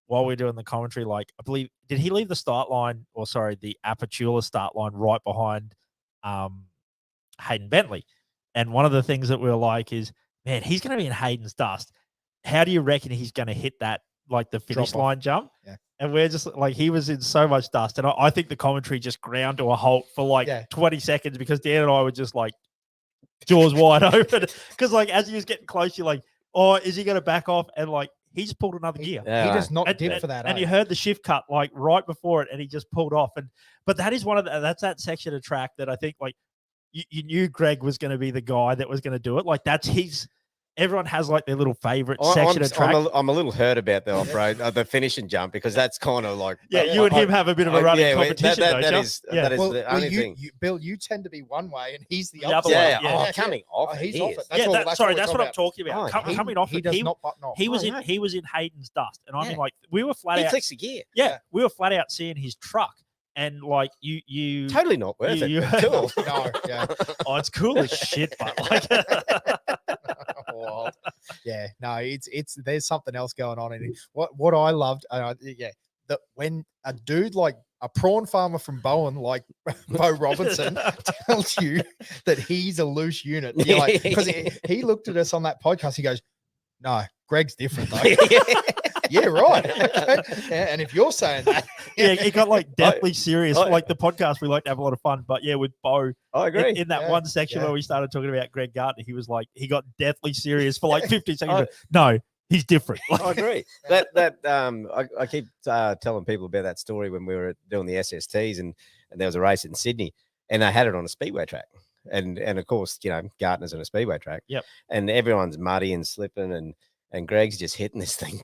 while we were doing the commentary. Like, I believe, did he leave the start line, or sorry, the Apertura start line right behind Hayden Bentley? And one of the things that we were like is, man, he's going to be in Hayden's dust. How do you reckon he's going to hit that, like the finish Drop off. line jump? Yeah. And we're just like, he was in so much dust. And I think the commentary just ground to a halt for like 20 seconds because Dan and I were just like jaws wide open. Because like, as he was getting close, you're like, oh, is he going to back off? And like, he just pulled another gear. He does not dip and, for that. And eh? you heard the shift cut like right before it, and he just pulled off. But that is that's that section of track that I think like you knew Greg was going to be the guy that was going to do it. Like that's his. Everyone has like their little favorite section of track. I'm a little hurt about the off-road, the finish and jump, because that's kind of like you and him have a bit of a running competition. That don't is you? that is Well, the only thing. Bill, you tend to be one way, and he's the The other other way. way. Yeah, Yeah. coming off. He's he off is. it. That's That's what I'm talking about. Oh, Coming off he it, does not button off. he was Oh, in no. he was in Hayden's dust, and I Yeah. mean like we were flat He out. flicks the gear. Yeah, we were flat out seeing his truck, and like you Totally not worth it. you- Cool. No, yeah. oh, it's cool as shit, but like. Wild. Yeah, no, it's there's something else going on in it. What I loved, that when a dude like a prawn farmer from Bowen, like Bo Robinson, tells you that he's a loose unit, you're like, because he looked at us on that podcast, he goes, "No, Greg's different though." Yeah, right. Yeah, and if you're saying that, Yeah, it got like deathly serious. Like the podcast, we like to have a lot of fun, but yeah, with Bo, I agree. in that Yeah, one section yeah. where we started talking about Greg Gardner, he was like, he got deathly serious for like 15 seconds. No, he's different. I agree. I keep telling people about that story when we were doing the SSTs, and there was a race in Sydney, and they had it on a speedway track, and of course, you know, Gardner's on a speedway track. Yep. And everyone's muddy and slipping, and Greg's just hitting this thing,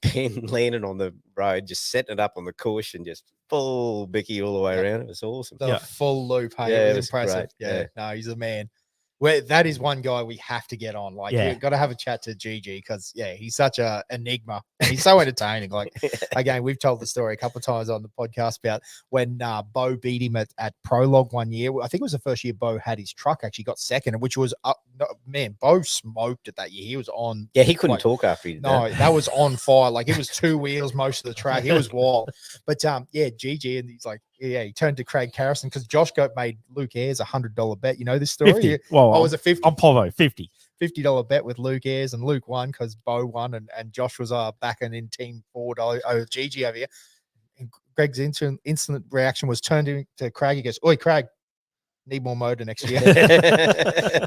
landing on the road, just setting it up on the cush, and just full Bicky all the way around. It was awesome. the full loop, hey, Yeah, it it was was impressive. great, Yeah, no, he's a man. That is one guy we have to get on. Like, Yeah. you've got to have a chat to Gigi because, yeah, he's such a enigma. And he's so entertaining. Like, again, we've told the story a couple of times on the podcast about when Bo beat him at Prologue one year. I think it was the first year Bo had his truck, actually got second, which was, man, Bo smoked it that year. He was on. Yeah, he couldn't like, talk after he did No, that was on fire. Like, it was two wheels most of the track. It was wild. But yeah, Gigi, and he's like, yeah, he turned to Craig Carrison because Josh Goat made Luke Ayres $100 bet. You know this story? 50. Yeah. Well, Oh, it was a 50 on Povo, 50. $50 bet with Luke Ayres, and Luke won because Bo won, and Josh was backing in Team Ford. Gigi over here. And Greg's instant reaction was turned to Craig. He goes, "Oi, Craig, need more motor next year."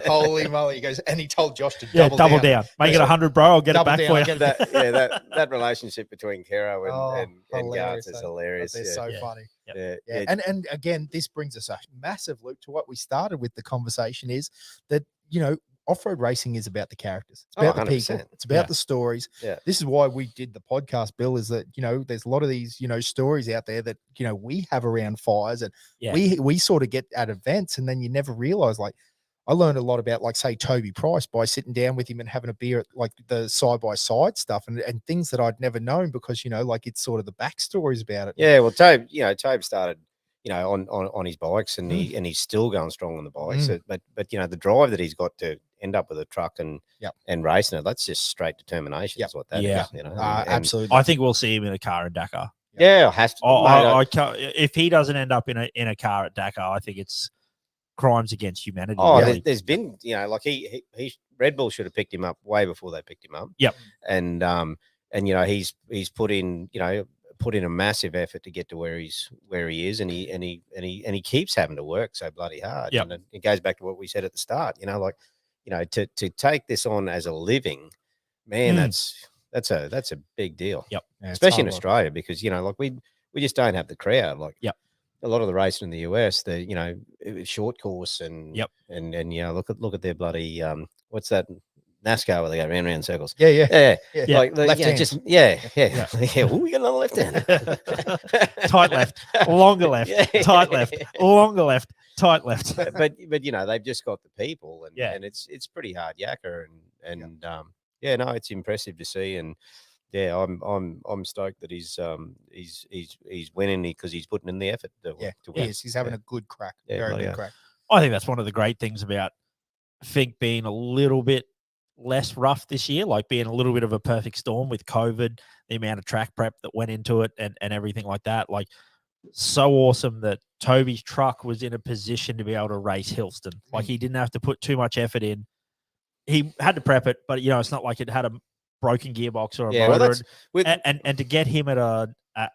Holy moly! He goes, and he told Josh to double down. Make it 100, bro. I'll get it Double back down, for I'll you. get it that relationship between Kero and hilarious, Garts is eh? hilarious. They're Yeah. so Yeah. funny. Yeah. Yeah. And again, this brings us a massive loop to what we started with the conversation, is that, you know, off-road racing is about the characters. It's about the people. 100%. It's about the stories. Yeah. This is why we did the podcast, Bill, is that, you know, there's a lot of these, you know, stories out there that, you know, we have around fires, and Yeah. we sort of get at events, and then you never realize, like, I learned a lot about, like, say, Toby Price by sitting down with him and having a beer at, like, the side-by-side stuff and things that I'd never known because, you know, like, it's sort of the backstories about it. Yeah, well, Tobe started, you know, on his bikes, and he's still going strong on the bikes. But you know, the drive that he's got to end up with a truck and racing it, that's just straight determination. That's what that is. You know, Absolutely. I think we'll see him in a car in Dakar. Yeah, has to. If he doesn't end up in a car at Dakar, I think it's crimes against humanity. Oh, really. there's been, you know, like he Red Bull should have picked him up way before they picked him up. Yep. And you know, he's put in a massive effort to get to where he is, and he keeps having to work so bloody hard. Yep. And it goes back to what we said at the start. You know, like, you know, to take this on as a living, man, that's a big deal. Yep. Yeah, it's Especially in hard work. Australia, because, you know, like we just don't have the crowd. Like, Yep. a lot of the racing in the US, the, you know, short course and and you know, look at their bloody what's that NASCAR where they go round in circles. Yeah. Like Left hand. just yeah. Ooh, we got another left hand. Tight left, longer left, tight left, longer left, tight left. but you know, they've just got the people, and Yeah. and it's pretty hard yakka, and no, it's impressive to see, and Yeah, I'm stoked that he's winning because he's putting in the effort to He win. is. He's having a good crack. Yeah, Very bloody good hell. crack. I think that's one of the great things about FINKE being a little bit less rough this year, like being a little bit of a perfect storm with COVID, the amount of track prep that went into it and everything like that. Like, so awesome that Toby's truck was in a position to be able to race Hillston. Like, he didn't have to put too much effort in. He had to prep it, but it's not like it had a broken gearbox or a Yeah, well, motor. that's with And to get him at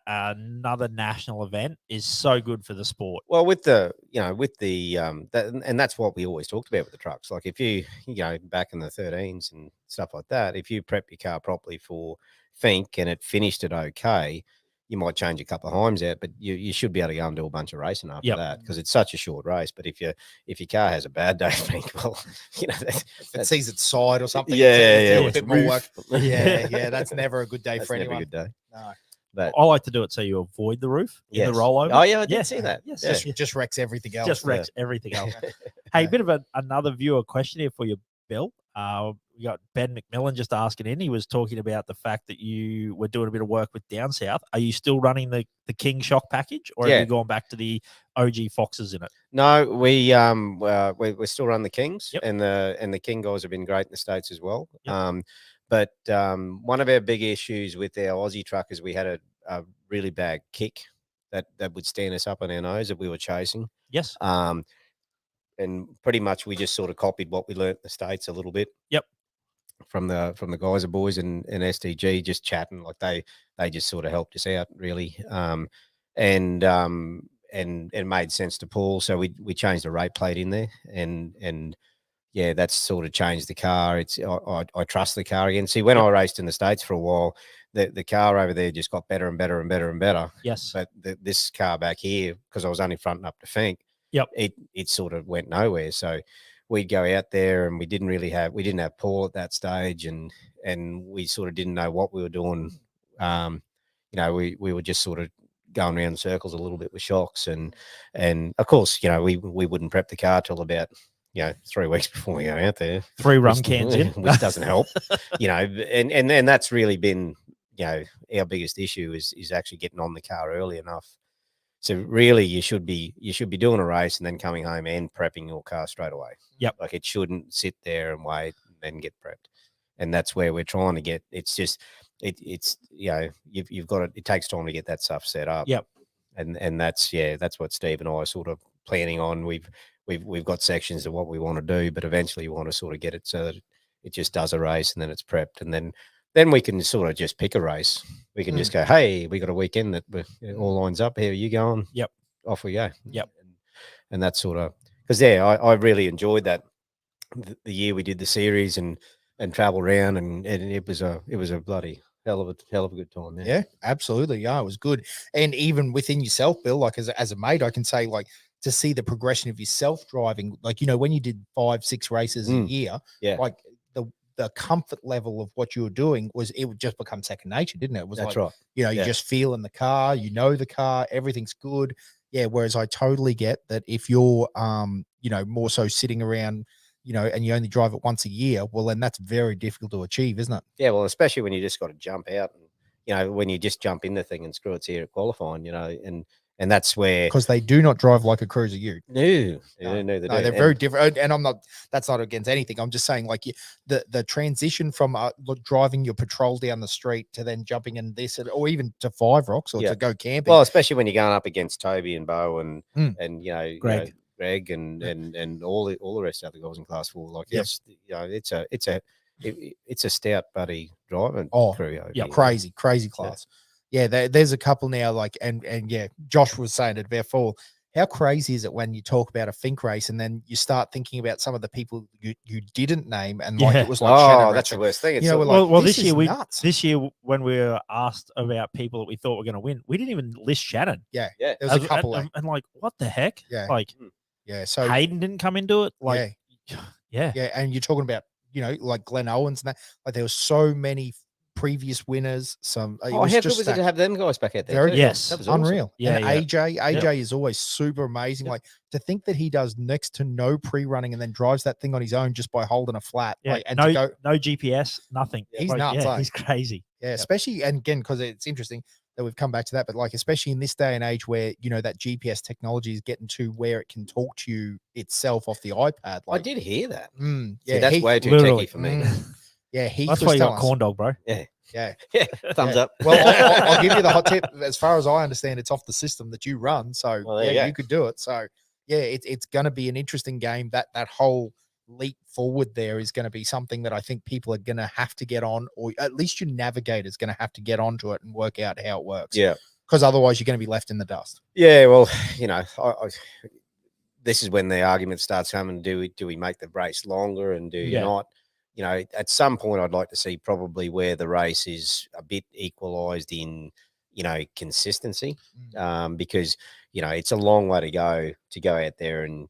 another national event is so good for the sport. Well, with the and that's what we always talked about with the trucks. Like if you back in the 13s and stuff like that, if you prep your car properly for FINKE and it finished it okay, you might change a couple of Heims out, but you should be able to go and do a bunch of racing after that because it's such a short race. But if your car has a bad day, FINKE, well, if it sees its side or something, yeah, a bit more work. Yeah, that's never a good day That's for never anyone. a good day. No. But I like to do it so you avoid the roof in the rollover. Oh yeah, I did see that. Yes, Just wrecks everything else. just wrecks everything else. Hey, bit of another viewer question here for you, Bill. We got Ben McMillan just asking in. He was talking about the fact that you were doing a bit of work with Down South. Are you still running the King shock package, or have you gone back to the OG Foxes in it? No, we still run the Kings, and the King guys have been great in the States as well. But one of our big issues with our Aussie truck is we had a really bad kick that would stand us up on our nose that we were chasing. Yes. And pretty much we just sort of copied what we learnt in the States a little bit. Yep. From the Geiser boys and SDG, just chatting, like they just sort of helped us out really. And it made sense to Paul, so we changed the rate plate in there, and yeah, that's sort of changed the car. I trust the car again. See, when I raced in the States for a while, the car over there just got better and better and better and better. Yes. But this car back here, because I was only fronting up to FINKE, it sort of went nowhere. So we'd go out there and we didn't have Paul at that stage, and we sort of didn't know what we were doing. We were just sort of going around in circles a little bit with shocks, and of course, we wouldn't prep the car till about 3 weeks before we go out there. 3 rum cans in, which doesn't help, and that's really been our biggest issue is actually getting on the car early enough. So really, you should be doing a race and then coming home and prepping your car straight away. Yep. Like it shouldn't sit there and wait and then get prepped. And that's where we're trying to get. It's just you've got to. It takes time to get that stuff set up. Yep. And that's what Steve and I are sort of planning on. We've got sections of what we want to do, but eventually we want to sort of get it so that it just does a race and then it's prepped, and then we can sort of just pick a race. We can just go, hey, we got a weekend that it all lines up. Here you going? Yep. Off we go. Yep. And that's sort of because I really enjoyed that the year we did the series and travel around, and it was a bloody hell of a good time. Yeah, absolutely. Yeah, it was good. And even within yourself, Bill, like as a mate, I can say, like, to see the progression of yourself driving, like, when you did 5-6 races a year, like the comfort level of what you were doing it would just become second nature, didn't it? It was that's like, right. You're just feeling the car, the car, everything's good. Yeah. Whereas I totally get that if you're, more so sitting around, and you only drive it once a year, well, then that's very difficult to achieve, isn't it? Yeah. Well, especially when you just got to jump out and, when you just jump in the thing and screw it's here at qualifying, and that's where, because they do not drive like a cruiser ute. No, they're very different. And that's not against anything. I'm just saying, like, the transition from driving your patrol down the street to then jumping in this, or even to 5 Rocks or to go camping. Well, especially when you're going up against Toby and Bo and Greg and all the rest of the guys in class 4. Like, it's a stout buddy driving crew. Yeah, crazy class. Yeah, there's a couple now, like, and yeah, Josh was saying it about 4. How crazy is it when you talk about a FINKE race and then you start thinking about some of the people you didn't name, and like it was like, that's the worst thing. It's this year when we were asked about people that we thought were going to win, we didn't even list Shannon. Yeah. There was a couple, and like, what the heck? Yeah. Like, so Hayden didn't come into it. Like, yeah. And you're talking about, like Glenn Owens and that, like there was so many previous winners. Some it Oh, was how good just was it to stacked. have them guys back out there? Very too? good. Yes. That was awesome. Unreal. Yeah, And yeah. AJ is always super amazing. Like to think that he does next to no pre-running and then drives that thing on his own just by holding a flat. Yeah, Like, and no, to go, no GPS, nothing. He's Like, nuts, Yeah, eh? he's crazy. yeah, especially, and again, because it's interesting that we've come back to that, but like, especially in this day and age where, you know, that GPS technology is getting to where it can talk to you itself off the iPad. I Like, did hear that. yeah, See, that's way too literally. techie for me. Yeah, he That's was why you got telling us- corn dog, bro. Yeah. Yeah. Yeah. Thumbs Yeah. up. Well, I'll give you the hot tip. As far as I understand, it's off the system that you run. So Well, there you yeah, go. you could do it. So yeah, it's going to be an interesting game. That whole leap forward there is going to be something that I think people are going to have to get on, or at least your navigator is going to have to get onto it and work out how it works. Yeah. Because otherwise you're going to be left in the dust. Yeah. Well, you know, this is when the argument starts coming. Do we make the race longer and do you Yeah. not? You know, at some point, I'd like to see probably where the race is a bit equalized in, you know, consistency, because you know it's a long way to go out there and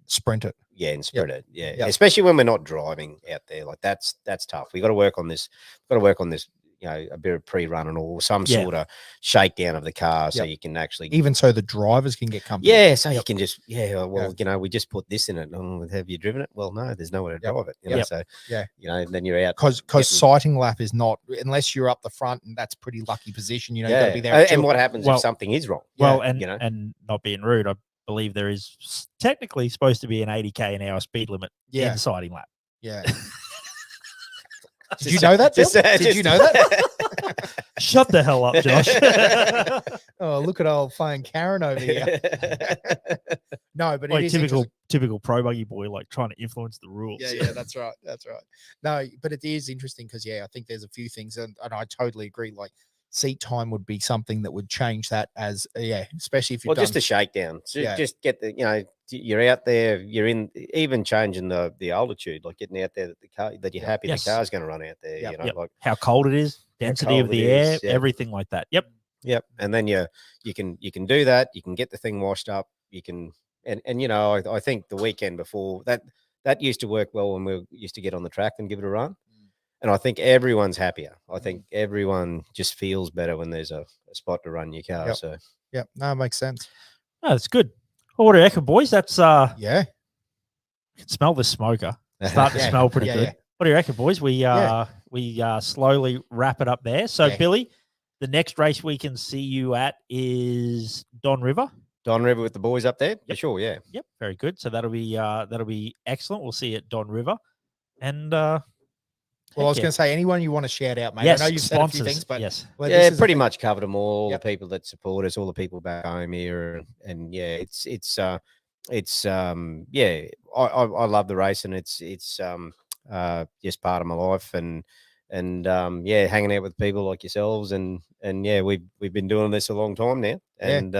Sprint it. yeah, and spread it, yeah, Yep. especially when we're not driving out there. Like that's tough. We got to work on this. Got to work on this. You know, a bit of pre-run or some Yeah. sort of shakedown of the car, so Yep. you can actually Even so the drivers can get comfortable. yeah, so you Yep. can just well, Yeah. you know, we just put this in it. Oh, have you driven it? Well, no, there's nowhere to Yep. drive it. You know, Yep. so Yeah. you know, then you're out. Because getting- sighting lap is not, unless you're up the front, and that's pretty lucky position. You know, you got yeah, to be there. at and 2 what happens Well- if something is wrong? Well, Yeah, and you know. and not being rude, I believe there is technically supposed to be an 80k an hour speed limit Yeah. in sighting lap. Yeah. Did you know that? Bill? Did you know that? Shut the hell up, Josh. Oh, look at old phone Karen over here. No, but it Like is typical pro buggy boy, like trying to influence the rules. Yeah, that's right. That's right. No, but it is interesting because I think there's a few things, and I totally agree. Like seat time would be something that would change that as especially if you've Well, done just a shakedown. So Yeah. just get the, you know, you're out there, you're in, even changing the altitude, like getting out there that the car that you're happy Yes. the car's going to run out there. Yep. You know, Yep. like How cold it is, density of cold the it air, is, yeah. everything like that. Yep. yep. And then you can do that. You can get the thing washed up. You can and you know, I think the weekend before that used to work well when we used to get on the track and give it a run. And I think everyone's happier. I think everyone just feels better when there's a spot to run your car. Yep. So Yeah, no, it makes sense. Oh, that's good. Well, what do you reckon, boys? That's Yeah. you can smell the smoker. Starting to Yeah, smell pretty yeah, good. yeah. What do you reckon, boys? We Yeah. slowly wrap it up there. So, Yeah. Billy, the next race we can see you at is Don River. Don River with the boys up there? For sure, yeah. Yep, very good. So that'll be excellent. We'll see you at Don River. And Well, I was heck going to say, anyone you want to shout out, mate. yes, I know you've said a sponsors. few things, but yes, well, Yeah, this is pretty the- much covered them all. Yep. The people that support us, all the people back home here, and yeah, it's yeah. I love the race, and it's just part of my life, and yeah, hanging out with people like yourselves, and yeah, we've been doing this a long time now, and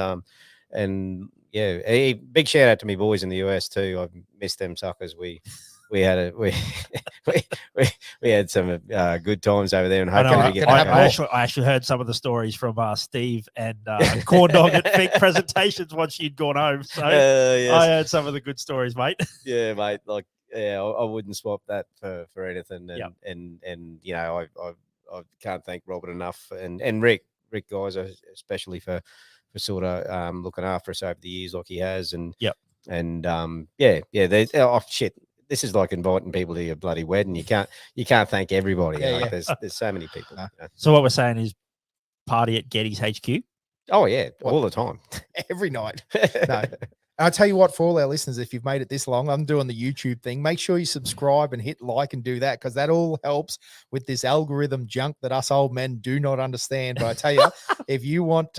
yeah, a big shout out to me boys in the US too. I've missed them suckers. We had we had some good times over there, and I know. hopefully we get gonna back have home. more. I actually heard some of the stories from Steve and Corn Dog at FINKE presentations once you'd gone home. So Yes. I heard some of the good stories, mate. Yeah, mate. Like, yeah, I wouldn't swap that for anything. And Yep. and you know, I can't thank Robert enough, and Rick Geiser especially for sort of looking after us over the years like he has. And Yep. And yeah. There's shit. This is like inviting people to your bloody wedding. You can't thank everybody. Yeah, Like, yeah. There's so many people. Nah. You know? So what we're saying is party at Geddes HQ. Oh yeah, What? all the time. every night. No. I'll tell you what, for all our listeners, if you've made it this long, I'm doing the YouTube thing. Make sure you subscribe and hit like and do that, because that all helps with this algorithm junk that us old men do not understand. But I tell you, if you want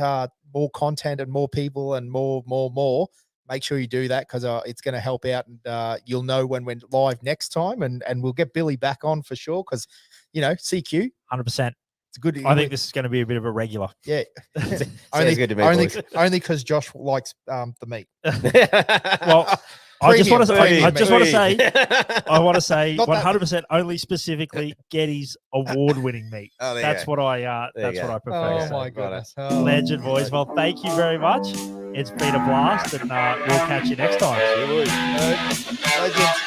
more content and more people and more, make sure you do that, because it's going to help out, and you'll know when we're live next time, and we'll get Billy back on for sure, because, you know, CQ, 100%. it's good. I think this is going to be a bit of a regular. Yeah. Sounds good to me, boys. only because Josh likes the meat. Well, I just want to Premium, say, I want to say Not that 100% only specifically Geddes award-winning meat. Oh, there you That's go. what I There you that's what go. I prefer. Oh So, my goodness. Oh. legend, boys. Well, thank you very much. It's been a blast, and we'll catch you next time. Legends.